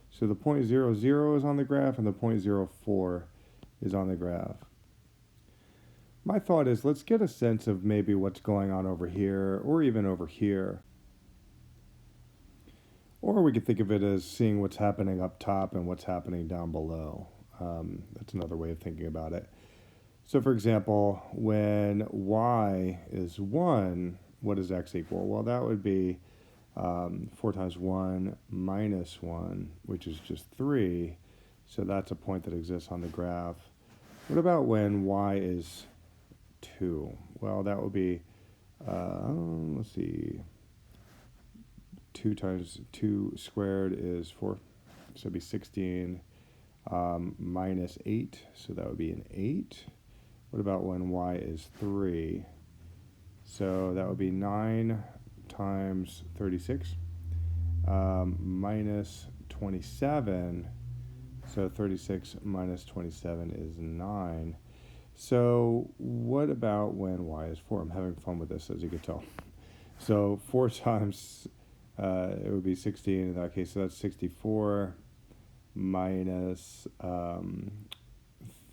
So the point 0, 0 is on the graph, and the point 0, 4 is on the graph. My thought is, let's get a sense of maybe what's going on over here, or even over here. Or we could think of it as seeing what's happening up top and what's happening down below. That's another way of thinking about it. So for example, when y is 1, what does x equal? Well, that would be 4 times 1 minus 1, which is just 3. So that's a point that exists on the graph. What about when y is 2? Well, that would be, let's see, 2 times 2 squared is 4. So it'd be 16 minus 8. So that would be an 8. What about when y is 3? So that would be 9 times 36 minus 27. So 36 minus 27 is 9. So what about when y is 4? I'm having fun with this, as you can tell. So 4 times, it would be 16 in that case. So that's 64 minus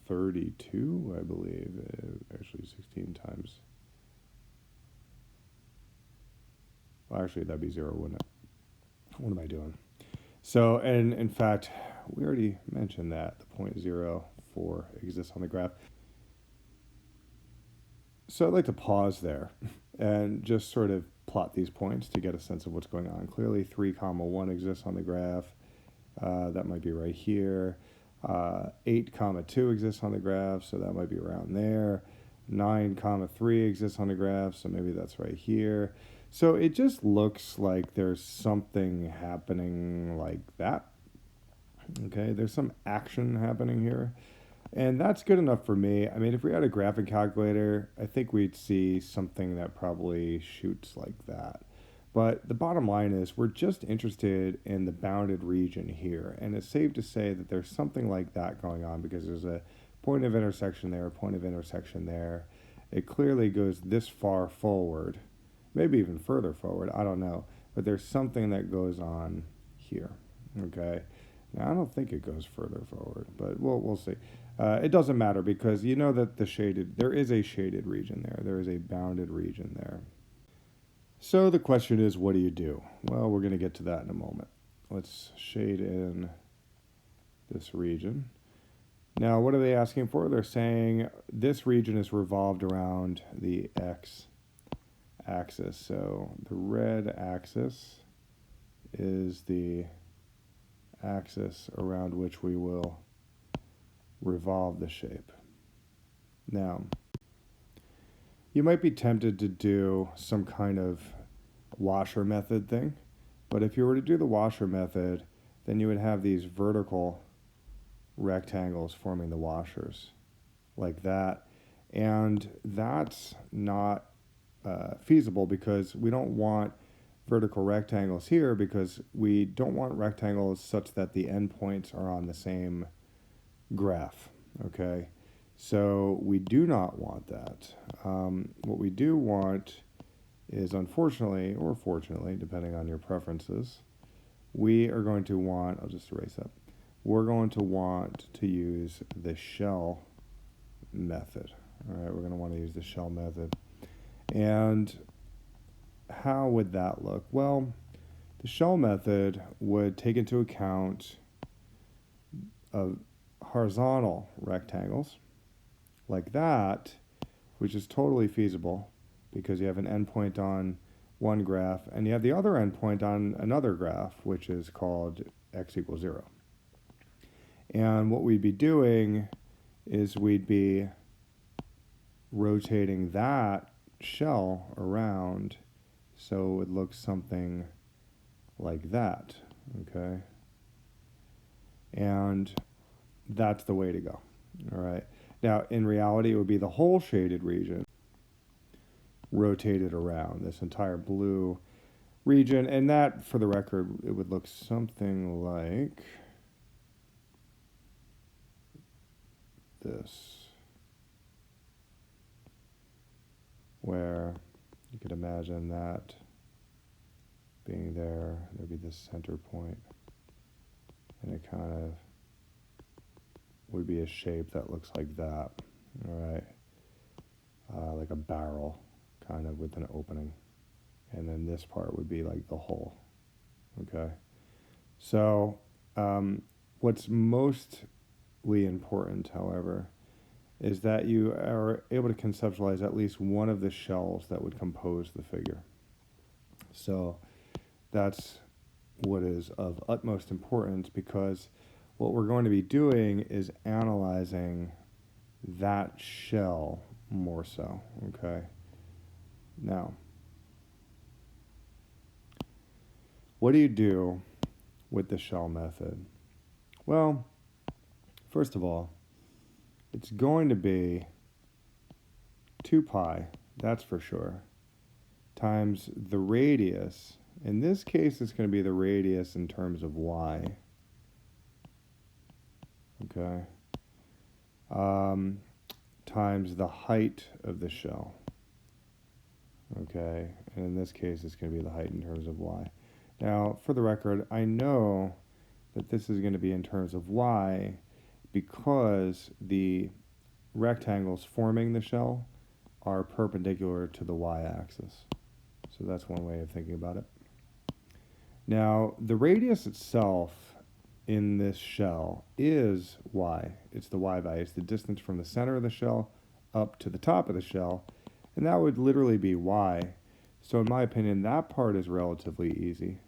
32, I believe. Actually, 16 times. Well, actually, that'd be 0, wouldn't it? What am I doing? So, and in fact, we already mentioned that the point 0, 4 exists on the graph. So I'd like to pause there and just sort of plot these points to get a sense of what's going on. Clearly, 3, 1 exists on the graph. That might be right here. 8, 2 exists on the graph, so that might be around there. 9, 3 exists on the graph, so maybe that's right here. So it just looks like there's something happening like that. Okay, there's some action happening here. And that's good enough for me. I mean, if we had a graphing calculator, I think we'd see something that probably shoots like that. But the bottom line is we're just interested in the bounded region here. And it's safe to say that there's something like that going on because there's a point of intersection there, a point of intersection there. It clearly goes this far forward, maybe even further forward, I don't know. But there's something that goes on here, okay? Now, I don't think it goes further forward, but we'll see. It doesn't matter because you know that there is a shaded region there. There is a bounded region there. So the question is, what do you do? Well, we're going to get to that in a moment. Let's shade in this region. Now, what are they asking for? They're saying this region is revolved around the x-axis. So the red axis is the axis around which we will revolve the shape. Now, you might be tempted to do some kind of washer method thing, but if you were to do the washer method, then you would have these vertical rectangles forming the washers like that, and that's not feasible because we don't want vertical rectangles here because we don't want rectangles such that the endpoints are on the same graph, okay? So we do not want that. What we do want is, unfortunately, or fortunately, depending on your preferences, we are going to want, I'll just erase that, we're going to want to use the shell method. All right, we're going to want to use the shell method. And how would that look? Well, the shell method would take into account horizontal rectangles like that, which is totally feasible because you have an endpoint on one graph and you have the other endpoint on another graph, which is called x equals 0. And what we'd be doing is we'd be rotating that shell around so it looks something like that, okay? And that's the way to go, all right? Now, in reality, it would be the whole shaded region rotated around, this entire blue region, and that, for the record, it would look something like this, where you could imagine that being there, there'd be this center point, and it kind of would be a shape that looks like that, all right? Like a barrel, kind of with an opening. And then this part would be like the hole, okay? So what's mostly important, however, is that you are able to conceptualize at least one of the shells that would compose the figure. So that's what is of utmost importance, because what we're going to be doing is analyzing that shell more so, okay? Now, what do you do with the shell method? Well, first of all, it's going to be 2 pi, that's for sure, times the radius. In this case, it's going to be the radius in terms of y, okay, times the height of the shell, okay, and in this case, it's going to be the height in terms of y. Now, for the record, I know that this is going to be in terms of y because the rectangles forming the shell are perpendicular to the y-axis. So that's one way of thinking about it. Now, the radius itself in this shell is y. It's the y value. It's the distance from the center of the shell up to the top of the shell, and that would literally be y. So in my opinion, that part is relatively easy.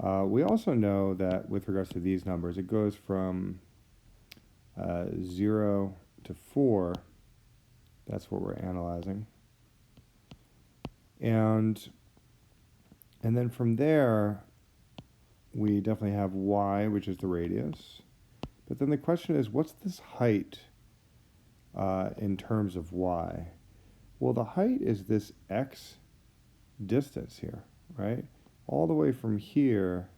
We also know that with regards to these numbers, it goes from 0 to 4. That's what we're analyzing. And then from there, we definitely have y, which is the radius. But then the question is, what's this height in terms of y? Well, the height is this x distance here, right? All the way from here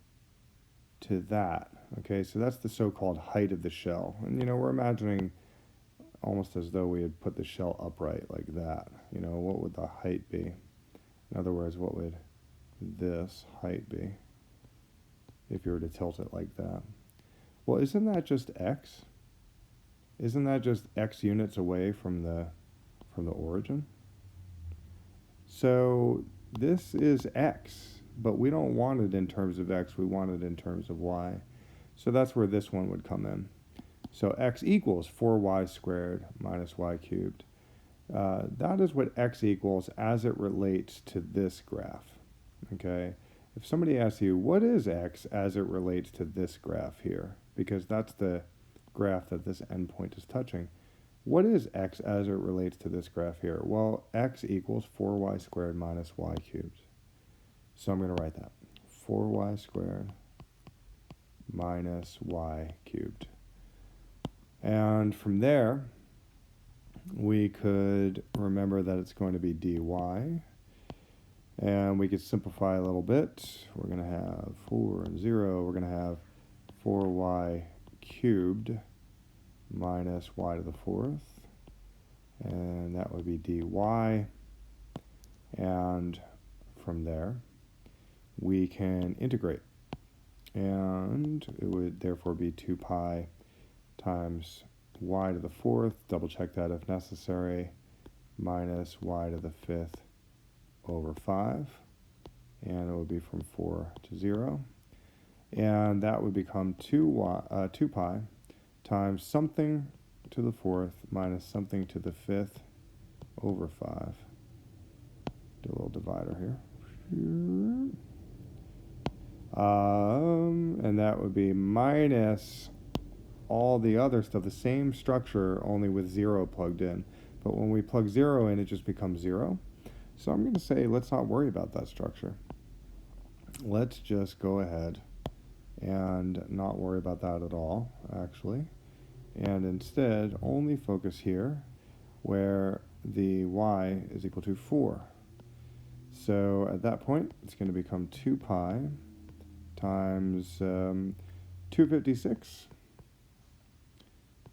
to that, okay? So that's the so-called height of the shell. And, you know, we're imagining almost as though we had put the shell upright like that. You know, what would the height be? In other words, what would this height be if you were to tilt it like that? Well, isn't that just x? Isn't that just x units away from the origin? So this is x, but we don't want it in terms of x, we want it in terms of y. So that's where this one would come in. So x equals 4y squared minus y cubed. That is what x equals as it relates to this graph, okay? If somebody asks you, what is x as it relates to this graph here? Because that's the graph that this endpoint is touching. What is x as it relates to this graph here? Well, x equals 4y squared minus y cubed. So I'm going to write that. 4y squared minus y cubed. And from there, we could remember that it's going to be dy. And we could simplify a little bit. We're going to have 4 and 0. We're going to have 4y cubed minus y to the 4th. And that would be dy. And from there, we can integrate. And it would therefore be 2 pi times y to the 4th, double check that if necessary, minus y to the 5th over 5. and it would be from 4 to 0. And that would become 2 pi times something to the 4th minus something to the 5th over 5. Do a little divider here. And that would be minus all the other stuff, the same structure, only with 0 plugged in. But when we plug 0 in, it just becomes 0. So I'm going to say let's not worry about that structure. Let's just go ahead and not worry about that at all, actually. And instead, only focus here where the y is equal to 4. So at that point, it's going to become 2 pi times 256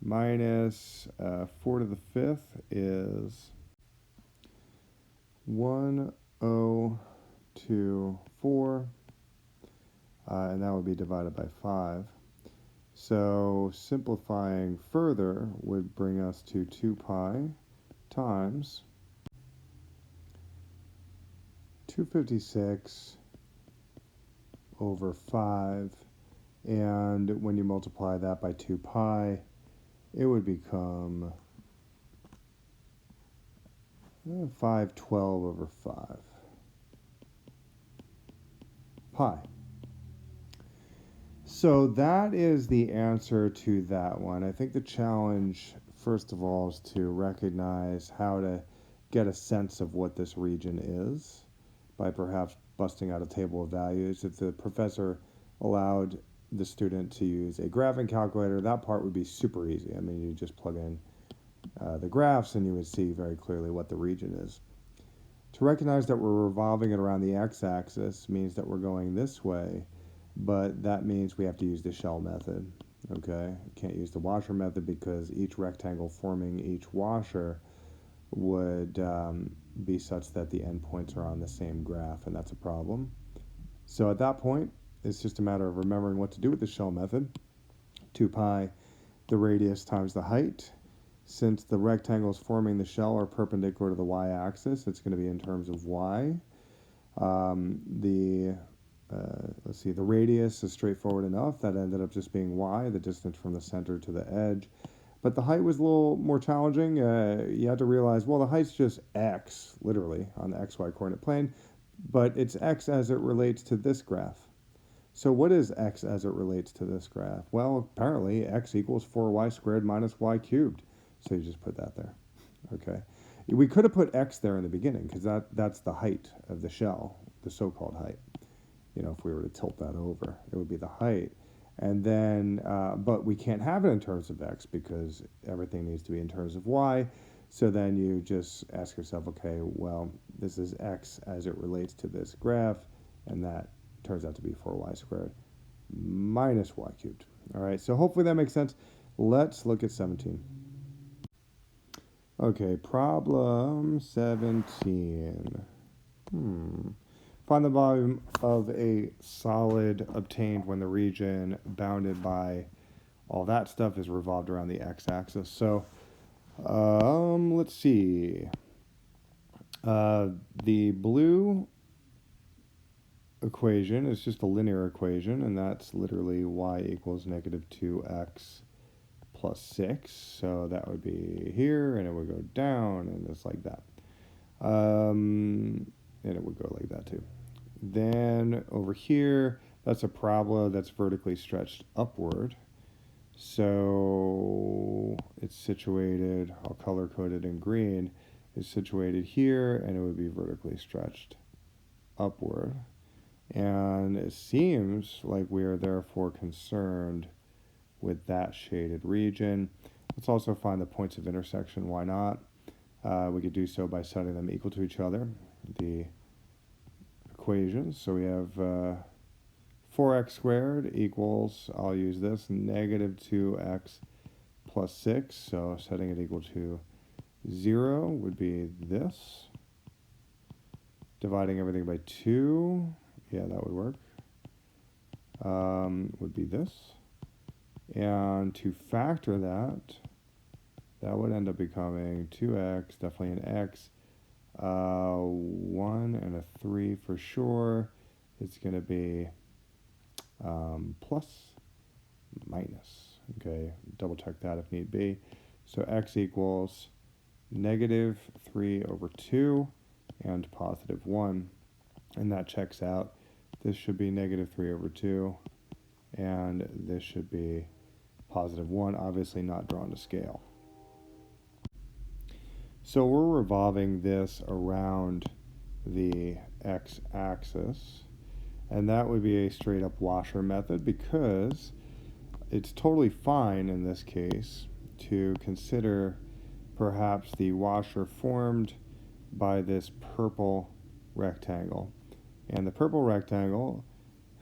minus 4 to the 5th is 1024, and that would be divided by 5. So simplifying further would bring us to 2 pi times 256 over 5, and when you multiply that by 2 pi, it would become 512 over 5 pi. So that is the answer to that one. I think the challenge, first of all, is to recognize how to get a sense of what this region is by perhaps busting out a table of values. If the professor allowed the student to use a graphing calculator, that part would be super easy. I mean, you just plug in the graphs and you would see very clearly what the region is. To recognize that we're revolving it around the x-axis means that we're going this way, but that means we have to use the shell method. Okay, can't use the washer method because each rectangle forming each washer would be such that the endpoints are on the same graph, and that's a problem. So at that point, it's just a matter of remembering what to do with the shell method. 2 pi, the radius times the height. Since the rectangles forming the shell are perpendicular to the y-axis, it's going to be in terms of y. Let's see, the radius is straightforward enough. That ended up just being y, the distance from the center to the edge. But the height was a little more challenging. You had to realize, well, the height's just x, literally, on the xy coordinate plane, but it's x as it relates to this graph. So what is x as it relates to this graph? Well, apparently x equals 4y squared minus y cubed. So you just put that there. Okay. We could have put x there in the beginning because that's the height of the shell, the so-called height. You know, if we were to tilt that over, it would be the height. And then, but we can't have it in terms of x because everything needs to be in terms of y. So then you just ask yourself, okay, well, this is x as it relates to this graph, and that turns out to be 4y squared minus y cubed. All right, so hopefully that makes sense. Let's look at 17. Okay, problem 17. Find the volume of a solid obtained when the region bounded by all that stuff is revolved around the x-axis. So, let's see. The blue equation is just a linear equation, and that's literally y equals negative 2x plus 6. So that would be here, and it would go down, and just like that. And it would go like that too. Then over here, that's a parabola that's vertically stretched upward. So it's situated, I'll color code it in green, is situated here, and it would be vertically stretched upward. And it seems like we are therefore concerned with that shaded region. Let's also find the points of intersection. Why not? We could do so by setting them equal to each other. The equations. So we have 4x squared equals, I'll use this, negative 2x plus 6. So setting it equal to 0 would be this. Dividing everything by 2, yeah, that would work. Would be this. And to factor that, that would end up becoming 2x, definitely an x, 1 and a 3 for sure. is going to be plus, minus. Okay, double check that if need be. So x equals negative 3 over 2 and positive 1. And that checks out. This should be negative 3 over 2. And this should be positive 1, obviously not drawn to scale. So we're revolving this around the x-axis. And that would be a straight up washer method, because it's totally fine in this case to consider perhaps the washer formed by this purple rectangle. And the purple rectangle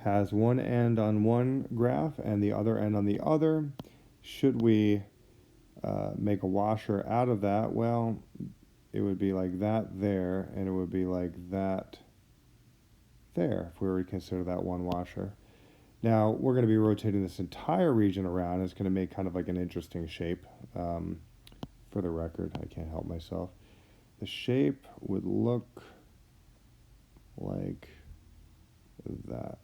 has one end on one graph and the other end on the other. Should we make a washer out of that? Well, it would be like that there, and it would be like that there if we were to consider that one washer. Now, we're going to be rotating this entire region around. It's going to make kind of like an interesting shape. For the record, I can't help myself. The shape would look like that.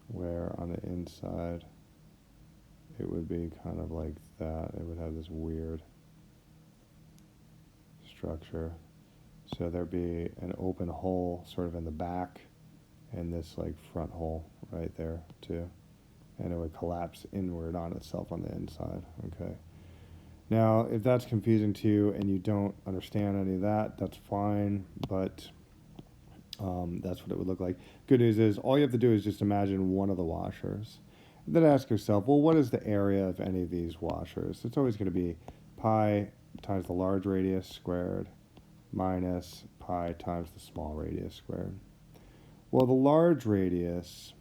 Where on the inside, it would be kind of like that. It would have this weird structure. So there'd be an open hole sort of in the back and this like front hole right there too. And it would collapse inward on itself on the inside. Okay. Now, if that's confusing to you and you don't understand any of that, that's fine, but that's what it would look like. Good news is all you have to do is just imagine one of the washers. And then ask yourself, well, what is the area of any of these washers? It's always going to be pi times the large radius squared minus pi times the small radius squared. Well, the large radius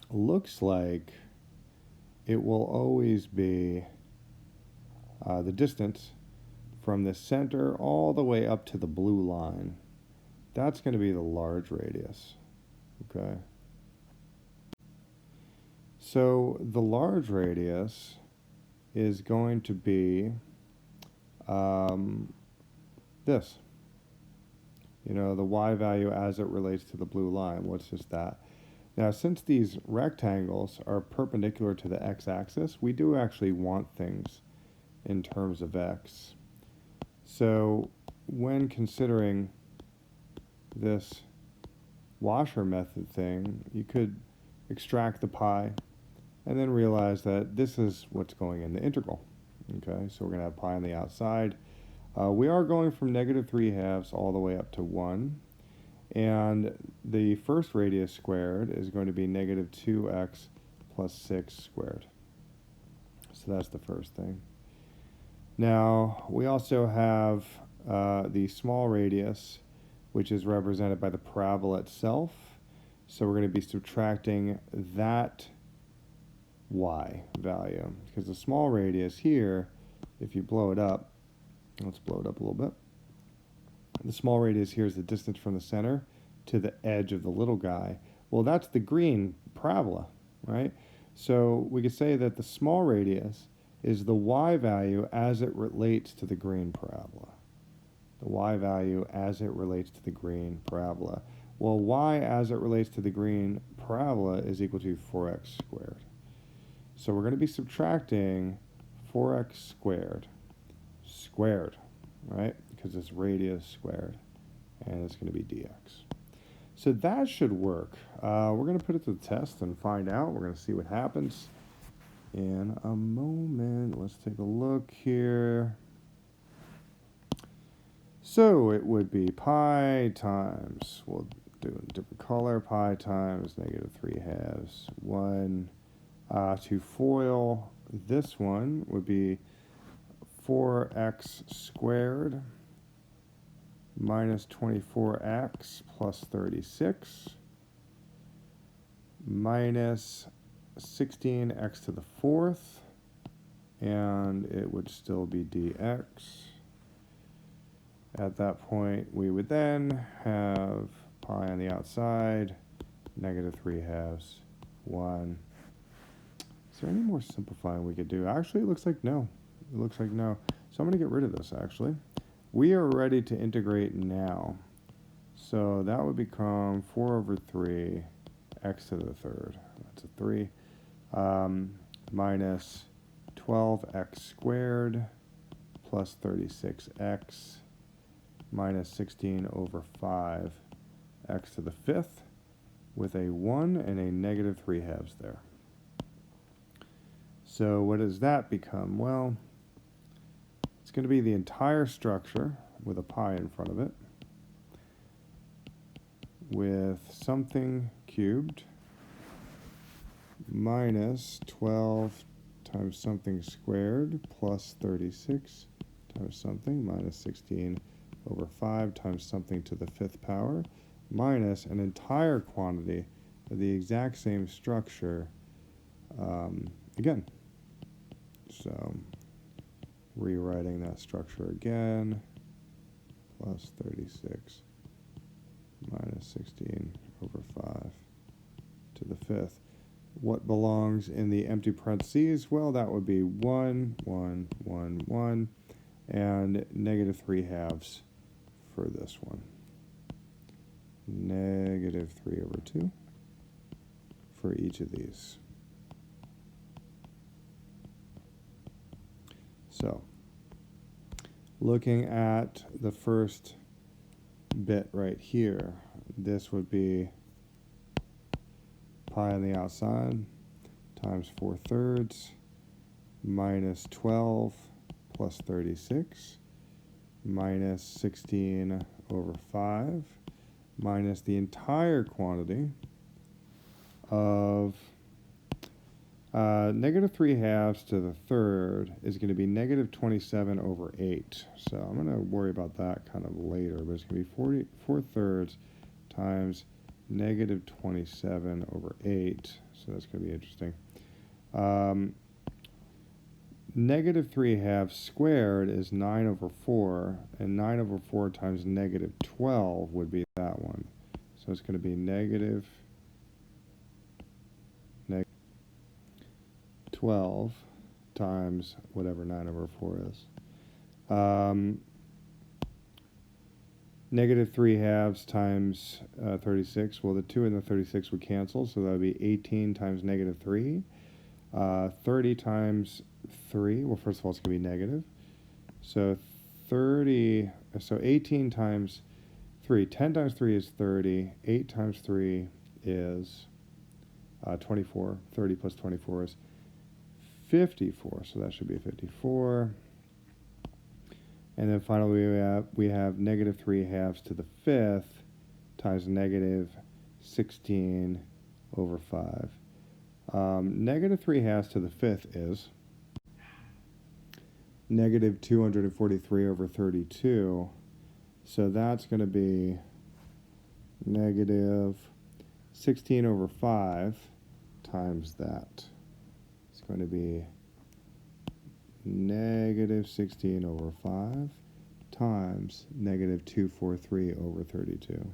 looks like it will always be the distance from the center all the way up to the blue line. That's going to be the large radius. Okay. So the large radius is going to be this. You know, the y value as it relates to the blue line. What's just that? Now, since these rectangles are perpendicular to the x-axis, we do actually want things in terms of x. So when considering this washer method thing, you could extract the pi and then realize that this is what's going in the integral. Okay, so we're going to have pi on the outside. We are going from negative 3/2 all the way up to 1. And the first radius squared is going to be negative 2x plus 6 squared. So that's the first thing. Now, we also have the small radius, which is represented by the parabola itself. So we're going to be subtracting that y value, because the small radius here, if you blow it up, let's blow it up a little bit. The small radius here is the distance from the center to the edge of the little guy. Well, that's the green parabola, right? So we could say that the small radius is the y value as it relates to the green parabola. The y value as it relates to the green parabola. Well, y as it relates to the green parabola is equal to 4x squared. So we're going to be subtracting 4x squared, right? Because it's radius squared, and it's going to be dx. So that should work. We're going to put it to the test and find out. We're going to see what happens in a moment. Let's take a look here. So it would be pi times, we'll do a different color, pi times negative 3/2. 1 to FOIL this one would be 4x squared minus 24x plus 36 minus 16x to the 4th, and it would still be dx. At that point, we would then have pi on the outside, negative 3/2, 1. Is there any more simplifying we could do? Actually, it looks like no. It looks like no. So I'm going to get rid of this, actually. We are ready to integrate now. So that would become 4 over 3 x to the third. That's a 3. Minus 12x squared plus 36x minus 16 over 5 x to the fifth with a 1 and a negative 3 halves there. So what does that become? Well, it's going to be the entire structure with a pi in front of it with something cubed minus 12 times something squared plus 36 times something minus 16 over 5 times something to the fifth power minus an entire quantity of the exact same structure again. So rewriting that structure again, plus 36 minus 16 over 5 to the fifth. What belongs in the empty parentheses? Well, that would be 1, 1, 1, 1, and negative 3 halves for this one. Negative 3 over 2 for each of these. So, looking at the first bit right here, this would be pi on the outside times 4/3 minus 12 plus 36 minus 16 over 5 minus the entire quantity of negative 3 halves to the third is going to be negative 27 over 8. So I'm going to worry about that kind of later, but it's going to be 4/3 times negative 27 over 8. So that's going to be interesting. Negative 3 halves squared is 9 over 4, and 9 over 4 times negative 12 would be that one. So it's going to be negative 12 times whatever 9 over 4 is. Negative 3 halves times 36. Well, the 2 and the 36 would cancel, so that would be 18 times negative 3. 30 times 3. Well, first of all, it's going to be negative. So 18 times 3. 10 times 3 is 30. 8 times 3 is 24. 30 plus 24 is 54. So that should be 54. And then finally we have negative 3 halves to the fifth times negative 16 over 5. Negative 3 halves to the fifth is negative 243 over 32. So that's going to be negative 16 over 5 times that. It's going to be negative 16 over 5 times negative 243 over 32.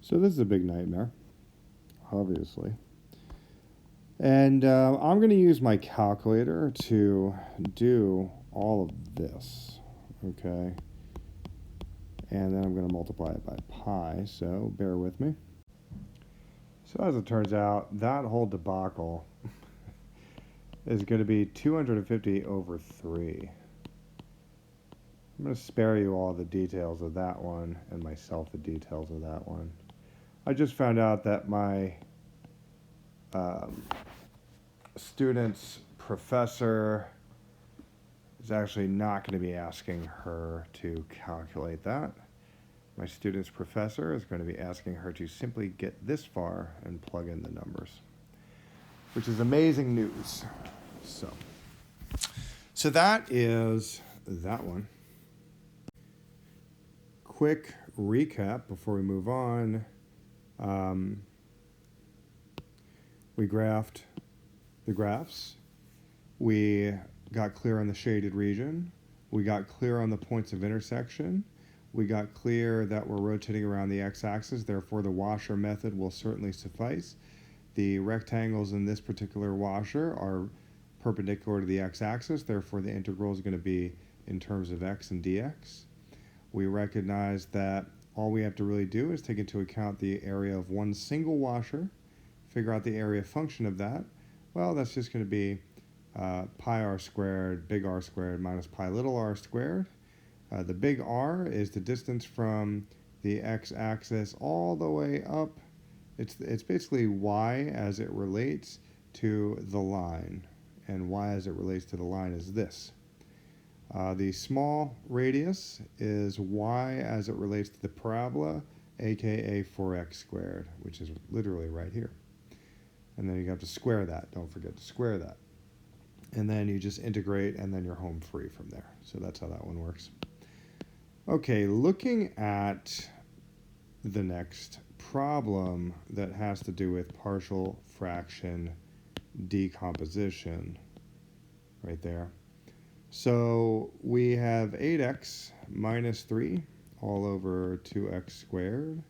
So this is a big nightmare, obviously. And I'm going to use my calculator to do all of this, okay? And then I'm going to multiply it by pi, so bear with me. So as it turns out, that whole debacle is going to be 250 over 3. I'm going to spare you all the details of that one and myself the details of that one. I just found out that my student's professor is actually not going to be asking her to calculate that. My student's professor is going to be asking her to simply get this far and plug in the numbers, which is amazing news. So that is that one. Quick recap before we move on. We graphed the graphs. We got clear on the shaded region. We got clear on the points of intersection. We got clear that we're rotating around the x-axis, therefore the washer method will certainly suffice. The rectangles in this particular washer are perpendicular to the x-axis. Therefore, the integral is going to be in terms of x and dx. We recognize that all we have to really do is take into account the area of one single washer, figure out the area function of that. Well, that's just going to be pi r squared, big R squared, minus pi little r squared. The big R is the distance from the x-axis all the way up. It's basically y as it relates to the line, and y as it relates to the line is this. The small radius is y as it relates to the parabola, aka 4x squared, which is literally right here. And then you have to square that. Don't forget to square that. And then you just integrate, and then you're home free from there. So that's how that one works. Okay, looking at the next problem that has to do with partial fraction decomposition right there. So we have 8x minus 3 all over 2x squared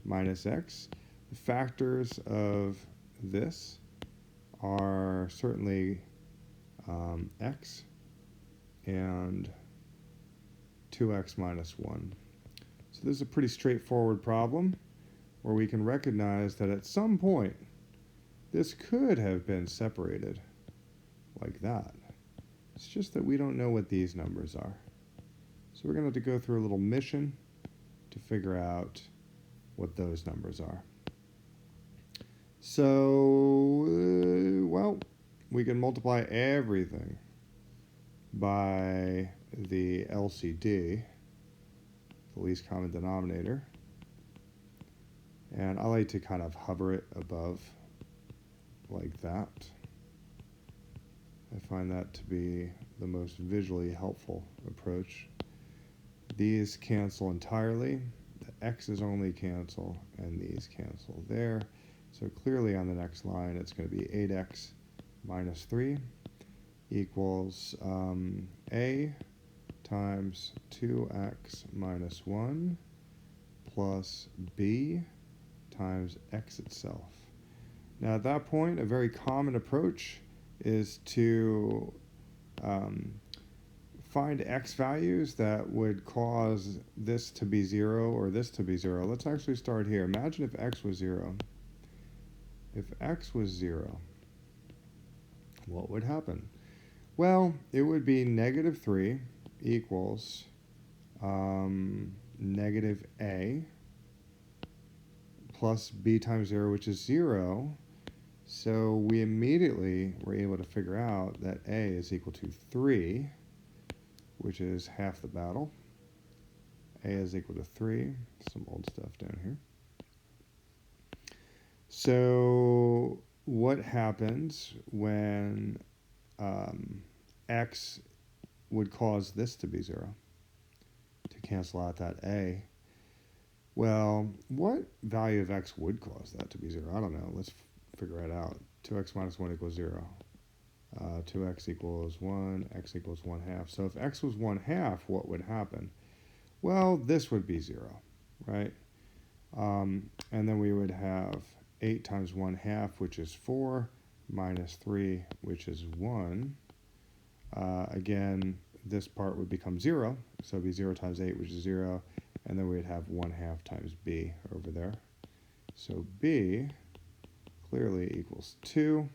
minus x. The factors of this are certainly x and 2x minus 1. So this is a pretty straightforward problem where we can recognize that at some point this could have been separated like that. It's just that we don't know what these numbers are. So we're going to have to go through a little mission to figure out what those numbers are. So, well, we can multiply everything by the LCD, the least common denominator. And I like to kind of hover it above like that. I find that to be the most visually helpful approach. These cancel entirely. The x's only cancel, and these cancel there. So clearly on the next line, it's going to be 8x minus 3 equals a times 2x minus 1 plus b times x itself. Now at that point, a very common approach is to find x values that would cause this to be 0 or this to be 0. Let's actually start here. Imagine if x was 0. If x was 0, what would happen? Well, it would be negative 3 equals negative a plus b times 0, which is 0. So we immediately were able to figure out that a is equal to 3, which is half the battle. A is equal to 3. Some old stuff down here. So what happens when x would cause this to be 0? To cancel out that a. Well, what value of x would cause that to be 0? I don't know. Let's figure it out. 2x minus 1 equals 0. 2x equals 1, x equals 1/2. So if x was 1/2, what would happen? Well, this would be 0, right? And then we would have 8 times 1/2, which is 4, minus 3, which is 1. Again, this part would become 0, so it would be 0 times 8, which is 0, and then we'd have 1/2 times b over there. So b clearly equals 2.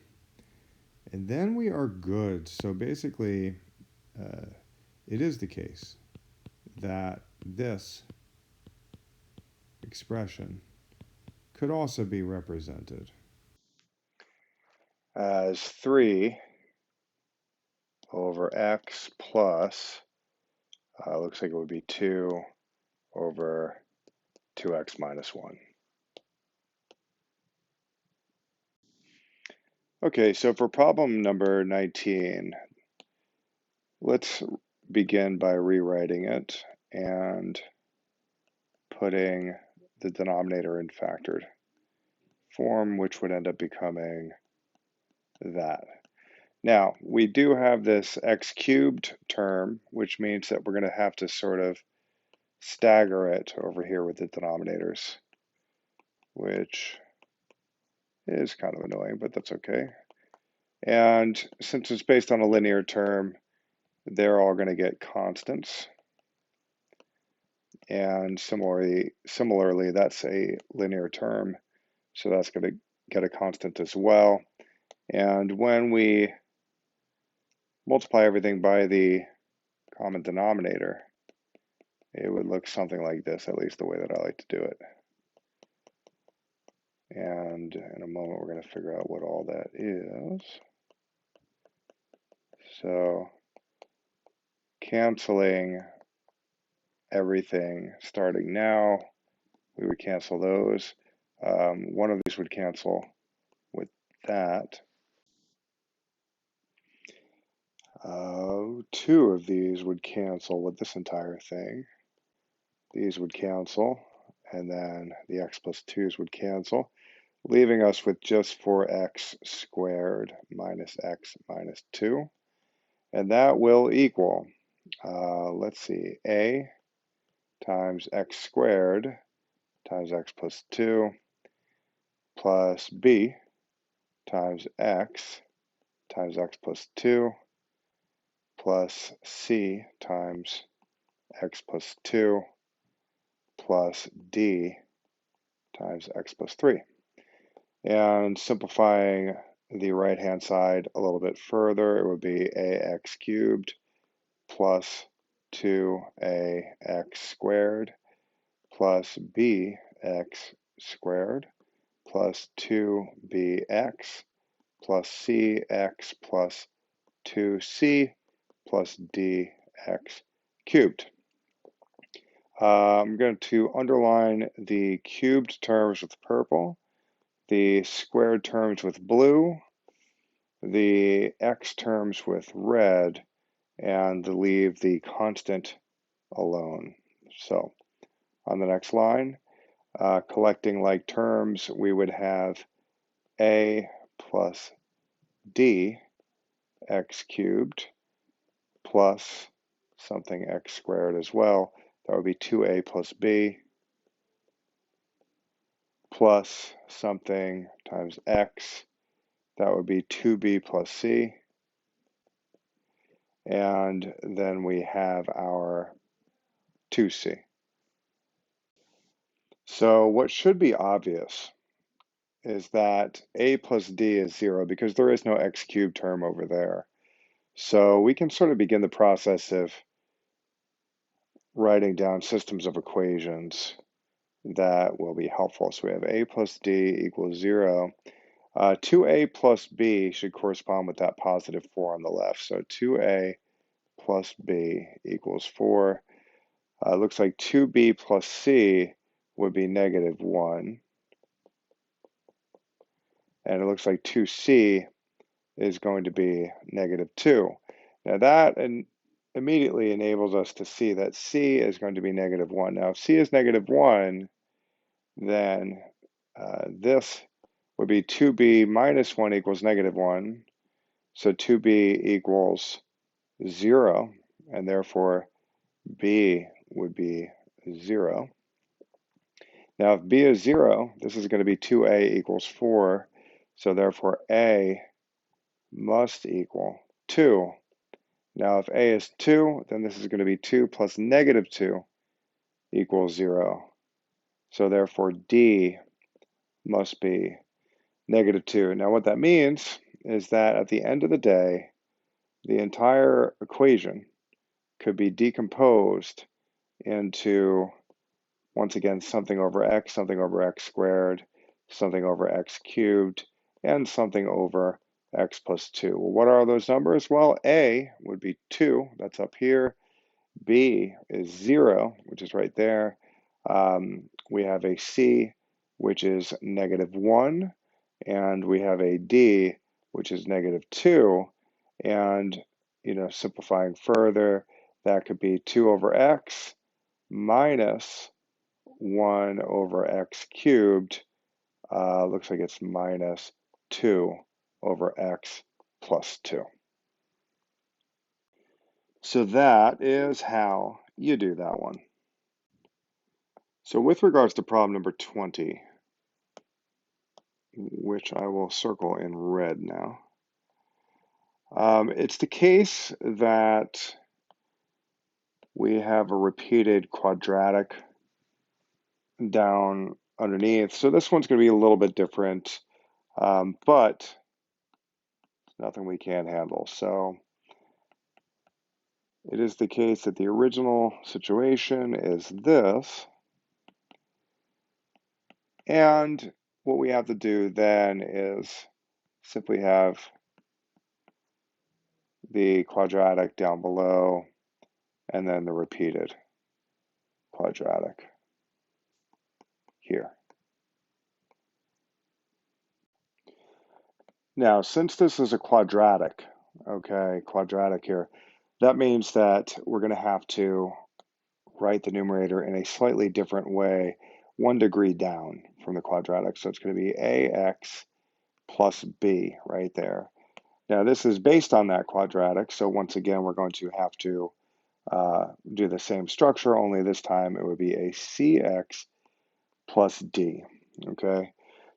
And then we are good. So basically, it is the case that this expression could also be represented as 3 over x plus, looks like it would be 2 over 2x minus 1. Okay, so for problem number 19, let's begin by rewriting it and putting the denominator in factored form, which would end up becoming that. Now, we do have this x cubed term, which means that we're going to have to sort of stagger it over here with the denominators, which is kind of annoying, but that's okay. And since it's based on a linear term, they're all going to get constants. And similarly, that's a linear term, so that's going to get a constant as well. And when we multiply everything by the common denominator, it would look something like this, at least the way that I like to do it. And in a moment, we're going to figure out what all that is. So canceling everything starting now, we would cancel those. One of these would cancel with that. Two of these would cancel with this entire thing. These would cancel, and then the x plus 2's would cancel, leaving us with just 4x squared minus x minus 2. And that will equal, let's see, a times x squared times x plus 2 plus b times x plus 2 plus c times x plus 2 plus d times x plus 3. And simplifying the right-hand side a little bit further, it would be ax cubed plus 2ax squared plus bx squared plus 2bx plus cx plus 2c plus dx cubed. I'm going to underline the cubed terms with purple, the squared terms with blue, the x terms with red, and leave the constant alone. So on the next line, collecting like terms, we would have a plus d x cubed plus something x squared as well. That would be 2a plus b plus something times x. That would be 2b plus c. And then we have our 2c. So what should be obvious is that a plus d is 0 because there is no x cubed term over there. So we can sort of begin the process of writing down systems of equations that will be helpful. So we have a plus d equals 0. 2a plus b should correspond with that positive 4 on the left. So 2a plus b equals 4. Looks like 2b plus c would be negative 1. And it looks like 2c is going to be negative 2. Now that immediately enables us to see that c is going to be negative 1. Now if c is negative 1, then this would be 2b minus 1 equals negative 1. So 2b equals 0, and therefore b would be 0. Now if b is 0, this is going to be 2a equals 4. So therefore a must equal 2. Now if a is 2, then this is going to be 2 plus negative 2 equals 0. So therefore d must be negative 2. Now what that means is that at the end of the day, the entire equation could be decomposed into, once again, something over x squared, something over x cubed, and something over x plus 2. Well, what are those numbers? Well, a would be 2, that's up here. B is 0, which is right there. We have a c, which is negative 1, and we have a d, which is negative 2. And, simplifying further, that could be 2 over x minus 1 over x cubed. Looks like it's minus 2 over x plus 2. So that is how you do that one. So with regards to problem number 20, which I will circle in red now, It's the case that we have a repeated quadratic down underneath. So this one's going to be a little bit different, but nothing we can't handle. So it is the case that the original situation is this. And what we have to do then is simply have the quadratic down below and then the repeated quadratic here. Now, since this is a quadratic, okay, quadratic here, that means that we're going to have to write the numerator in a slightly different way, 1 degree down from the quadratic. So it's going to be ax plus b right there. Now, this is based on that quadratic. So once again, we're going to have to do the same structure, only this time it would be a cx plus d, okay?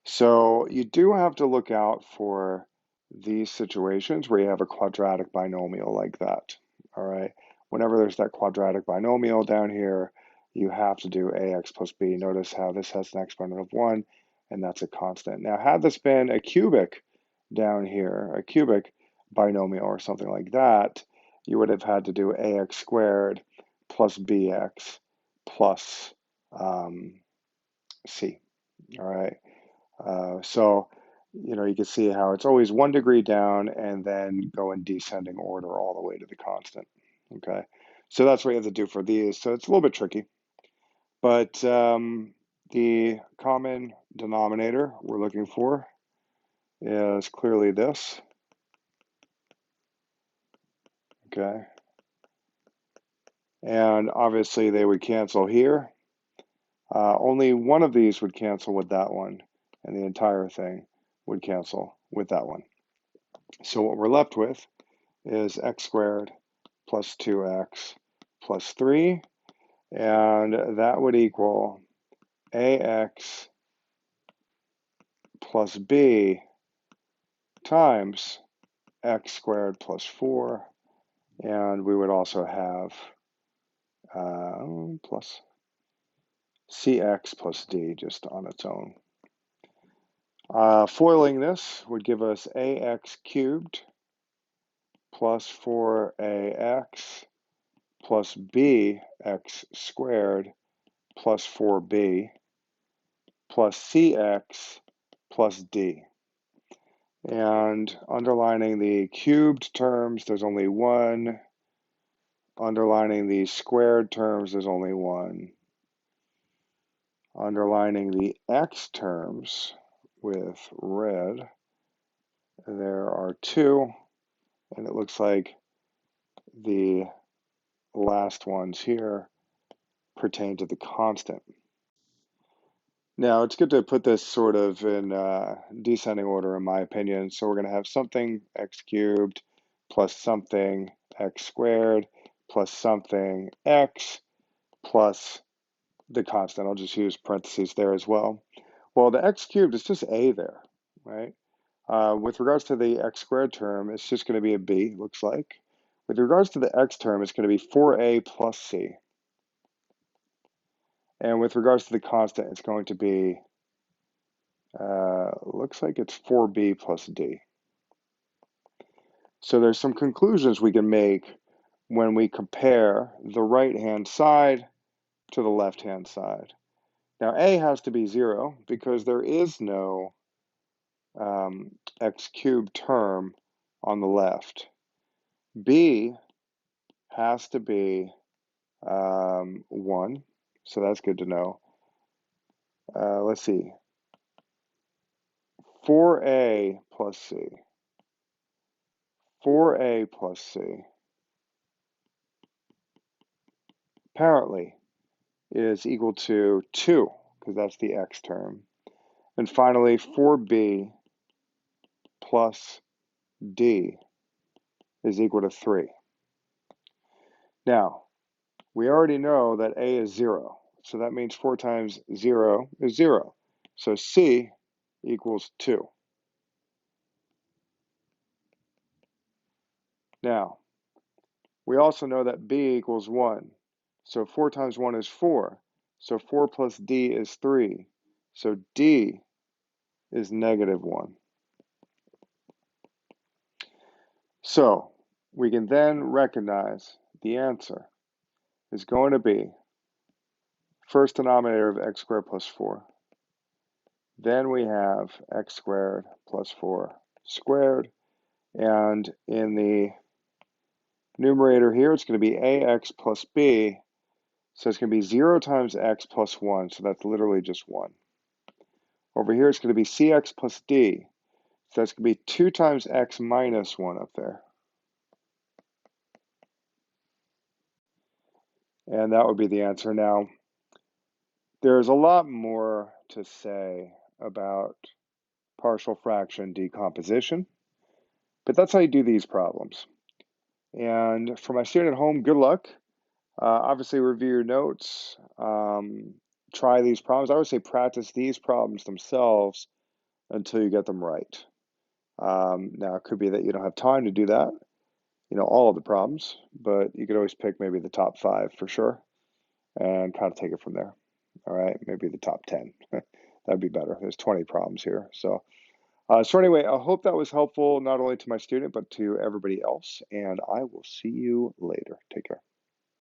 So you do have to look out for these situations where you have a quadratic binomial like that, all right? Whenever there's that quadratic binomial down here, you have to do ax plus b. Notice how this has an exponent of 1, and that's a constant. Now, had this been a cubic down here, a cubic binomial or something like that, you would have had to do ax squared plus bx plus c, all right? So, you know, you can see how it's always 1 degree down and then go in descending order all the way to the constant, okay? So that's what you have to do for these. So it's a little bit tricky, but the common denominator we're looking for is clearly this, okay? And obviously they would cancel here. Only one of these would cancel with that one, and the entire thing would cancel with that one. So what we're left with is x squared plus 2x plus 3, and that would equal ax plus b times x squared plus 4, and we would also have plus cx plus d just on its own. Foiling this would give us ax cubed plus 4ax plus bx squared plus 4b plus cx plus d. And underlining the cubed terms, there's only 1. Underlining the squared terms, there's only 1. Underlining the x terms with red, there are 2. And it looks like the last ones here pertain to the constant. Now, it's good to put this sort of in descending order, in my opinion. So we're going to have something x cubed plus something x squared plus something x plus the constant. I'll just use parentheses there as well. Well, the x cubed is just a there, right? With regards to the x squared term, it's just going to be a b, looks like. With regards to the x term, it's going to be 4a plus c. And with regards to the constant, it's going to be, looks like it's 4b plus d. So there's some conclusions we can make when we compare the right-hand side to the left-hand side. Now, a has to be 0 because there is no x cubed term on the left. B has to be 1, so that's good to know. Let's see. 4a plus c. 4a plus c apparently is equal to 2, because that's the x term. And finally, 4b plus d is equal to 3. Now, we already know that a is 0, so that means 4 times 0 is 0. So c equals 2. Now, we also know that b equals 1. So 4 times 1 is 4. So 4 plus d is 3. So d is negative 1. So we can then recognize the answer is going to be first denominator of x squared plus 4. Then we have x squared plus 4 squared. And in the numerator here, it's going to be ax plus b. So it's going to be 0 times x plus 1. So that's literally just 1. Over here, it's going to be cx plus d. So that's going to be 2 times x minus 1 up there. And that would be the answer. Now, there's a lot more to say about partial fraction decomposition, but that's how you do these problems. And for my student at home, good luck. Obviously, review your notes. Try these problems. I would say practice these problems themselves until you get them right. Now, it could be that you don't have time to do that, all of the problems, but you could always pick maybe the top 5 for sure and kind of take it from there. All right, maybe the top 10. That'd be better. There's 20 problems here. So anyway, I hope that was helpful, not only to my student, but to everybody else. And I will see you later. Take care.